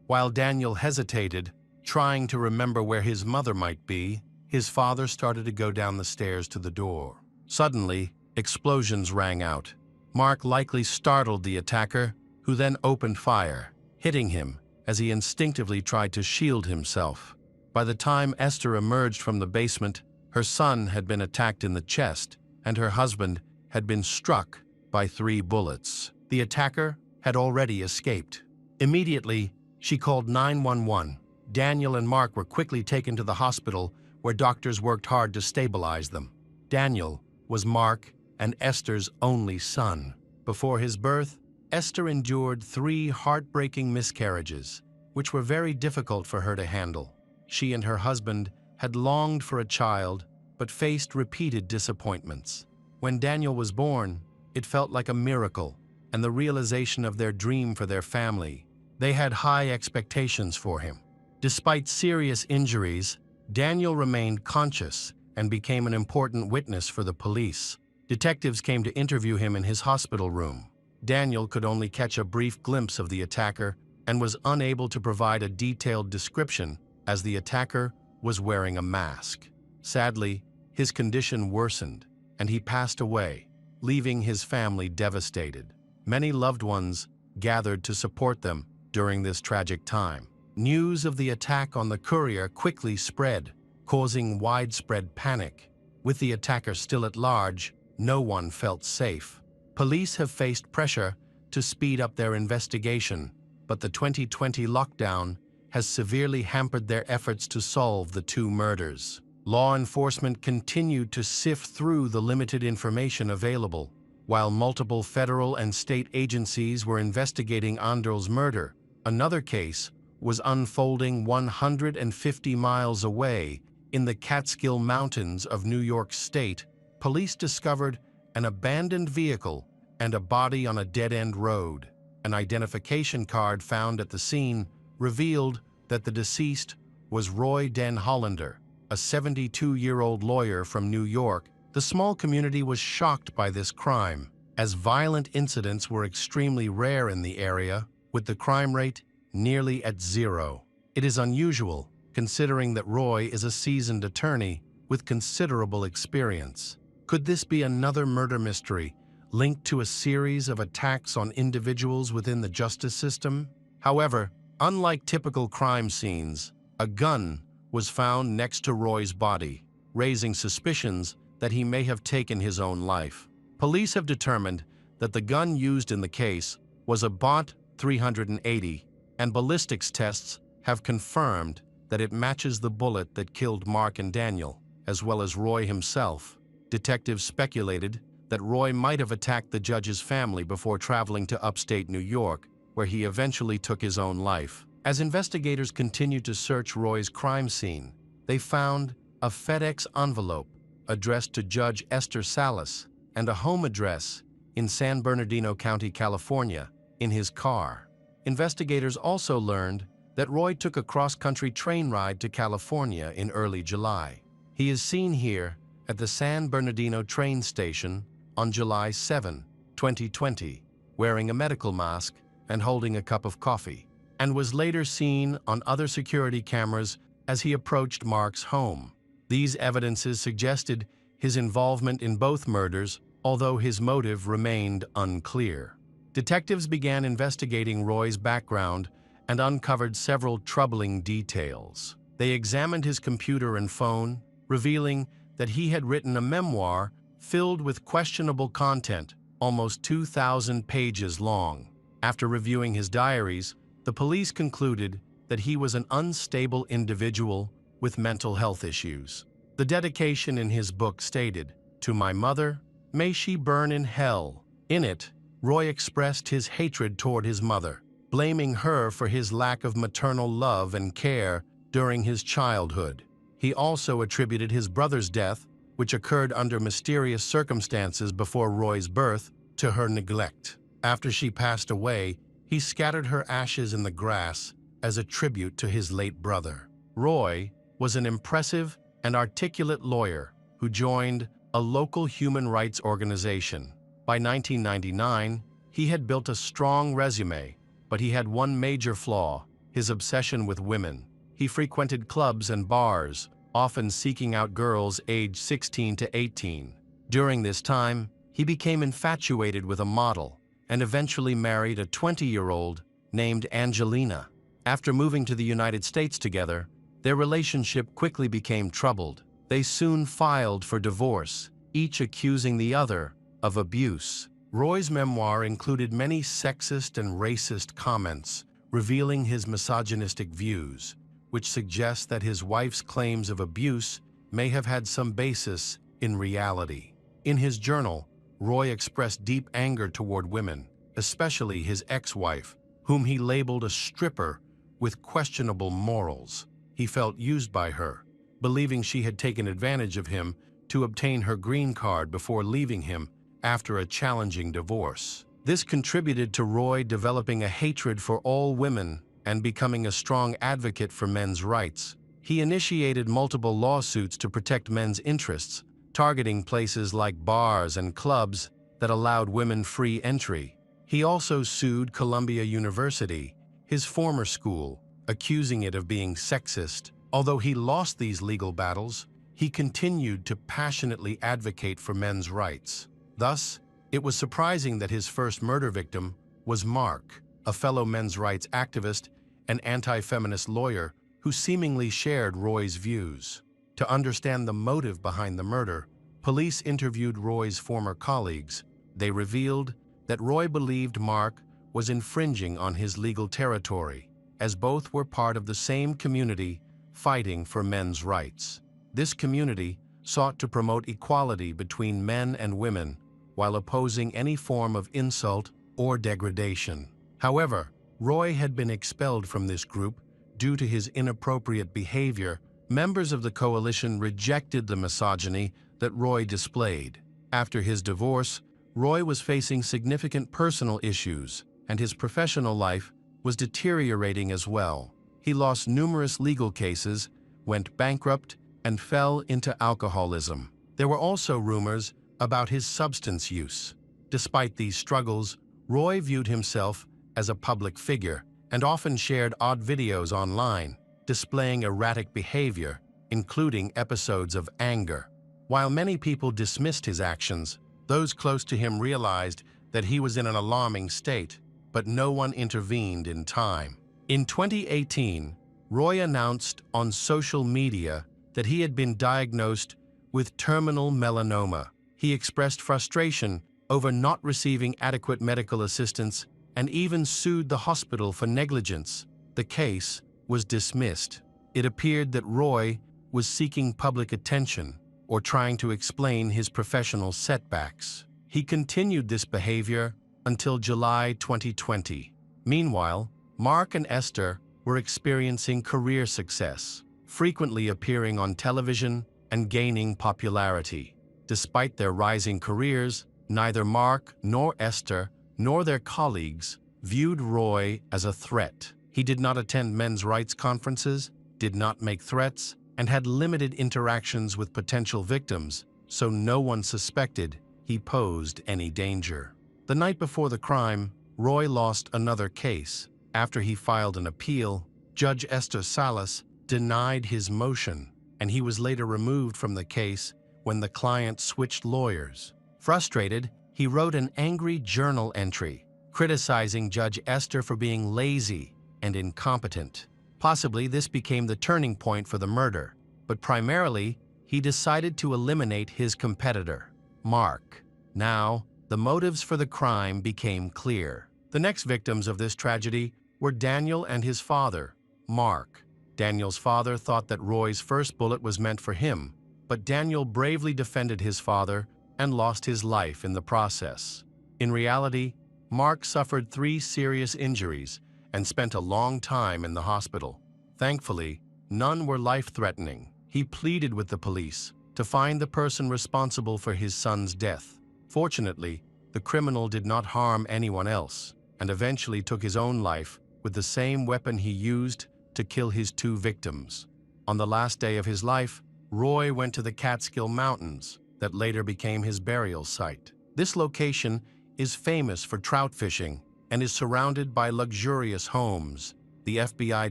While Daniel hesitated, trying to remember where his mother might be, his father started to go down the stairs to the door. Suddenly, explosions rang out. Mark likely startled the attacker, who then opened fire, hitting him as he instinctively tried to shield himself. By the time Esther emerged from the basement, her son had been attacked in the chest, and her husband had been struck by 3 bullets. The attacker had already escaped. Immediately, she called 911. Daniel and Mark were quickly taken to the hospital, where doctors worked hard to stabilize them. Daniel was Mark and Esther's only son. Before his birth, Esther endured 3 heartbreaking miscarriages, which were very difficult for her to handle. She and her husband had longed for a child, but faced repeated disappointments. When Daniel was born, it felt like a miracle and the realization of their dream for their family. They had high expectations for him. Despite serious injuries, Daniel remained conscious and became an important witness for the police. Detectives came to interview him in his hospital room. Daniel could only catch a brief glimpse of the attacker and was unable to provide a detailed description, as the attacker was wearing a mask. Sadly, his condition worsened, and he passed away, leaving his family devastated. Many loved ones gathered to support them during this tragic time. News of the attack on the courier quickly spread, causing widespread panic. With the attacker still at large, no one felt safe. Police have faced pressure to speed up their investigation, but the 2020 lockdown has severely hampered their efforts to solve the 2 murders. Law enforcement continued to sift through the limited information available. While multiple federal and state agencies were investigating Andrel's murder, another case was unfolding 150 miles away in the Catskill Mountains of New York State. Police discovered an abandoned vehicle and a body on a dead-end road. An identification card found at the scene revealed that the deceased was Roy Den Hollander, a 72-year-old lawyer from New York. The small community was shocked by this crime, as violent incidents were extremely rare in the area, with the crime rate nearly at 0. It is unusual, considering that Roy is a seasoned attorney with considerable experience. Could this be another murder mystery linked to a series of attacks on individuals within the justice system? However, unlike typical crime scenes, a gun was found next to Roy's body, raising suspicions that he may have taken his own life. Police have determined that the gun used in the case was a .380, and ballistics tests have confirmed that it matches the bullet that killed Mark and Daniel, as well as Roy himself. Detectives speculated that Roy might have attacked the judge's family before traveling to upstate New York, where he eventually took his own life. As investigators continued to search Roy's crime scene, they found a FedEx envelope addressed to Judge Esther Salas and a home address in San Bernardino County, California, in his car. Investigators also learned that Roy took a cross-country train ride to California in early July. He is seen here at the San Bernardino train station on July 7, 2020, wearing a medical mask and holding a cup of coffee, and was later seen on other security cameras as he approached Mark's home. These evidences suggested his involvement in both murders, although his motive remained unclear. Detectives began investigating Roy's background and uncovered several troubling details. They examined his computer and phone, revealing that he had written a memoir filled with questionable content, almost 2,000 pages long. After reviewing his diaries, the police concluded that he was an unstable individual with mental health issues. The dedication in his book stated, "To my mother, may she burn in hell." In it, Roy expressed his hatred toward his mother, blaming her for his lack of maternal love and care during his childhood. He also attributed his brother's death, which occurred under mysterious circumstances before Roy's birth, to her neglect. After she passed away, he scattered her ashes in the grass as a tribute to his late brother. Roy was an impressive and articulate lawyer who joined a local human rights organization. By 1999, he had built a strong resume, but he had one major flaw: his obsession with women. He frequented clubs and bars, often seeking out girls aged 16 to 18. During this time, he became infatuated with a model and eventually married a 20-year-old named Angelina. After moving to the United States together, their relationship quickly became troubled. They soon filed for divorce, each accusing the other of abuse. Roy's memoir included many sexist and racist comments, revealing his misogynistic views, which suggests that his wife's claims of abuse may have had some basis in reality. In his journal, Roy expressed deep anger toward women, especially his ex-wife, whom he labeled a stripper with questionable morals. He felt used by her, believing she had taken advantage of him to obtain her green card before leaving him after a challenging divorce. This contributed to Roy developing a hatred for all women and becoming a strong advocate for men's rights. He initiated multiple lawsuits to protect men's interests, targeting places like bars and clubs that allowed women free entry. He also sued Columbia University, his former school, accusing it of being sexist. Although he lost these legal battles, he continued to passionately advocate for men's rights. Thus, it was surprising that his first murder victim was Mark, a fellow men's rights activist and anti-feminist lawyer who seemingly shared Roy's views. To understand the motive behind the murder, police interviewed Roy's former colleagues. They revealed that Roy believed Mark was infringing on his legal territory, as both were part of the same community fighting for men's rights. This community sought to promote equality between men and women while opposing any form of insult or degradation. However, Roy had been expelled from this group due to his inappropriate behavior. Members of the coalition rejected the misogyny that Roy displayed. After his divorce, Roy was facing significant personal issues, and his professional life was deteriorating as well. He lost numerous legal cases, went bankrupt, and fell into alcoholism. There were also rumors about his substance use. Despite these struggles, Roy viewed himself as a public figure and often shared odd videos online, displaying erratic behavior, including episodes of anger. While many people dismissed his actions, those close to him realized that he was in an alarming state, but no one intervened in time. In 2018, Roy announced on social media that he had been diagnosed with terminal melanoma. He expressed frustration over not receiving adequate medical assistance and even sued the hospital for negligence. The case was dismissed. It appeared that Roy was seeking public attention or trying to explain his professional setbacks. He continued this behavior until July 2020. Meanwhile, Mark and Esther were experiencing career success, frequently appearing on television and gaining popularity. Despite their rising careers, neither Mark nor Esther nor their colleagues viewed Roy as a threat. He did not attend men's rights conferences, did not make threats, and had limited interactions with potential victims, so no one suspected he posed any danger. The night before the crime, Roy lost another case. After he filed an appeal, Judge Esther Salas denied his motion, and he was later removed from the case when the client switched lawyers. Frustrated, he wrote an angry journal entry, criticizing Judge Esther for being lazy and incompetent. Possibly this became the turning point for the murder, but primarily, he decided to eliminate his competitor, Mark. Now, the motives for the crime became clear. The next victims of this tragedy were Daniel and his father, Mark. Daniel's father thought that Roy's first bullet was meant for him, but Daniel bravely defended his father and lost his life in the process. In reality, Mark suffered 3 serious injuries and spent a long time in the hospital. Thankfully, none were life-threatening. He pleaded with the police to find the person responsible for his son's death. Fortunately, the criminal did not harm anyone else and eventually took his own life with the same weapon he used to kill his two victims. On the last day of his life, Roy went to the Catskill Mountains that later became his burial site. This location is famous for trout fishing and is surrounded by luxurious homes. The FBI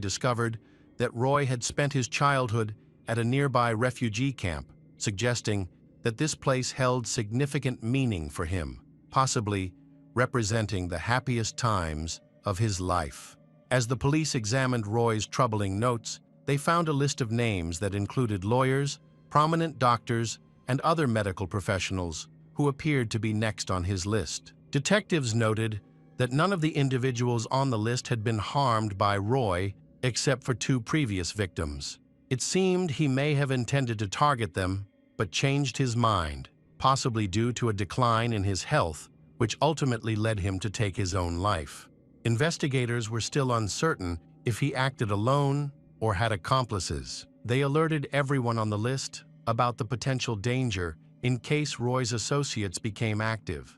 discovered that Roy had spent his childhood at a nearby refugee camp, suggesting that this place held significant meaning for him, possibly representing the happiest times of his life. As the police examined Roy's troubling notes, they found a list of names that included lawyers, prominent doctors, and other medical professionals who appeared to be next on his list. Detectives noted that none of the individuals on the list had been harmed by Roy except for two previous victims. It seemed he may have intended to target them, but changed his mind, possibly due to a decline in his health, which ultimately led him to take his own life. Investigators were still uncertain if he acted alone or had accomplices. They alerted everyone on the list about the potential danger in case Roy's associates became active.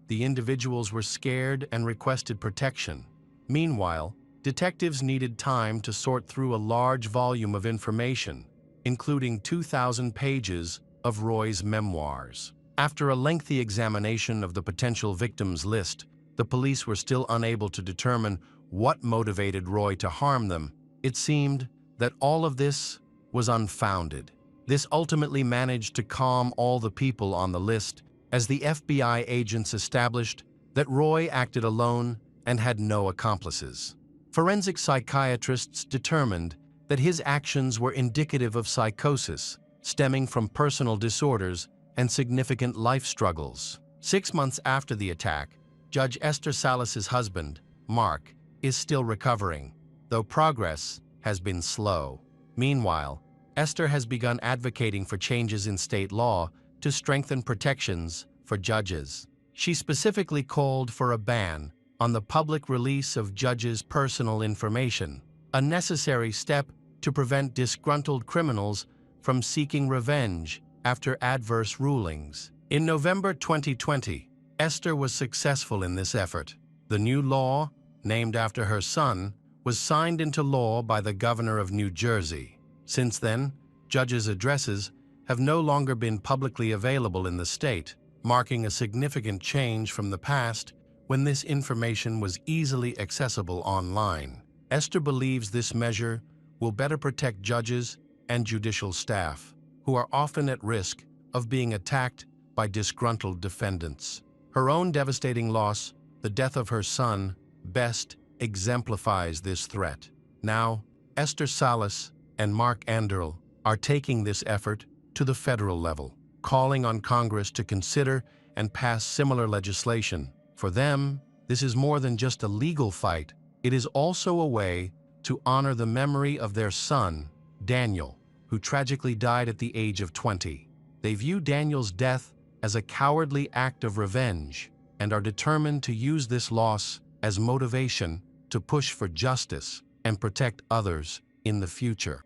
The individuals were scared and requested protection. Meanwhile, detectives needed time to sort through a large volume of information, including 2,000 pages of Roy's memoirs. After a lengthy examination of the potential victims list, the police were still unable to determine what motivated Roy to harm them. It seemed that all of this was unfounded. This ultimately managed to calm all the people on the list, as the FBI agents established that Roy acted alone and had no accomplices. Forensic psychiatrists determined that his actions were indicative of psychosis, stemming from personal disorders and significant life struggles. 6 months after the attack, Judge Esther Salas's husband, Mark, is still recovering, though progress has been slow. Meanwhile, Esther has begun advocating for changes in state law to strengthen protections for judges. She specifically called for a ban on the public release of judges' personal information, a necessary step to prevent disgruntled criminals from seeking revenge after adverse rulings. In November 2020, Esther was successful in this effort. The new law, named after her son, was signed into law by the governor of New Jersey. Since then, judges' addresses have no longer been publicly available in the state, marking a significant change from the past when this information was easily accessible online. Esther believes this measure will better protect judges and judicial staff, who are often at risk of being attacked by disgruntled defendants. Her own devastating loss, the death of her son, best exemplifies this threat. Now, Esther Salas and Mark Anderl are taking this effort to the federal level, calling on Congress to consider and pass similar legislation. For them, this is more than just a legal fight. It is also a way to honor the memory of their son, Daniel, who tragically died at the age of 20. They view Daniel's death as a cowardly act of revenge and are determined to use this loss as motivation to push for justice and protect others in the future.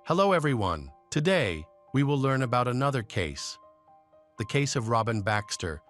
Hello everyone. Today, we will learn about another case, the case of Robin Baxter.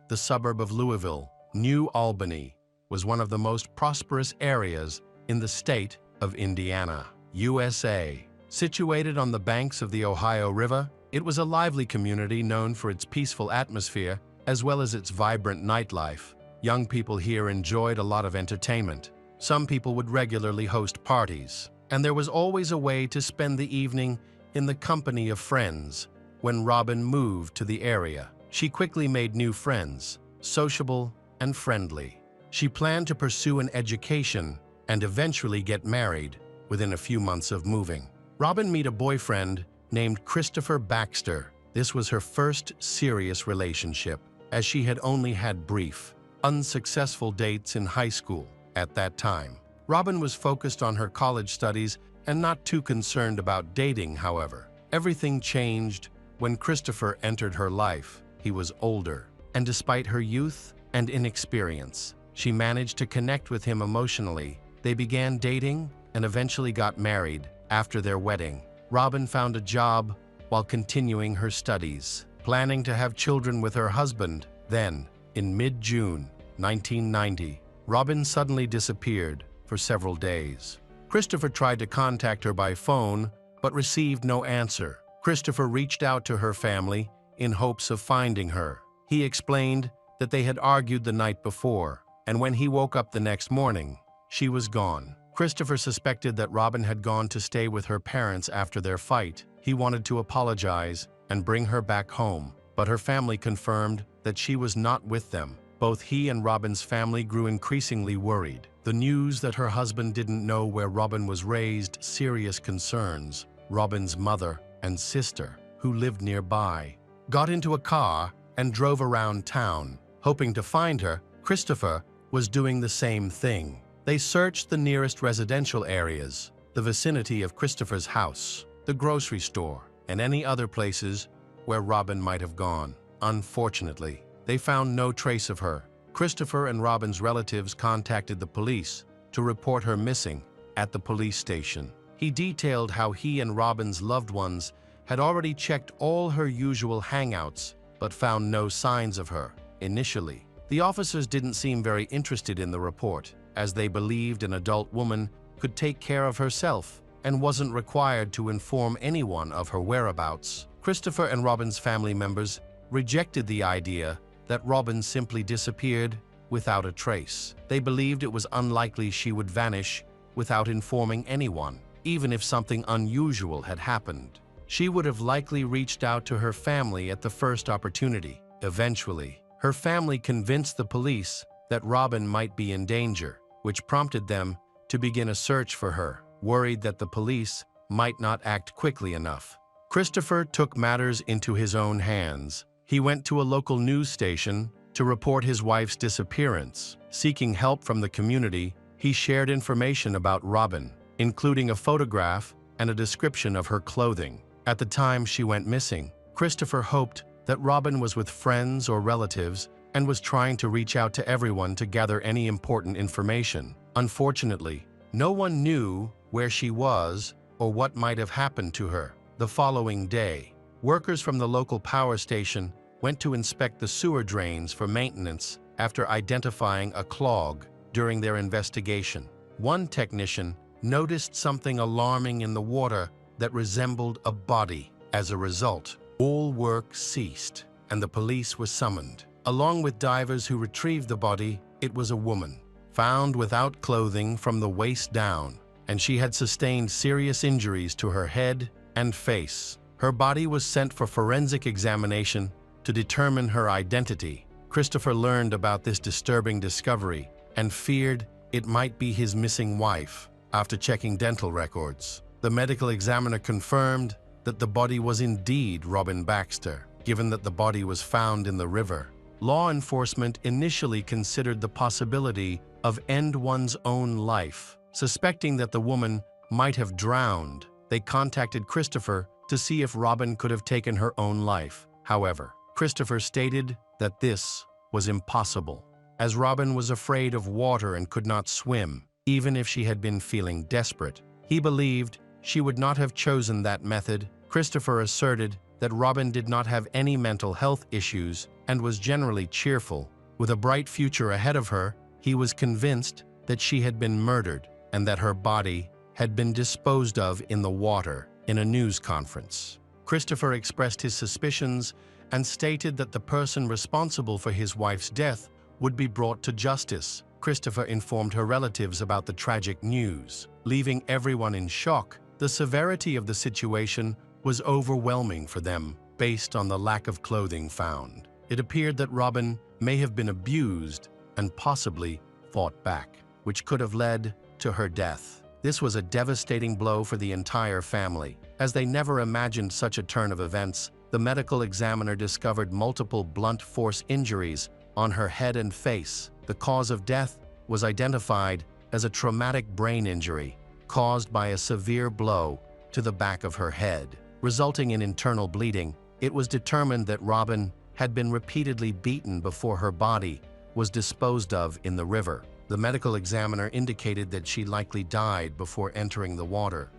The suburb of Louisville, New Albany, was one of the most prosperous areas in the state of Indiana, USA. Situated on the banks of the Ohio River, it was a lively community known for its peaceful atmosphere as well as its vibrant nightlife. Young people here enjoyed a lot of entertainment. Some people would regularly host parties, and there was always a way to spend the evening in the company of friends. When Robin moved to the area, she quickly made new friends, sociable and friendly. She planned to pursue an education and eventually get married within a few months of moving. Robin met a boyfriend named Christopher Baxter. This was her first serious relationship. as she had only had brief, unsuccessful dates in high school at that time. Robin was focused on her college studies and not too concerned about dating, however. Everything changed when Christopher entered her life. He was older, and despite her youth and inexperience, she managed to connect with him emotionally. They began dating and eventually got married. After their wedding, Robin found a job while continuing her studies, planning to have children with her husband. Then, in mid-June 1990, Robin suddenly disappeared for several days. Christopher tried to contact her by phone, but received no answer. Christopher reached out to her family in hopes of finding her. He explained that they had argued the night before, and when he woke up the next morning, she was gone. Christopher suspected that Robin had gone to stay with her parents after their fight. He wanted to apologize and bring her back home, but her family confirmed that she was not with them. Both he and Robin's family grew increasingly worried. The news that her husband didn't know where Robin was raised serious concerns. Robin's mother and sister, who lived nearby, got into a car and drove around town, hoping to find her. Christopher was doing the same thing. They searched the nearest residential areas, the vicinity of Christopher's house, the grocery store, and any other places where Robin might have gone. Unfortunately, they found no trace of her. Christopher and Robin's relatives contacted the police to report her missing at the police station. He detailed how he and Robin's loved ones had already checked all her usual hangouts but found no signs of her. Initially, the officers didn't seem very interested in the report, as they believed an adult woman could take care of herself and wasn't required to inform anyone of her whereabouts. Christopher and Robin's family members rejected the idea that Robin simply disappeared without a trace. They believed it was unlikely she would vanish without informing anyone. Even if something unusual had happened, she would have likely reached out to her family at the first opportunity. Eventually, her family convinced the police that Robin might be in danger, which prompted them to begin a search for her, worried that the police might not act quickly enough. Christopher took matters into his own hands. He went to a local news station to report his wife's disappearance. Seeking help from the community, he shared information about Robin, including a photograph and a description of her clothing. At the time she went missing, Christopher hoped that Robin was with friends or relatives and was trying to reach out to everyone to gather any important information. Unfortunately, no one knew where she was or what might have happened to her. The following day, workers from the local power station went to inspect the sewer drains for maintenance after identifying a clog during their investigation. One technician noticed something alarming in the water that resembled a body. As a result, all work ceased and the police were summoned. Along with divers who retrieved the body, it was a woman, found without clothing from the waist down, and she had sustained serious injuries to her head and face. Her body was sent for forensic examination to determine her identity. Christopher learned about this disturbing discovery and feared it might be his missing wife. After checking dental records, the medical examiner confirmed that the body was indeed Robin Baxter, given that the body was found in the river. Law enforcement initially considered the possibility of end one's own life. Suspecting that the woman might have drowned, they contacted Christopher to see if Robin could have taken her own life. However, Christopher stated that this was impossible, as Robin was afraid of water and could not swim. Even if she had been feeling desperate, he believed she would not have chosen that method. Christopher asserted that Robin did not have any mental health issues and was generally cheerful. With a bright future ahead of her, he was convinced that she had been murdered and that her body had been disposed of in the water. In a news conference, Christopher expressed his suspicions and stated that the person responsible for his wife's death would be brought to justice. Christopher informed her relatives about the tragic news, leaving everyone in shock. The severity of the situation was overwhelming for them based on the lack of clothing found. It appeared that Robin may have been abused and possibly fought back, which could have led to her death. This was a devastating blow for the entire family, as they never imagined such a turn of events The medical examiner discovered multiple blunt force injuries on her head and face. The cause of death was identified as a traumatic brain injury caused by a severe blow to the back of her head, resulting in internal bleeding. It was determined that Robin had been repeatedly beaten before her body was disposed of in the river. The medical examiner indicated that she likely died before entering the water,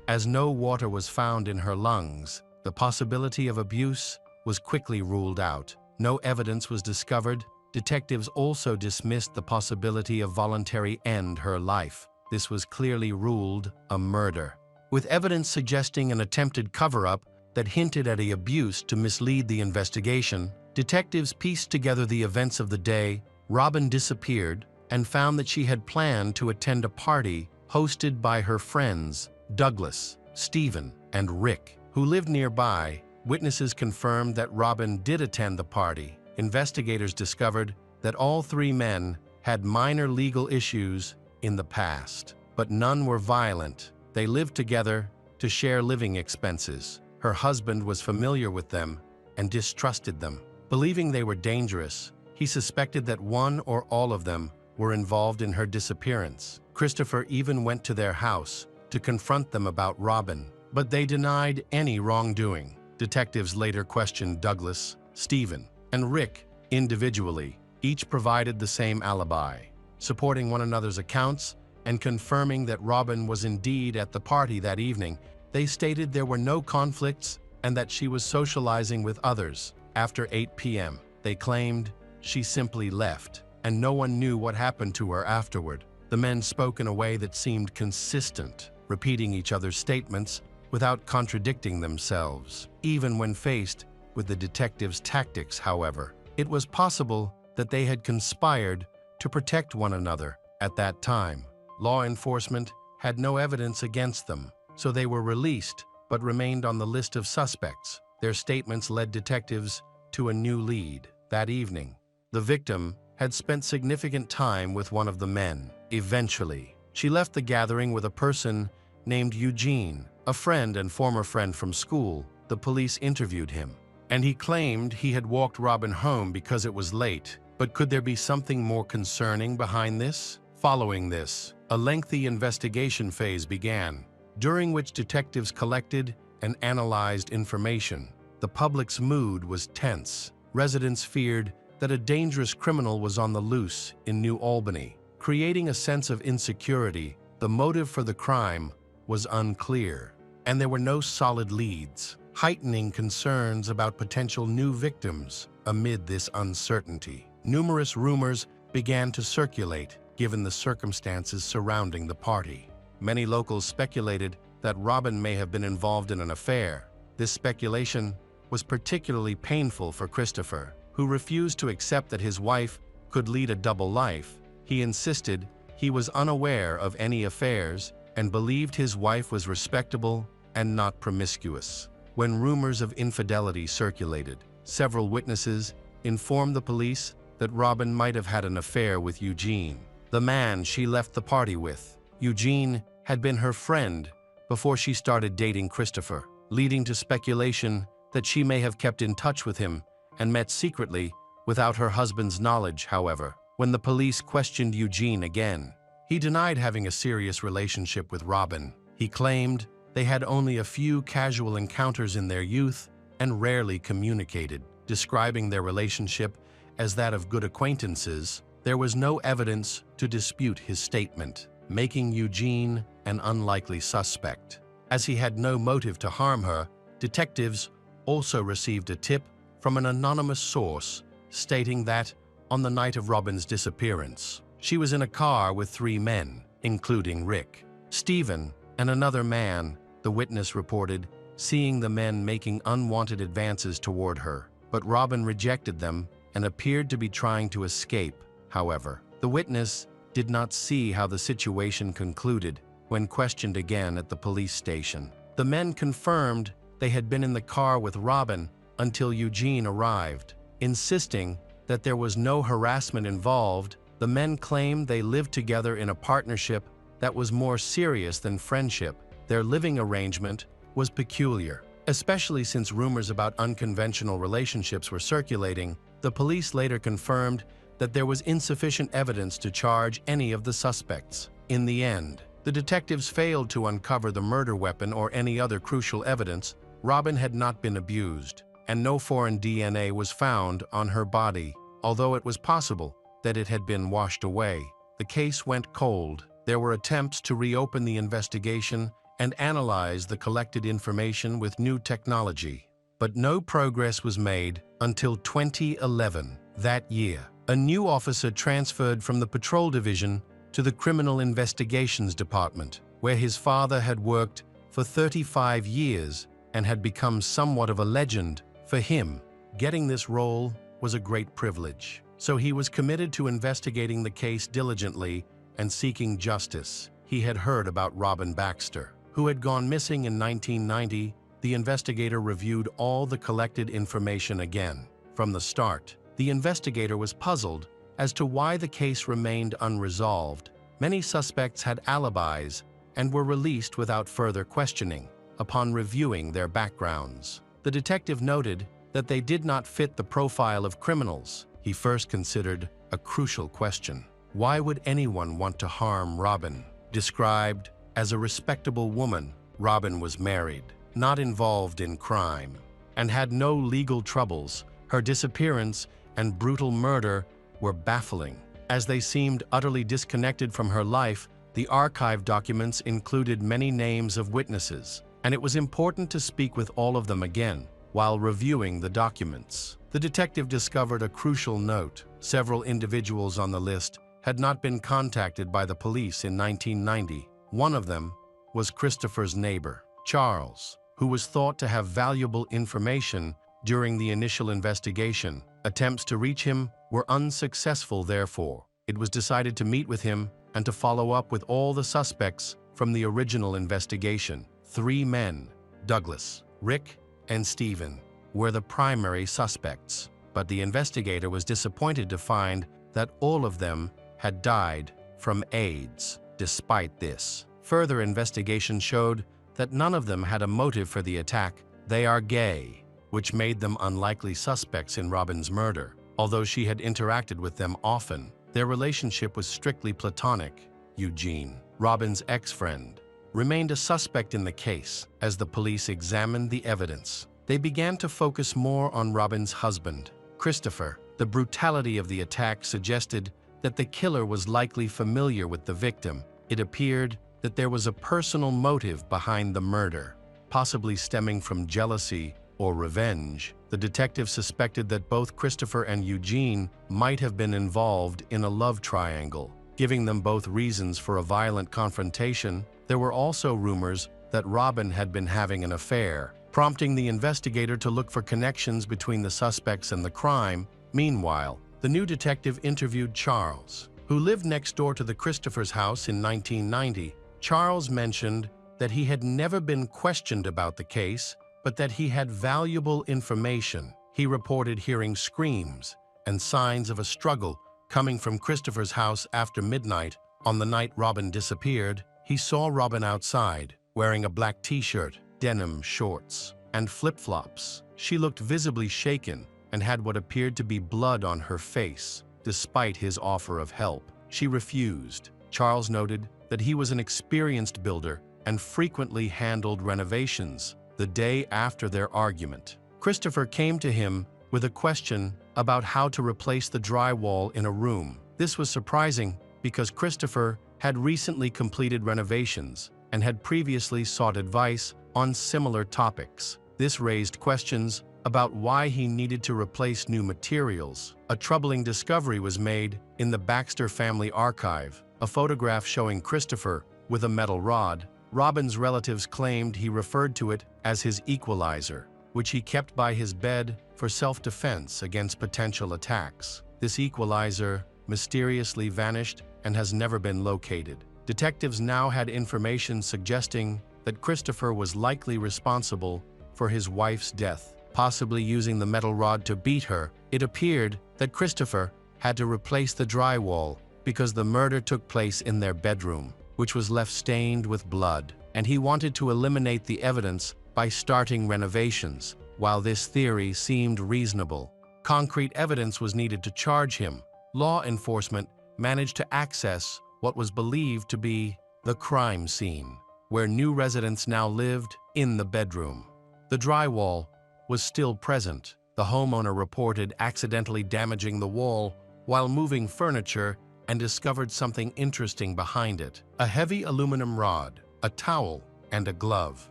as no water was found in her lungs. The possibility of abuse was quickly ruled out. No evidence was discovered. Detectives also dismissed the possibility of voluntary end her life. This was clearly ruled a murder, with evidence suggesting an attempted cover-up that hinted at an abuse to mislead the investigation. Detectives pieced together the events of the day. Robin disappeared and found that she had planned to attend a party hosted by her friends Douglas, Stephen, and Rick, who lived nearby. Witnesses confirmed that Robin did attend the party. Investigators discovered that all three men had minor legal issues in the past, but none were violent. They lived together to share living expenses. Her husband was familiar with them and distrusted them. Believing they were dangerous, he suspected that one or all of them were involved in her disappearance. Christopher even went to their house to confront them about Robin, but they denied any wrongdoing. Detectives later questioned Douglas, Stephen, and Rick individually. Each provided the same alibi, supporting one another's accounts and confirming that Robin was indeed at the party that evening. They stated there were no conflicts and that she was socializing with others. After 8 p.m., they claimed she simply left, and no one knew what happened to her afterward. The men spoke in a way that seemed consistent, repeating each other's statements without contradicting themselves. Even when faced with the detectives' tactics, however, it was possible that they had conspired to protect one another. At that time, law enforcement had no evidence against them, so they were released but remained on the list of suspects. Their statements led detectives to a new lead. That evening, the victim had spent significant time with one of the men. Eventually, she left the gathering with a person named Eugene, a friend and former friend from school. The police interviewed him, and he claimed he had walked Robin home because it was late. But could there be something more concerning behind this? Following this, a lengthy investigation phase began, during which detectives collected and analyzed information. The public's mood was tense. Residents feared that a dangerous criminal was on the loose in New Albany, creating a sense of insecurity. The motive for the crime was unclear, and there were no solid leads, heightening concerns about potential new victims. Amid this uncertainty, numerous rumors began to circulate, given the circumstances surrounding the party. Many locals speculated that Robin may have been involved in an affair. This speculation was particularly painful for Christopher, who refused to accept that his wife could lead a double life. He insisted he was unaware of any affairs and believed his wife was respectable and not promiscuous. When rumors of infidelity circulated, several witnesses informed the police that Robin might have had an affair with Eugene, the man she left the party with. Eugene had been her friend before she started dating Christopher, leading to speculation that she may have kept in touch with him and met secretly without her husband's knowledge. However, when the police questioned Eugene again, he denied having a serious relationship with Robin. He claimed they had only a few casual encounters in their youth and rarely communicated, describing their relationship as that of good acquaintances. There was no evidence to dispute his statement, making Eugene an unlikely suspect. As he had no motive to harm her, detectives also received a tip from an anonymous source stating that on the night of Robin's disappearance, she was in a car with 3 men, including Rick, Stephen, and another man. The witness reported seeing the men making unwanted advances toward her, but Robin rejected them and appeared to be trying to escape. However, the witness did not see how the situation concluded. When questioned again at the police station, the men confirmed they had been in the car with Robin until Eugene arrived, insisting that there was no harassment involved. The men claimed they lived together in a partnership that was more serious than friendship. Their living arrangement was peculiar, Especially since rumors about unconventional relationships were circulating, the police later confirmed that there was insufficient evidence to charge any of the suspects. In the end, the detectives failed to uncover the murder weapon or any other crucial evidence. Robin had not been abused, and no foreign DNA was found on her body, although it was possible that it had been washed away. The case went cold. There were attempts to reopen the investigation and analyze the collected information with new technology, but no progress was made until 2011. That year, a new officer transferred from the patrol division to the Criminal Investigations Department, where his father had worked for 35 years and had become somewhat of a legend. For him, getting this role was a great privilege, so he was committed to investigating the case diligently and seeking justice. He had heard about Robin Baxter, who had gone missing in 1990. The investigator reviewed all the collected information again. From the start, the investigator was puzzled as to why the case remained unresolved. Many suspects had alibis and were released without further questioning. Upon reviewing their backgrounds, the detective noted that they did not fit the profile of criminals. He first considered a crucial question. Why would anyone want to harm Robin? Described as a respectable woman, Robin was married, not involved in crime, and had no legal troubles. Her disappearance and brutal murder were baffling. As they seemed utterly disconnected from her life, the archive documents included many names of witnesses, and it was important to speak with all of them again. While reviewing the documents, the detective discovered a crucial note. Several individuals on the list had not been contacted by the police in 1990. One of them was Christopher's neighbor, Charles, who was thought to have valuable information during the initial investigation. Attempts to reach him were unsuccessful, therefore, it was decided to meet with him and to follow up with all the suspects from the original investigation. 3 men, Douglas, Rick, and Stephen, were the primary suspects, but the investigator was disappointed to find that all of them had died from AIDS. Despite this, further investigation showed that none of them had a motive for the attack. They are gay, which made them unlikely suspects in Robin's murder. Although she had interacted with them often, their relationship was strictly platonic. Eugene, Robin's ex-friend, remained a suspect in the case. As the police examined the evidence, they began to focus more on Robin's husband, Christopher. The brutality of the attack suggested that the killer was likely familiar with the victim. It appeared that there was a personal motive behind the murder, possibly stemming from jealousy or revenge. The detective suspected that both Christopher and Eugene might have been involved in a love triangle, giving them both reasons for a violent confrontation. There were also rumors that Robin had been having an affair, prompting the investigator to look for connections between the suspects and the crime. Meanwhile, the new detective interviewed Charles, who lived next door to the Christopher's house in 1990. Charles mentioned that he had never been questioned about the case, but that he had valuable information. He reported hearing screams and signs of a struggle coming from Christopher's house after midnight. On the night Robin disappeared, he saw Robin outside, wearing a black t-shirt, denim shorts, and flip-flops. She looked visibly shaken and had what appeared to be blood on her face. Despite his offer of help, she refused. Charles noted that he was an experienced builder and frequently handled renovations. The day after their argument, Christopher came to him with a question about how to replace the drywall in a room. This was surprising because Christopher had recently completed renovations and had previously sought advice on similar topics. This raised questions about why he needed to replace new materials. A troubling discovery was made in the Baxter family archive, a photograph showing Christopher with a metal rod. Robin's relatives claimed he referred to it as his equalizer, which he kept by his bed for self-defense against potential attacks. This equalizer mysteriously vanished and has never been located. Detectives now had information suggesting that Christopher was likely responsible for his wife's death, possibly using the metal rod to beat her. It appeared that Christopher had to replace the drywall because the murder took place in their bedroom, which was left stained with blood, and he wanted to eliminate the evidence by starting renovations. While this theory seemed reasonable, concrete evidence was needed to charge him. Law enforcement managed to access what was believed to be the crime scene, where new residents now lived in the bedroom. The drywall was still present. The homeowner reported accidentally damaging the wall while moving furniture and discovered something interesting behind it: a heavy aluminum rod, a towel, and a glove.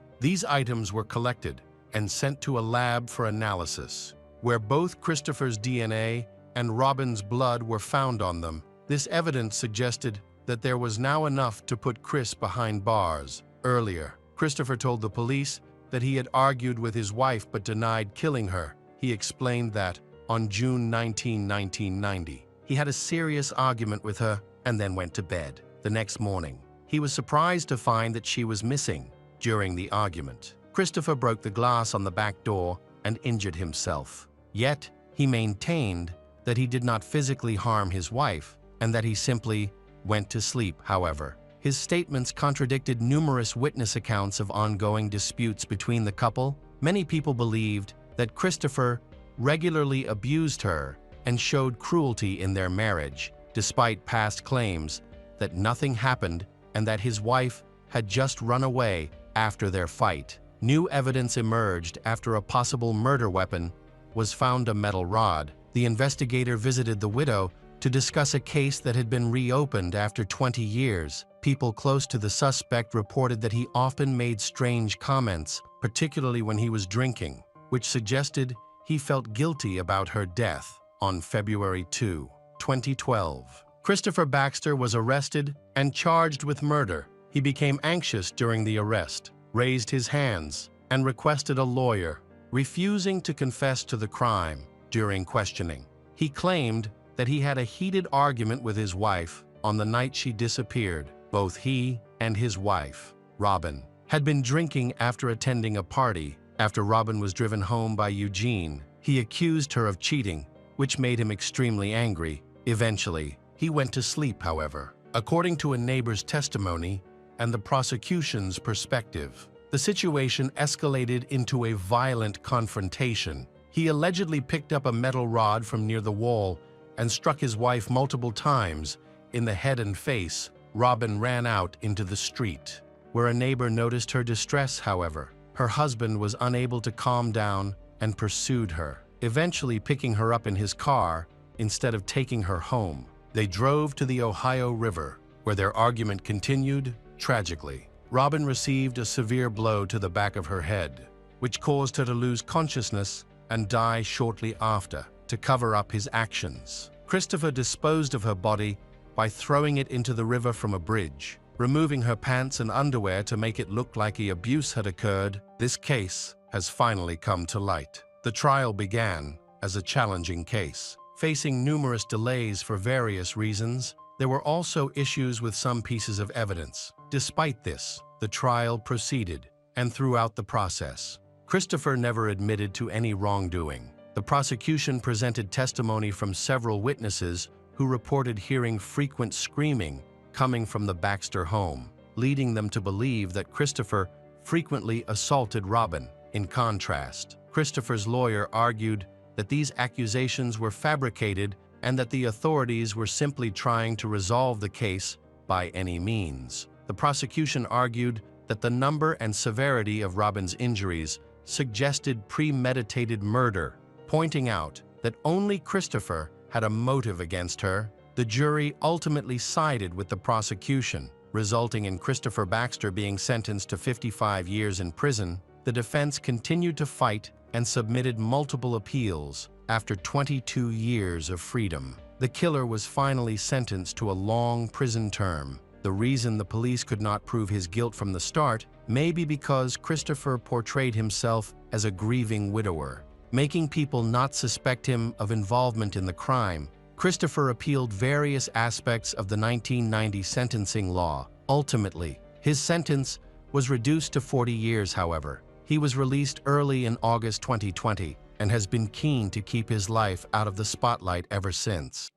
These items were collected and sent to a lab for analysis, where both Christopher's DNA and Robin's blood were found on them. This evidence suggested that there was now enough to put Chris behind bars. Earlier, Christopher told the police that he had argued with his wife but denied killing her. He explained that on June 19, 1990, he had a serious argument with her and then went to bed. The next morning, he was surprised to find that she was missing. During the argument, Christopher broke the glass on the back door and injured himself. Yet, he maintained that he did not physically harm his wife and that he simply went to sleep. However, his statements contradicted numerous witness accounts of ongoing disputes between the couple. Many people believed that Christopher regularly abused her and showed cruelty in their marriage, despite past claims that nothing happened and that his wife had just run away after their fight. New evidence emerged after a possible murder weapon was found: a metal rod. The investigator visited the widow to discuss a case that had been reopened after 20 years. People close to the suspect reported that he often made strange comments, particularly when he was drinking, which suggested he felt guilty about her death. On February 2, 2012, Christopher Baxter was arrested and charged with murder. He became anxious during the arrest, raised his hands, and requested a lawyer, refusing to confess to the crime. During questioning, he claimed that he had a heated argument with his wife on the night she disappeared. Both he and his wife, Robin, had been drinking after attending a party. After Robin was driven home by Eugene, he accused her of cheating, which made him extremely angry. Eventually, he went to sleep, however. According to a neighbor's testimony and the prosecution's perspective, the situation escalated into a violent confrontation. He allegedly picked up a metal rod from near the wall and struck his wife multiple times in the head and face. Robin ran out into the street, where a neighbor noticed her distress. However, her husband was unable to calm down and pursued her, eventually picking her up in his car instead of taking her home. They drove to the Ohio River, where their argument continued. Tragically, Robin received a severe blow to the back of her head, which caused her to lose consciousness and die shortly after. To cover up his actions, Christopher disposed of her body by throwing it into the river from a bridge, removing her pants and underwear to make it look like the abuse had occurred. This case has finally come to light. The trial began as a challenging case, facing numerous delays for various reasons. There were also issues with some pieces of evidence. Despite this, the trial proceeded, and throughout the process, Christopher never admitted to any wrongdoing. The prosecution presented testimony from several witnesses who reported hearing frequent screaming coming from the Baxter home, leading them to believe that Christopher frequently assaulted Robin. In contrast, Christopher's lawyer argued that these accusations were fabricated and that the authorities were simply trying to resolve the case by any means. The prosecution argued that the number and severity of Robin's injuries suggested premeditated murder, pointing out that only Christopher had a motive against her. The jury ultimately sided with the prosecution, resulting in Christopher Baxter being sentenced to 55 years in prison. The defense continued to fight and submitted multiple appeals. After 22 years of freedom, the killer was finally sentenced to a long prison term. The reason the police could not prove his guilt from the start may be because Christopher portrayed himself as a grieving widower, making people not suspect him of involvement in the crime. Christopher appealed various aspects of the 1990 sentencing law. Ultimately, his sentence was reduced to 40 years, however. He was released early in August 2020 and has been keen to keep his life out of the spotlight ever since.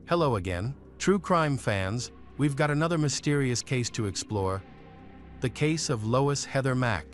Hello again. True crime fans, we've got another mysterious case to explore. The case of Lois Heather Mack.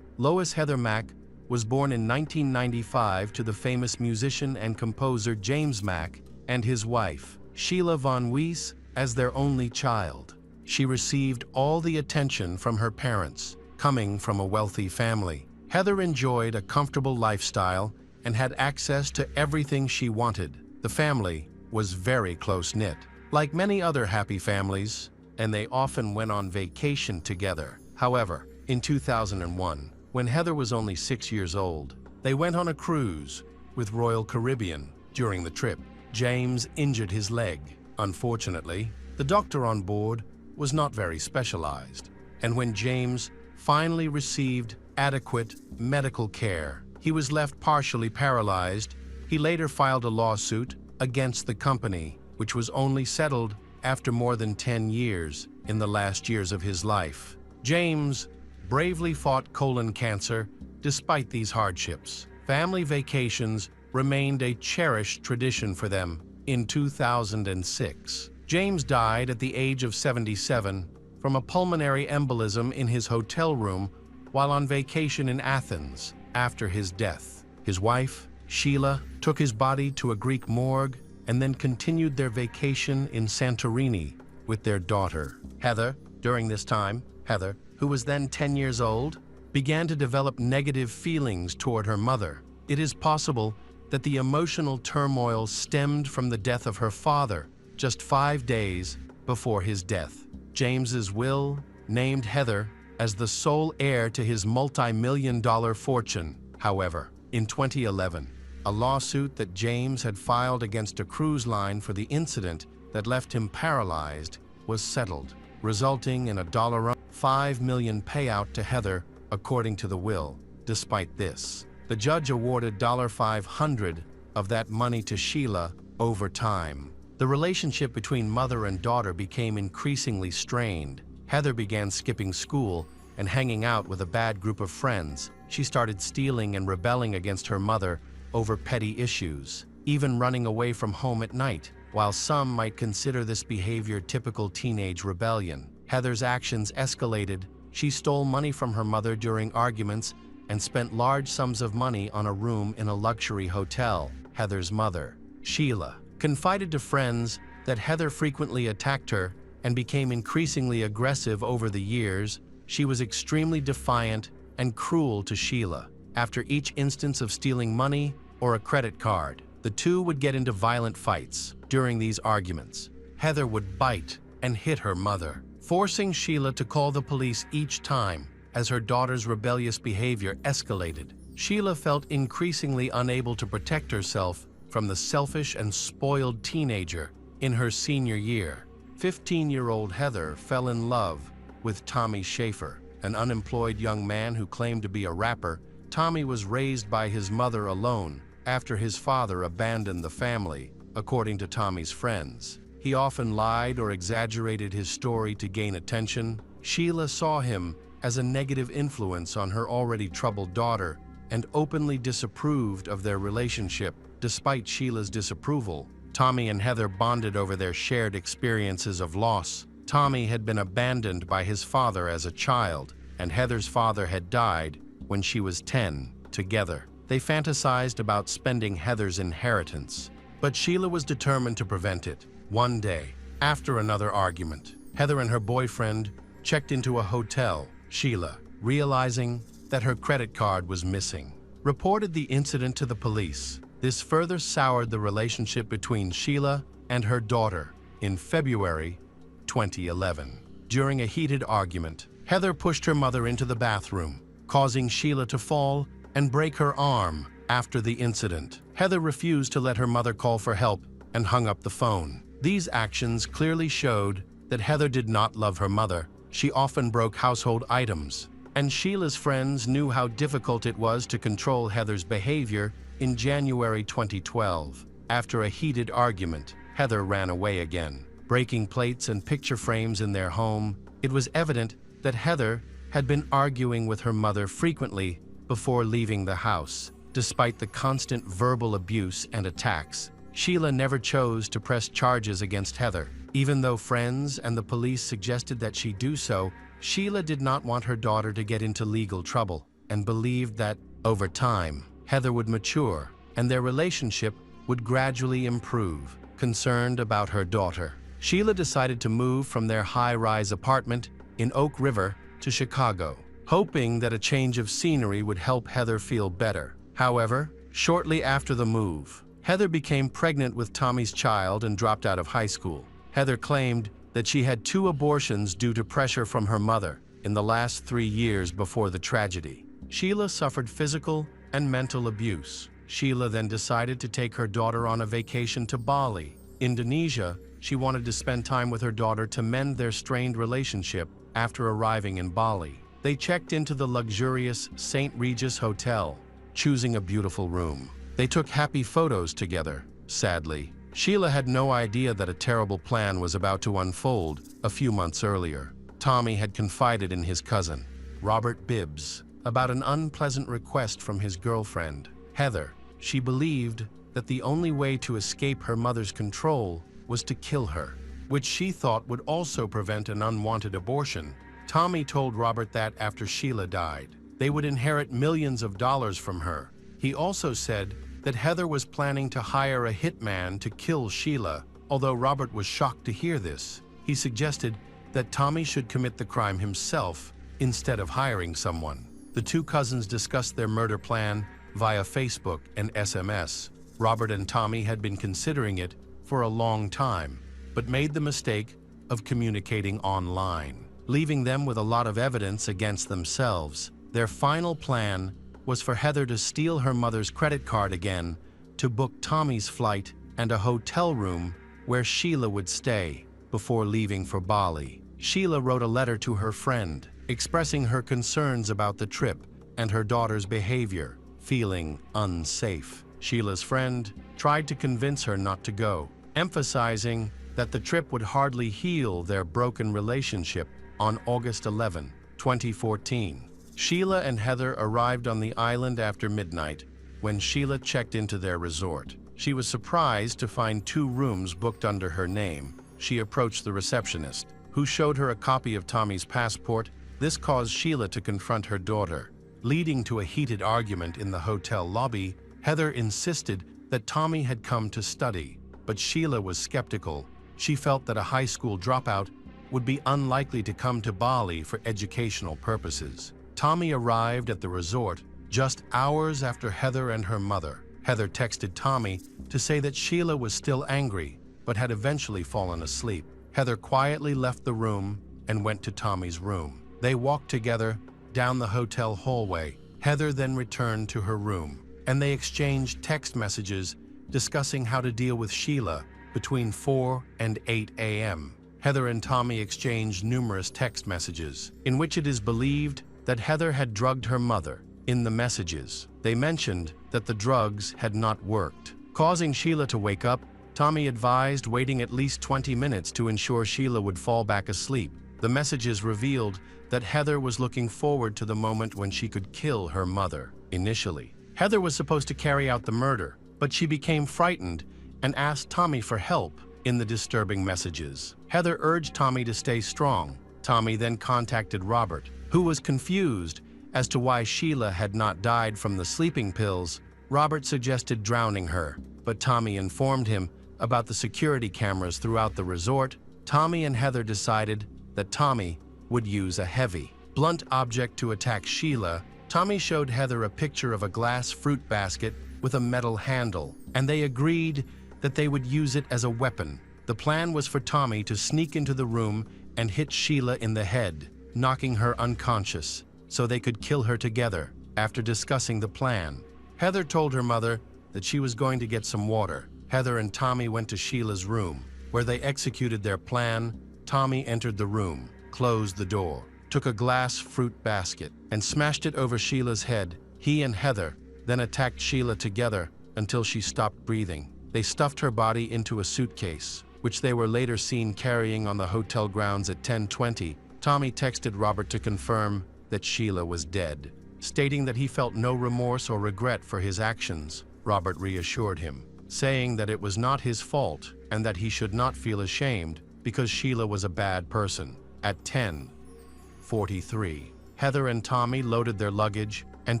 Lois Heather Mack was born in 1995 to the famous musician and composer James Mack and his wife, Sheila Von Weiss, as their only child. She received all the attention from her parents, coming from a wealthy family. Heather enjoyed a comfortable lifestyle and had access to everything she wanted. The family was very close-knit, like many other happy families, and they often went on vacation together. However, in 2001, when Heather was only 6 years old, they went on a cruise with Royal Caribbean. During the trip, James injured his leg. Unfortunately, the doctor on board was not very specialized, and when James finally received adequate medical care, he was left partially paralyzed. He later filed a lawsuit against the company, which was only settled after more than 10 years in the last years of his life. James bravely fought colon cancer despite these hardships. Family vacations remained a cherished tradition for them. In 2006, James died at the age of 77 from a pulmonary embolism in his hotel room while on vacation in Athens. After his death, his wife, Sheila, took his body to a Greek morgue and then continued their vacation in Santorini with their daughter, Heather. During this time, Heather, who was then 10 years old, began to develop negative feelings toward her mother. It is possible that the emotional turmoil stemmed from the death of her father just 5 days before his death. James's will named Heather as the sole heir to his multi-million-dollar fortune. However, in 2011, a lawsuit that James had filed against a cruise line for the incident that left him paralyzed was settled, resulting in a $5 million payout to Heather according to the will. Despite this, the judge awarded $500 of that money to Sheila over time. The relationship between mother and daughter became increasingly strained. Heather began skipping school and hanging out with a bad group of friends. She started stealing and rebelling against her mother over petty issues, even running away from home at night. While some might consider this behavior typical teenage rebellion, Heather's actions escalated. She stole money from her mother during arguments and spent large sums of money on a room in a luxury hotel. Heather's mother, Sheila, confided to friends that Heather frequently attacked her and became increasingly aggressive over the years. She was extremely defiant and cruel to Sheila. After each instance of stealing money or a credit card, the two would get into violent fights. During these arguments, Heather would bite and hit her mother, forcing Sheila to call the police each time. As her daughter's rebellious behavior escalated, Sheila felt increasingly unable to protect herself from the selfish and spoiled teenager. In her senior year, 15-year-old Heather fell in love with Tommy Schaefer, an unemployed young man who claimed to be a rapper. Tommy was raised by his mother alone after his father abandoned the family. According to Tommy's friends, he often lied or exaggerated his story to gain attention. Sheila saw him as a negative influence on her already troubled daughter and openly disapproved of their relationship. Despite Sheila's disapproval, Tommy and Heather bonded over their shared experiences of loss. Tommy had been abandoned by his father as a child, and Heather's father had died when she was 10. Together, they fantasized about spending Heather's inheritance, but Sheila was determined to prevent it. One day, after another argument, Heather and her boyfriend checked into a hotel. Sheila, realizing that her credit card was missing, reported the incident to the police. This further soured the relationship between Sheila and her daughter. In February 2011, during a heated argument, Heather pushed her mother into the bathroom, causing Sheila to fall and break her arm. After the incident, Heather refused to let her mother call for help and hung up the phone. These actions clearly showed that Heather did not love her mother. She often broke household items, and Sheila's friends knew how difficult it was to control Heather's behavior. In January 2012, after a heated argument, Heather ran away again, breaking plates and picture frames in their home. It was evident that Heather had been arguing with her mother frequently before leaving the house. Despite the constant verbal abuse and attacks, Sheila never chose to press charges against Heather. Even though friends and the police suggested that she do so, Sheila did not want her daughter to get into legal trouble and believed that, over time, Heather would mature and their relationship would gradually improve. Concerned about her daughter, Sheila decided to move from their high-rise apartment in Oak River to Chicago, hoping that a change of scenery would help Heather feel better. However, shortly after the move, Heather became pregnant with Tommy's child and dropped out of high school. Heather claimed that she had 2 abortions due to pressure from her mother in the last 3 years before the tragedy. Sheila suffered physical and mental abuse. Sheila then decided to take her daughter on a vacation to Bali, Indonesia. She wanted to spend time with her daughter to mend their strained relationship after arriving in Bali. They checked into the luxurious St. Regis Hotel, choosing a beautiful room. They took happy photos together. Sadly, Sheila had no idea that a terrible plan was about to unfold a few months earlier. Tommy had confided in his cousin, Robert Bibbs, about an unpleasant request from his girlfriend, Heather. She believed that the only way to escape her mother's control was to kill her, which she thought would also prevent an unwanted abortion. Tommy told Robert that after Sheila died, they would inherit millions of dollars from her. He also said that Heather was planning to hire a hitman to kill Sheila. Although Robert was shocked to hear this, he suggested that Tommy should commit the crime himself instead of hiring someone. The 2 cousins discussed their murder plan via Facebook and SMS. Robert and Tommy had been considering it for a long time, but made the mistake of communicating online, leaving them with a lot of evidence against themselves. Their final plan was for Heather to steal her mother's credit card again to book Tommy's flight and a hotel room where Sheila would stay before leaving for Bali. Sheila wrote a letter to her friend, expressing her concerns about the trip and her daughter's behavior, feeling unsafe. Sheila's friend tried to convince her not to go, emphasizing that the trip would hardly heal their broken relationship. On August 11, 2014, Sheila and Heather arrived on the island after midnight when Sheila checked into their resort. She was surprised to find 2 rooms booked under her name. She approached the receptionist, who showed her a copy of Tommy's passport. This caused Sheila to confront her daughter, leading to a heated argument in the hotel lobby. Heather insisted that Tommy had come to study, but Sheila was skeptical. She felt that a high school dropout would be unlikely to come to Bali for educational purposes. Tommy arrived at the resort just hours after Heather and her mother. Heather texted Tommy to say that Sheila was still angry, but had eventually fallen asleep. Heather quietly left the room and went to Tommy's room. They walked together down the hotel hallway. Heather then returned to her room, and they exchanged text messages discussing how to deal with Sheila between 4 and 8 a.m. Heather and Tommy exchanged numerous text messages, in which it is believed that Heather had drugged her mother. In the messages, they mentioned that the drugs had not worked, causing Sheila to wake up. Tommy advised waiting at least 20 minutes to ensure Sheila would fall back asleep. The messages revealed that Heather was looking forward to the moment when she could kill her mother. Initially, Heather was supposed to carry out the murder, but she became frightened and asked Tommy for help. In the disturbing messages, Heather urged Tommy to stay strong. Tommy then contacted Robert, who was confused as to why Sheila had not died from the sleeping pills. Robert suggested drowning her, but Tommy informed him about the security cameras throughout the resort. Tommy and Heather decided that Tommy would use a heavy, blunt object to attack Sheila. Tommy showed Heather a picture of a glass fruit basket with a metal handle, and they agreed that they would use it as a weapon. The plan was for Tommy to sneak into the room and hit Sheila in the head, knocking her unconscious, so they could kill her together. After discussing the plan, Heather told her mother that she was going to get some water. Heather and Tommy went to Sheila's room, where they executed their plan. Tommy entered the room, closed the door, took a glass fruit basket, and smashed it over Sheila's head. He and Heather then attacked Sheila together until she stopped breathing. They stuffed her body into a suitcase, which they were later seen carrying on the hotel grounds at 10:20. Tommy texted Robert to confirm that Sheila was dead, stating that he felt no remorse or regret for his actions. Robert reassured him saying that it was not his fault and that he should not feel ashamed because Sheila was a bad person. At 10:43, Heather and Tommy loaded their luggage and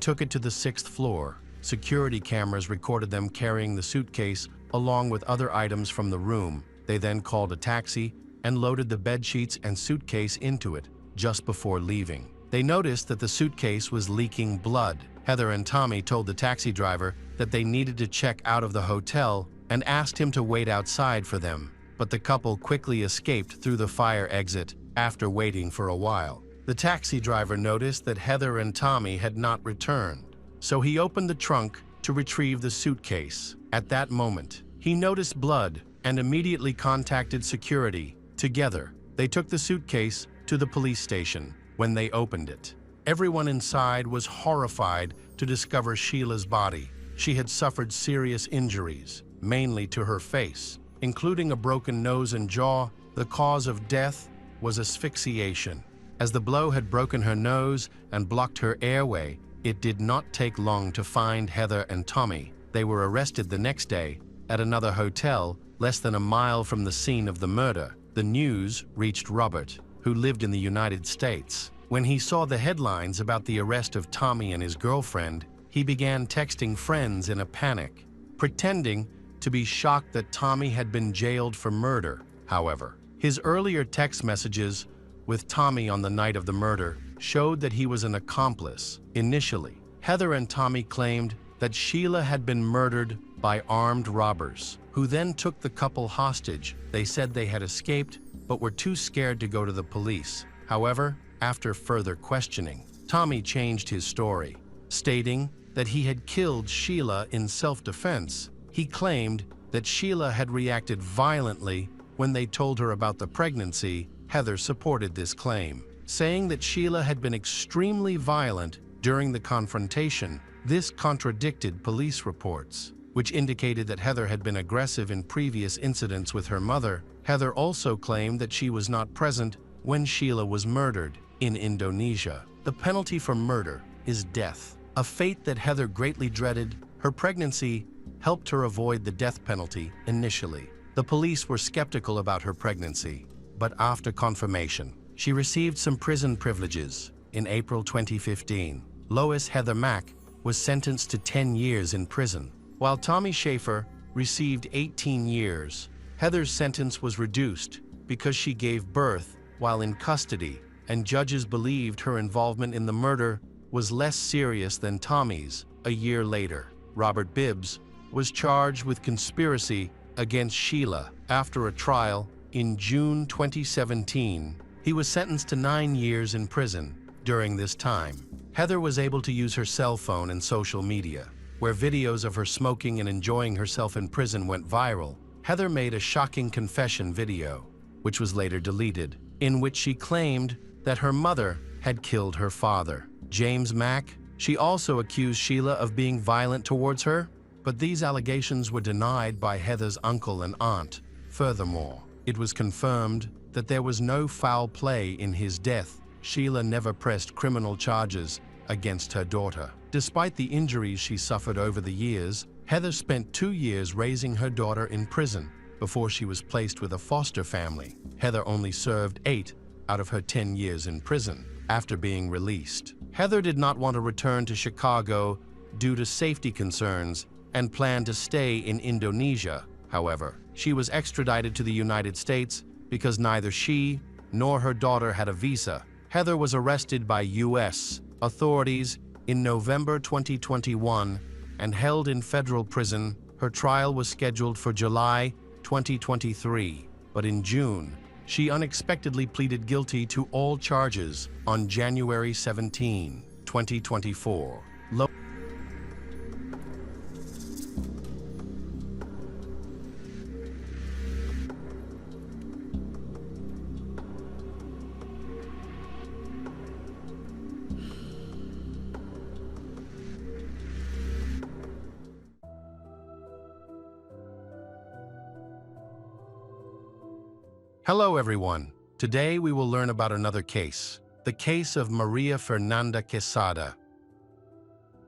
took it to the 6th floor. Security cameras recorded them carrying the suitcase along with other items from the room. They then called a taxi and loaded the bed sheets and suitcase into it just before leaving. They noticed that the suitcase was leaking blood. Heather and Tommy told the taxi driver that they needed to check out of the hotel and asked him to wait outside for them, but the couple quickly escaped through the fire exit after waiting for a while. The taxi driver noticed that Heather and Tommy had not returned, so he opened the trunk to retrieve the suitcase. At that moment, he noticed blood and immediately contacted security. Together, they took the suitcase to the police station. When they opened it, everyone inside was horrified to discover Sheila's body. She had suffered serious injuries, mainly to her face, including a broken nose and jaw. The cause of death was asphyxiation. As the blow had broken her nose and blocked her airway, it did not take long to find Heather and Tommy. They were arrested the next day at another hotel less than a mile from the scene of the murder. The news reached Robert, who lived in the United States. When he saw the headlines about the arrest of Tommy and his girlfriend, he began texting friends in a panic, pretending to be shocked that Tommy had been jailed for murder. However, his earlier text messages with Tommy on the night of the murder showed that he was an accomplice. Initially, Heather and Tommy claimed that Sheila had been murdered by armed robbers, who then took the couple hostage. They said they had escaped but were too scared to go to the police. However, after further questioning, Tommy changed his story, stating that he had killed Sheila in self-defense. He claimed that Sheila had reacted violently when they told her about the pregnancy. Heather supported this claim, saying that Sheila had been extremely violent during the confrontation. This contradicted police reports, which indicated that Heather had been aggressive in previous incidents with her mother. Heather also claimed that she was not present when Sheila was murdered. In Indonesia, the penalty for murder is death, a fate that Heather greatly dreaded. Her pregnancy helped her avoid the death penalty initially. The police were skeptical about her pregnancy, but after confirmation, she received some prison privileges. In April 2015, Lois Heather Mack was sentenced to 10 years in prison, while Tommy Schaefer received 18 years. Heather's sentence was reduced because she gave birth while in custody, and judges believed her involvement in the murder was less serious than Tommy's. A year later, Robert Bibbs was charged with conspiracy against Sheila. After a trial in June 2017, he was sentenced to 9 years in prison. During this time, Heather was able to use her cell phone and social media, where videos of her smoking and enjoying herself in prison went viral. Heather made a shocking confession video, which was later deleted, in which she claimed that her mother had killed her father, James Mack. She also accused Sheila of being violent towards her, but these allegations were denied by Heather's uncle and aunt. Furthermore, it was confirmed that there was no foul play in his death. Sheila never pressed criminal charges against her daughter. Despite the injuries she suffered over the years, Heather spent 2 years raising her daughter in prison before she was placed with a foster family. Heather only served 8 out of her 10 years in prison after being released. Heather did not want to return to Chicago due to safety concerns and planned to stay in Indonesia. However, she was extradited to the United States because neither she nor her daughter had a visa. Heather was arrested by U.S. authorities in November 2021 and held in federal prison. Her trial was scheduled for July 2023, but in June, she unexpectedly pleaded guilty to all charges on January 17, 2024. Hello everyone. Today we will learn about another case, the case of Maria Fernanda Quesada.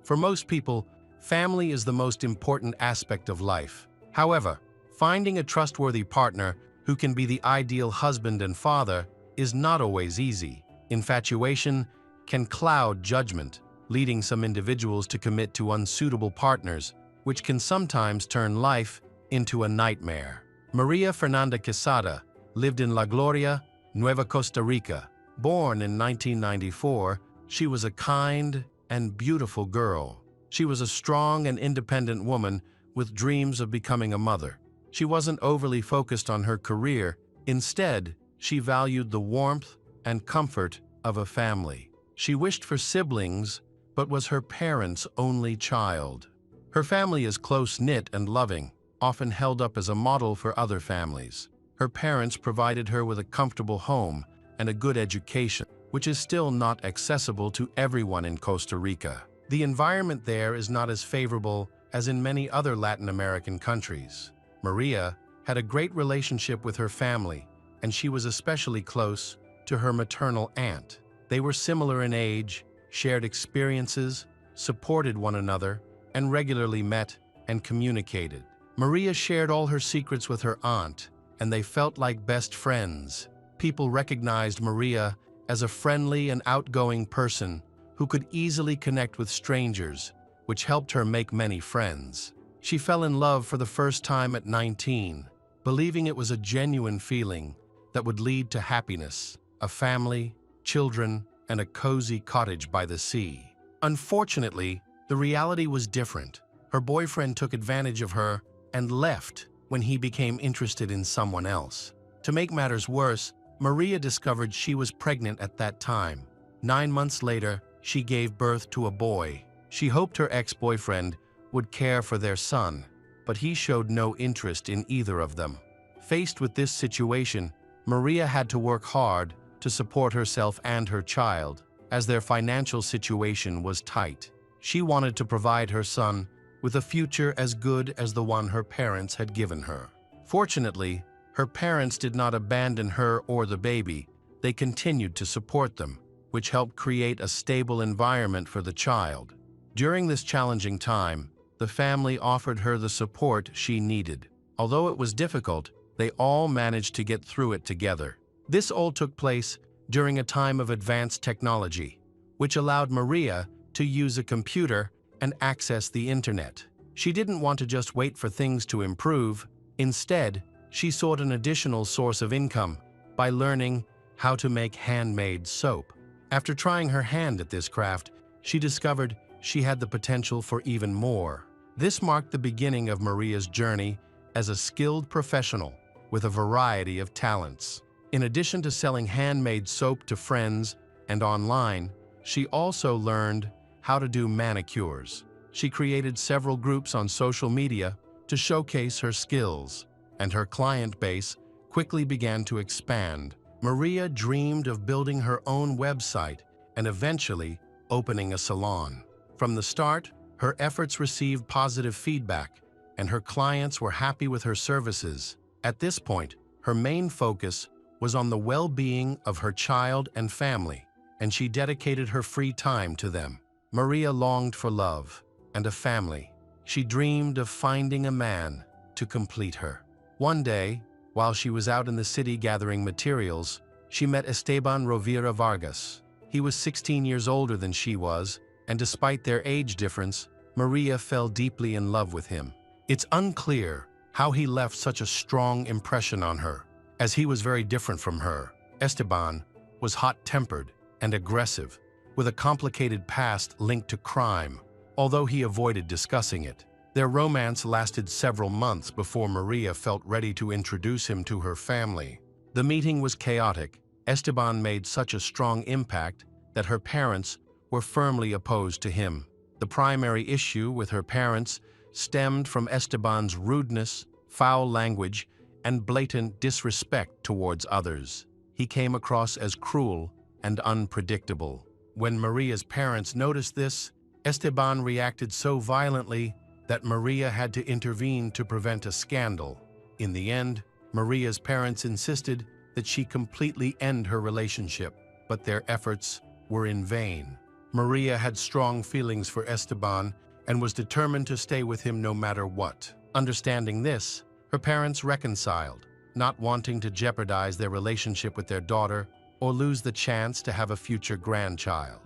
For most people, family is the most important aspect of life. However, finding a trustworthy partner who can be the ideal husband and father is not always easy. Infatuation can cloud judgment, leading some individuals to commit to unsuitable partners, which can sometimes turn life into a nightmare. Maria Fernanda Quesada lived in La Gloria, Nueva Costa Rica. Born in 1994, she was a kind and beautiful girl. She was a strong and independent woman with dreams of becoming a mother. She wasn't overly focused on her career. Instead, she valued the warmth and comfort of a family. She wished for siblings, but was her parents' only child. Her family is close-knit and loving, often held up as a model for other families. Her parents provided her with a comfortable home and a good education, which is still not accessible to everyone in Costa Rica. The environment there is not as favorable as in many other Latin American countries. Maria had a great relationship with her family, and she was especially close to her maternal aunt. They were similar in age, shared experiences, supported one another, and regularly met and communicated. Maria shared all her secrets with her aunt, and they felt like best friends. People recognized Maria as a friendly and outgoing person who could easily connect with strangers, which helped her make many friends. She fell in love for the first time at 19, believing it was a genuine feeling that would lead to happiness, a family, children, and a cozy cottage by the sea. Unfortunately, the reality was different. Her boyfriend took advantage of her and left when he became interested in someone else. To make matters worse, Maria discovered she was pregnant at that time. 9 months later, she gave birth to a boy. She hoped her ex-boyfriend would care for their son, but he showed no interest in either of them. Faced with this situation, Maria had to work hard to support herself and her child, as their financial situation was tight. She wanted to provide her son with a future as good as the one her parents had given her. Fortunately, her parents did not abandon her or the baby. They continued to support them, which helped create a stable environment for the child. During this challenging time, the family offered her the support she needed. Although it was difficult, they all managed to get through it together. This all took place during a time of advanced technology, which allowed Maria to use a computer and access the internet. She didn't want to just wait for things to improve. Instead, she sought an additional source of income by learning how to make handmade soap. After trying her hand at this craft, she discovered she had the potential for even more. This marked the beginning of Maria's journey as a skilled professional with a variety of talents. In addition to selling handmade soap to friends and online, she also learned how to do manicures. She created several groups on social media to showcase her skills, and her client base quickly began to expand. Maria dreamed of building her own website and eventually opening a salon. From the start, her efforts received positive feedback, and her clients were happy with her services. At this point, her main focus was on the well-being of her child and family, and she dedicated her free time to them. Maria longed for love and a family. She dreamed of finding a man to complete her. One day, while she was out in the city gathering materials, she met Esteban Rovira Vargas. He was 16 years older than she was, and despite their age difference, Maria fell deeply in love with him. It's unclear how he left such a strong impression on her, as he was very different from her. Esteban was hot-tempered and aggressive, with a complicated past linked to crime, although he avoided discussing it. Their romance lasted several months before Maria felt ready to introduce him to her family. The meeting was chaotic. Esteban made such a strong impact that her parents were firmly opposed to him. The primary issue with her parents stemmed from Esteban's rudeness, foul language, and blatant disrespect towards others. He came across as cruel and unpredictable. When Maria's parents noticed this, Esteban reacted so violently that Maria had to intervene to prevent a scandal. In the end, Maria's parents insisted that she completely end her relationship, but their efforts were in vain. Maria had strong feelings for Esteban and was determined to stay with him no matter what. Understanding this, her parents reconciled, not wanting to jeopardize their relationship with their daughter or lose the chance to have a future grandchild.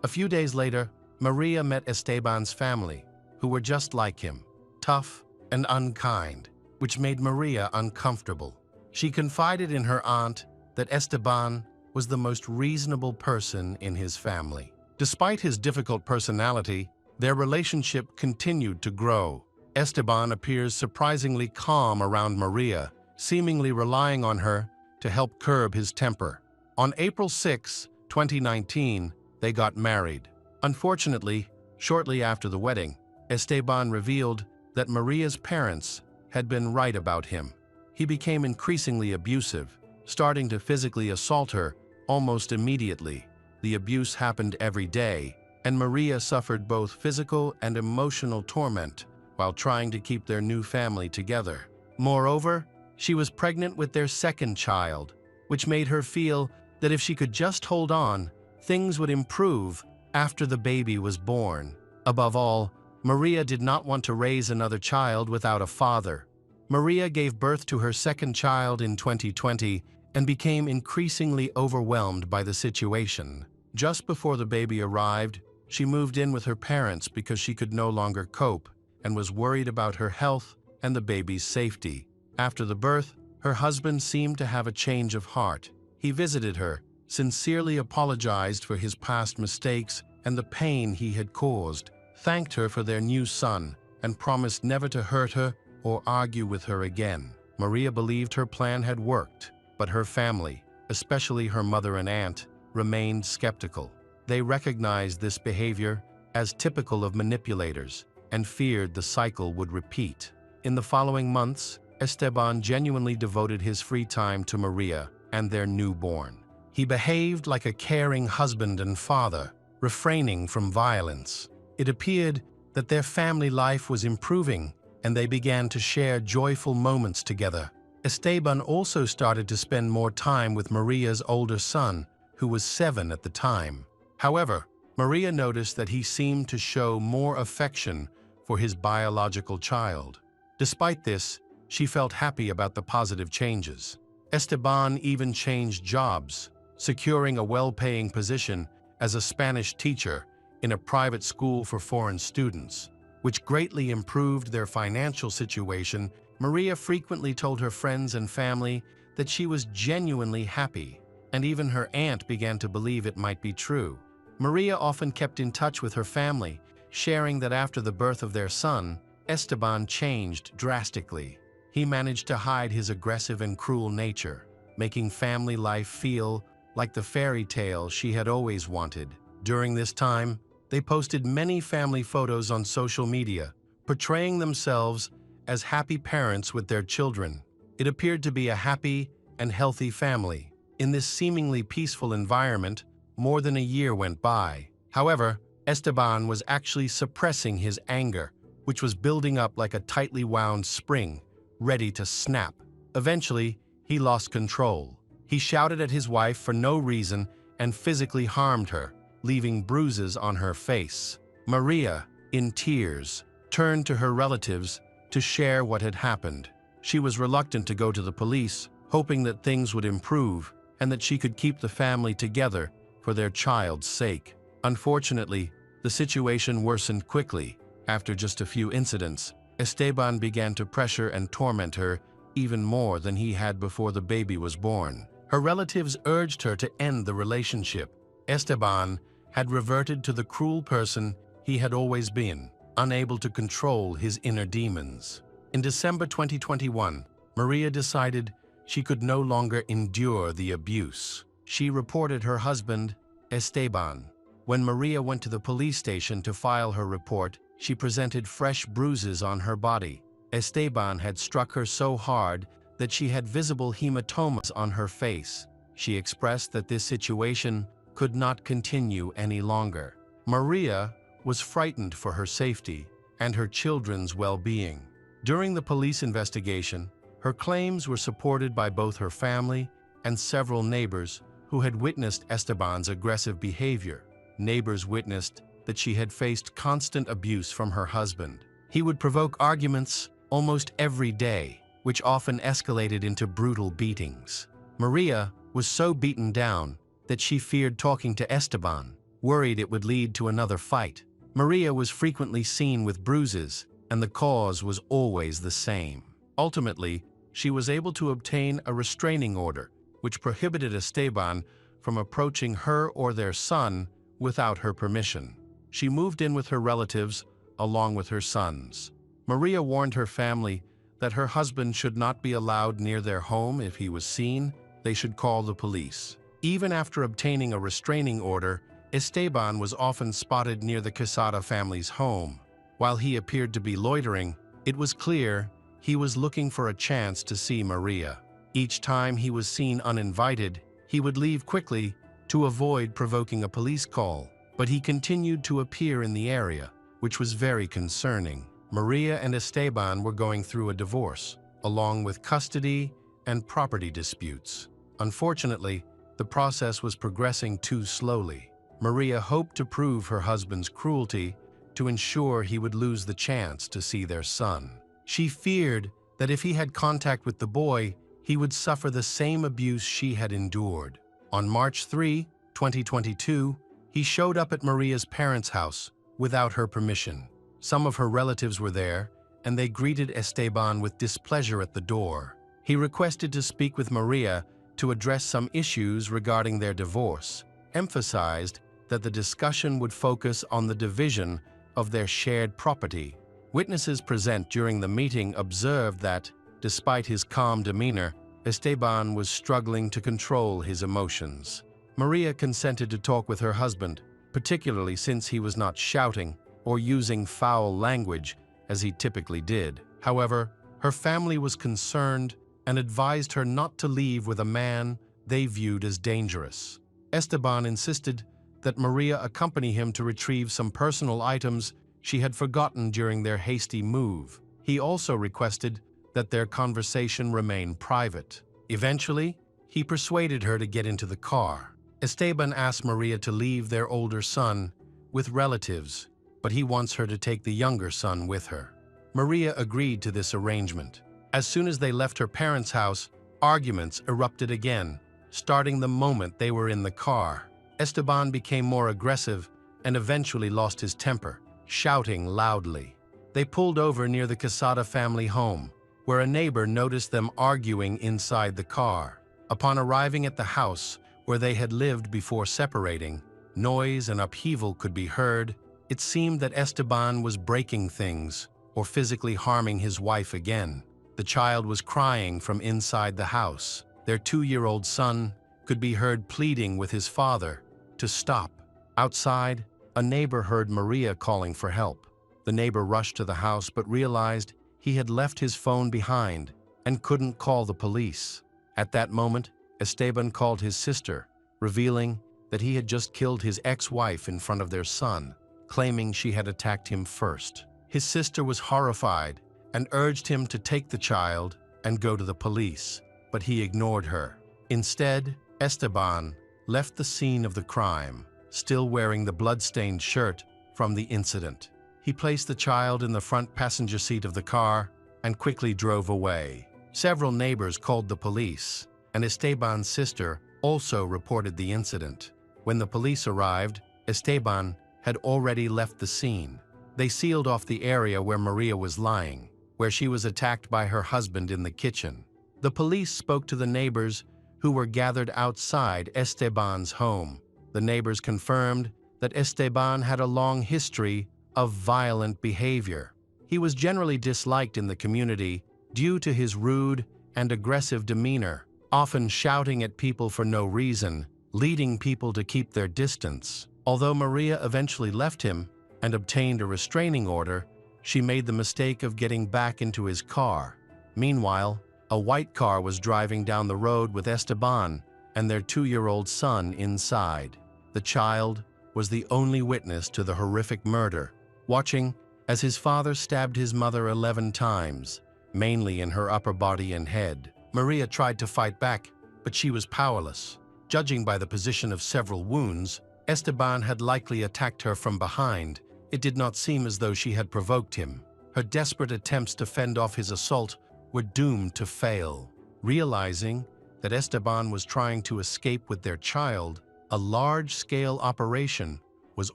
A few days later, Maria met Esteban's family, who were just like him, tough and unkind, which made Maria uncomfortable. She confided in her aunt that Esteban was the most reasonable person in his family. Despite his difficult personality, their relationship continued to grow. Esteban appears surprisingly calm around Maria, seemingly relying on her to help curb his temper. On April 6, 2019, they got married. Unfortunately, shortly after the wedding, Esteban revealed that Maria's parents had been right about him. He became increasingly abusive, starting to physically assault her almost immediately. The abuse happened every day, and Maria suffered both physical and emotional torment while trying to keep their new family together. Moreover, she was pregnant with their second child, which made her feel that if she could just hold on, things would improve after the baby was born. Above all, Maria did not want to raise another child without a father. Maria gave birth to her second child in 2020 and became increasingly overwhelmed by the situation. Just before the baby arrived, she moved in with her parents because she could no longer cope and was worried about her health and the baby's safety. After the birth, her husband seemed to have a change of heart. He visited her, sincerely apologized for his past mistakes and the pain he had caused, thanked her for their new son, and promised never to hurt her or argue with her again. Maria believed her plan had worked, but her family, especially her mother and aunt, remained skeptical. They recognized this behavior as typical of manipulators and feared the cycle would repeat. In the following months, Esteban genuinely devoted his free time to Maria and their newborn. He behaved like a caring husband and father, refraining from violence. It appeared that their family life was improving, and they began to share joyful moments together. Esteban also started to spend more time with Maria's older son, who was 7 at the time. However, Maria noticed that he seemed to show more affection for his biological child. Despite this, she felt happy about the positive changes. Esteban even changed jobs, securing a well-paying position as a Spanish teacher in a private school for foreign students, which greatly improved their financial situation. Maria frequently told her friends and family that she was genuinely happy, and even her aunt began to believe it might be true. Maria often kept in touch with her family, sharing that after the birth of their son, Esteban changed drastically. He managed to hide his aggressive and cruel nature, making family life feel like the fairy tale she had always wanted. During this time, they posted many family photos on social media, portraying themselves as happy parents with their children. It appeared to be a happy and healthy family. In this seemingly peaceful environment, more than a year went by. However, Esteban was actually suppressing his anger, which was building up like a tightly wound spring, ready to snap. Eventually, he lost control. He shouted at his wife for no reason and physically harmed her, leaving bruises on her face. Maria, in tears, turned to her relatives to share what had happened. She was reluctant to go to the police, hoping that things would improve and that she could keep the family together for their child's sake. Unfortunately, the situation worsened quickly. After just a few incidents, Esteban began to pressure and torment her even more than he had before the baby was born. Her relatives urged her to end the relationship. Esteban had reverted to the cruel person he had always been, unable to control his inner demons. In December 2021, Maria decided she could no longer endure the abuse. She reported her husband, Esteban. When Maria went to the police station to file her report, she presented fresh bruises on her body. Esteban had struck her so hard that she had visible hematomas on her face. She expressed that this situation could not continue any longer. Maria was frightened for her safety and her children's well-being. During the police investigation, her claims were supported by both her family and several neighbors who had witnessed Esteban's aggressive behavior. Neighbors witnessed that she had faced constant abuse from her husband. He would provoke arguments almost every day, which often escalated into brutal beatings. Maria was so beaten down that she feared talking to Esteban, worried it would lead to another fight. Maria was frequently seen with bruises, and the cause was always the same. Ultimately, she was able to obtain a restraining order, which prohibited Esteban from approaching her or their son without her permission. She moved in with her relatives along with her sons. Maria warned her family that her husband should not be allowed near their home. If he was seen, they should call the police. Even after obtaining a restraining order, Esteban was often spotted near the Quesada family's home. While he appeared to be loitering, it was clear he was looking for a chance to see Maria. Each time he was seen uninvited, he would leave quickly to avoid provoking a police call, but he continued to appear in the area, which was very concerning. Maria and Esteban were going through a divorce, along with custody and property disputes. Unfortunately, the process was progressing too slowly. Maria hoped to prove her husband's cruelty to ensure he would lose the chance to see their son. She feared that if he had contact with the boy, he would suffer the same abuse she had endured. On March 3, 2022, he showed up at Maria's parents' house without her permission. Some of her relatives were there, and they greeted Esteban with displeasure at the door. He requested to speak with Maria to address some issues regarding their divorce, emphasized that the discussion would focus on the division of their shared property. Witnesses present during the meeting observed that, despite his calm demeanor, Esteban was struggling to control his emotions. Maria consented to talk with her husband, particularly since he was not shouting or using foul language as he typically did. However, her family was concerned and advised her not to leave with a man they viewed as dangerous. Esteban insisted that Maria accompany him to retrieve some personal items she had forgotten during their hasty move. He also requested that their conversation remain private. Eventually, he persuaded her to get into the car. Esteban asked Maria to leave their older son with relatives, but he wants her to take the younger son with her. Maria agreed to this arrangement. As soon as they left her parents' house, arguments erupted again, starting the moment they were in the car. Esteban became more aggressive and eventually lost his temper, shouting loudly. They pulled over near the Quesada family home, where a neighbor noticed them arguing inside the car. Upon arriving at the house where they had lived before separating, noise and upheaval could be heard. It seemed that Esteban was breaking things or physically harming his wife again. The child was crying from inside the house. Their 2-year-old son could be heard pleading with his father to stop. Outside, a neighbor heard Maria calling for help. The neighbor rushed to the house but realized he had left his phone behind and couldn't call the police. At that moment, Esteban called his sister, revealing that he had just killed his ex-wife in front of their son, claiming she had attacked him first. His sister was horrified and urged him to take the child and go to the police, but he ignored her. Instead, Esteban left the scene of the crime, still wearing the blood-stained shirt from the incident. He placed the child in the front passenger seat of the car and quickly drove away. Several neighbors called the police, and Esteban's sister also reported the incident. When the police arrived, Esteban had already left the scene. They sealed off the area where Maria was lying, where she was attacked by her husband in the kitchen. The police spoke to the neighbors who were gathered outside Esteban's home. The neighbors confirmed that Esteban had a long history of violent behavior. He was generally disliked in the community due to his rude and aggressive demeanor, often shouting at people for no reason, leading people to keep their distance. Although Maria eventually left him and obtained a restraining order, she made the mistake of getting back into his car. Meanwhile, a white car was driving down the road with Esteban and their 2-year-old son inside. The child was the only witness to the horrific murder, watching as his father stabbed his mother 11 times, mainly in her upper body and head. Maria tried to fight back, but she was powerless. Judging by the position of several wounds, Esteban had likely attacked her from behind. It did not seem as though she had provoked him. Her desperate attempts to fend off his assault were doomed to fail. Realizing that Esteban was trying to escape with their child, a large-scale operation was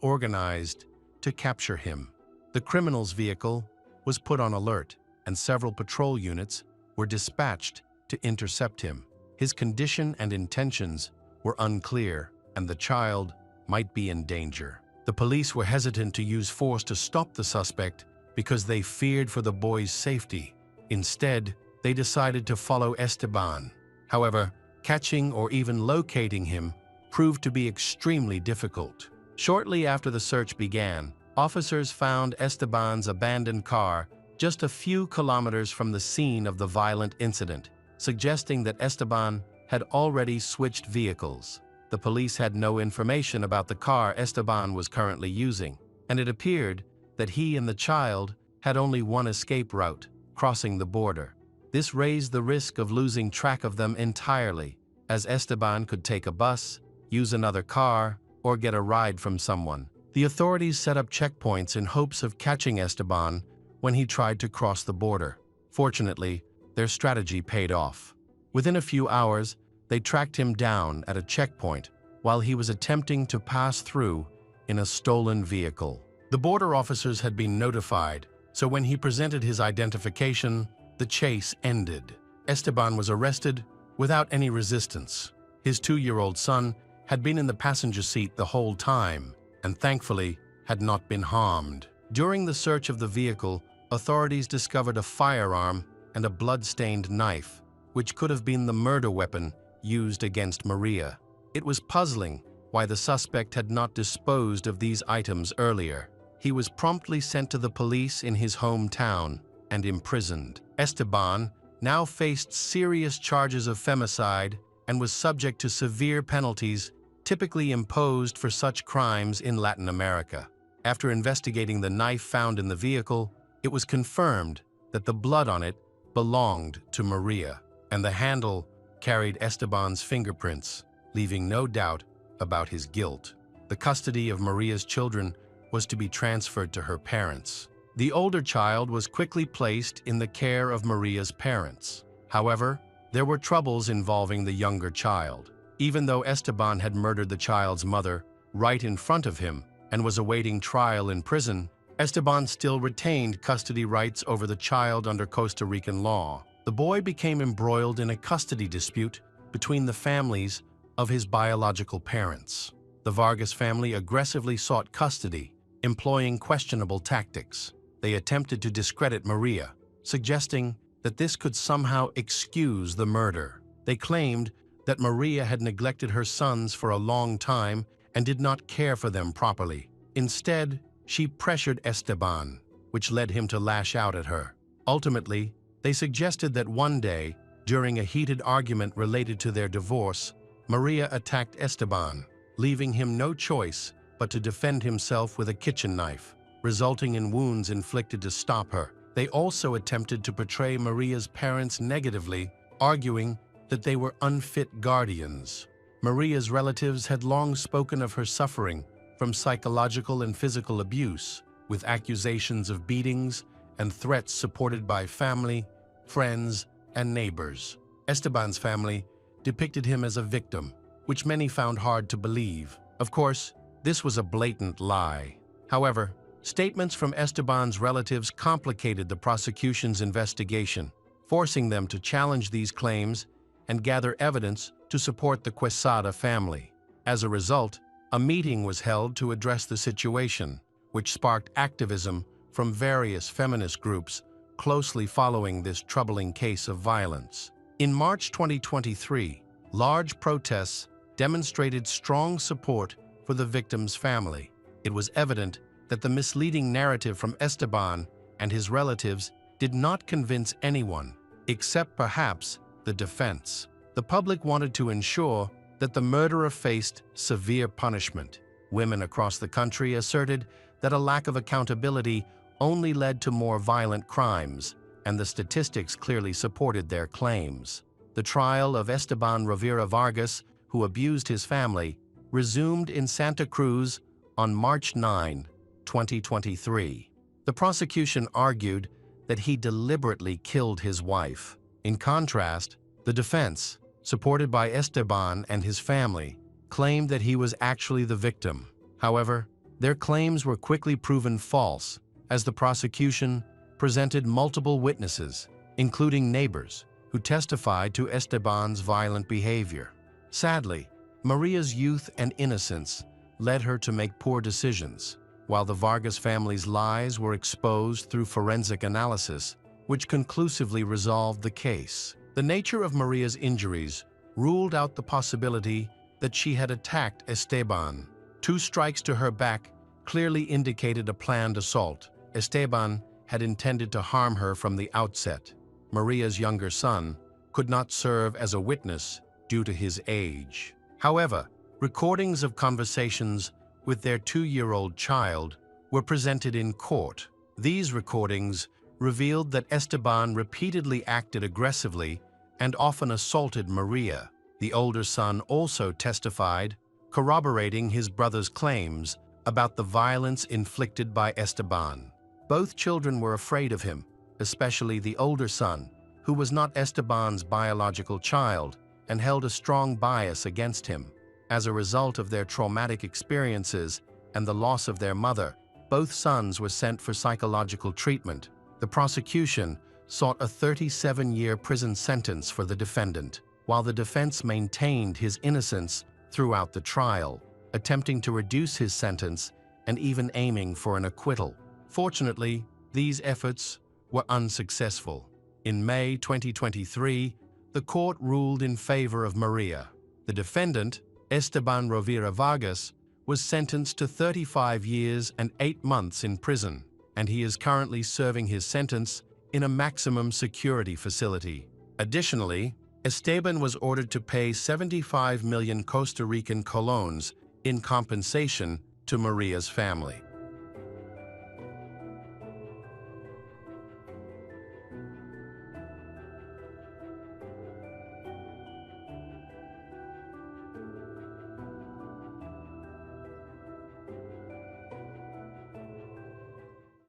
organized to capture him. The criminal's vehicle was put on alert, and several patrol units were dispatched to intercept him. His condition and intentions were unclear, and the child might be in danger. The police were hesitant to use force to stop the suspect because they feared for the boy's safety. Instead, they decided to follow Esteban. However, catching or even locating him proved to be extremely difficult. Shortly after the search began, officers found Esteban's abandoned car just a few kilometers from the scene of the violent incident, suggesting that Esteban had already switched vehicles. The police had no information about the car Esteban was currently using, and it appeared that he and the child had only one escape route, crossing the border. This raised the risk of losing track of them entirely, as Esteban could take a bus, use another car, or get a ride from someone. The authorities set up checkpoints in hopes of catching Esteban when he tried to cross the border. Fortunately, their strategy paid off. Within a few hours, they tracked him down at a checkpoint while he was attempting to pass through in a stolen vehicle. The border officers had been notified, so when he presented his identification, the chase ended. Esteban was arrested without any resistance. His 2-year-old son had been in the passenger seat the whole time and thankfully had not been harmed. During the search of the vehicle, authorities discovered a firearm and a blood-stained knife, which could have been the murder weapon used against Maria. It was puzzling why the suspect had not disposed of these items earlier. He was promptly sent to the police in his hometown and imprisoned. Esteban now faced serious charges of femicide and was subject to severe penalties typically imposed for such crimes in Latin America. After investigating the knife found in the vehicle, it was confirmed that the blood on it belonged to Maria, and the handle carried Esteban's fingerprints, leaving no doubt about his guilt. The custody of Maria's children was to be transferred to her parents. The older child was quickly placed in the care of Maria's parents. However, there were troubles involving the younger child. Even though Esteban had murdered the child's mother right in front of him and was awaiting trial in prison, Esteban still retained custody rights over the child under Costa Rican law. The boy became embroiled in a custody dispute between the families of his biological parents. The Vargas family aggressively sought custody, employing questionable tactics. They attempted to discredit Maria, suggesting that this could somehow excuse the murder. They claimed that Maria had neglected her sons for a long time and did not care for them properly. Instead, she pressured Esteban, which led him to lash out at her. Ultimately, they suggested that one day, during a heated argument related to their divorce, Maria attacked Esteban, leaving him no choice but to defend himself with a kitchen knife, resulting in wounds inflicted to stop her. They also attempted to portray Maria's parents negatively, arguing that they were unfit guardians. Maria's relatives had long spoken of her suffering from psychological and physical abuse, with accusations of beatings and threats supported by family, friends, and neighbors. Esteban's family depicted him as a victim, which many found hard to believe. Of course, this was a blatant lie. However, statements from Esteban's relatives complicated the prosecution's investigation, forcing them to challenge these claims and gather evidence to support the Quesada family. As a result, a meeting was held to address the situation, which sparked activism from various feminist groups closely following this troubling case of violence. In March 2023, large protests demonstrated strong support for the victim's family. It was evident that the misleading narrative from Esteban and his relatives did not convince anyone, except perhaps the defense. The public wanted to ensure that the murderer faced severe punishment. Women across the country asserted that a lack of accountability only led to more violent crimes, and the statistics clearly supported their claims. The trial of Esteban Rivera Vargas, who abused his family, resumed in Santa Cruz on March 9, 2023. The prosecution argued that he deliberately killed his wife. In contrast, the defense, supported by Esteban and his family, claimed that he was actually the victim. However, their claims were quickly proven false, as the prosecution presented multiple witnesses, including neighbors, who testified to Esteban's violent behavior. Sadly, Maria's youth and innocence led her to make poor decisions, while the Vargas family's lies were exposed through forensic analysis, which conclusively resolved the case. The nature of Maria's injuries ruled out the possibility that she had attacked Esteban. 2 strikes to her back clearly indicated a planned assault. Esteban had intended to harm her from the outset. Maria's younger son could not serve as a witness due to his age. However, recordings of conversations with their 2-year-old child were presented in court. These recordings revealed that Esteban repeatedly acted aggressively and often assaulted Maria. The older son also testified, corroborating his brother's claims about the violence inflicted by Esteban. Both children were afraid of him, especially the older son, who was not Esteban's biological child and held a strong bias against him. As a result of their traumatic experiences and the loss of their mother, both sons were sent for psychological treatment. The prosecution sought a 37-year prison sentence for the defendant, while the defense maintained his innocence throughout the trial, attempting to reduce his sentence and even aiming for an acquittal. Fortunately, these efforts were unsuccessful. In May 2023, the court ruled in favor of Maria. The defendant, Esteban Rovira Vargas, was sentenced to 35 years and 8 months in prison, and he is currently serving his sentence in a maximum security facility. Additionally, Esteban was ordered to pay 75 million Costa Rican colones in compensation to Maria's family.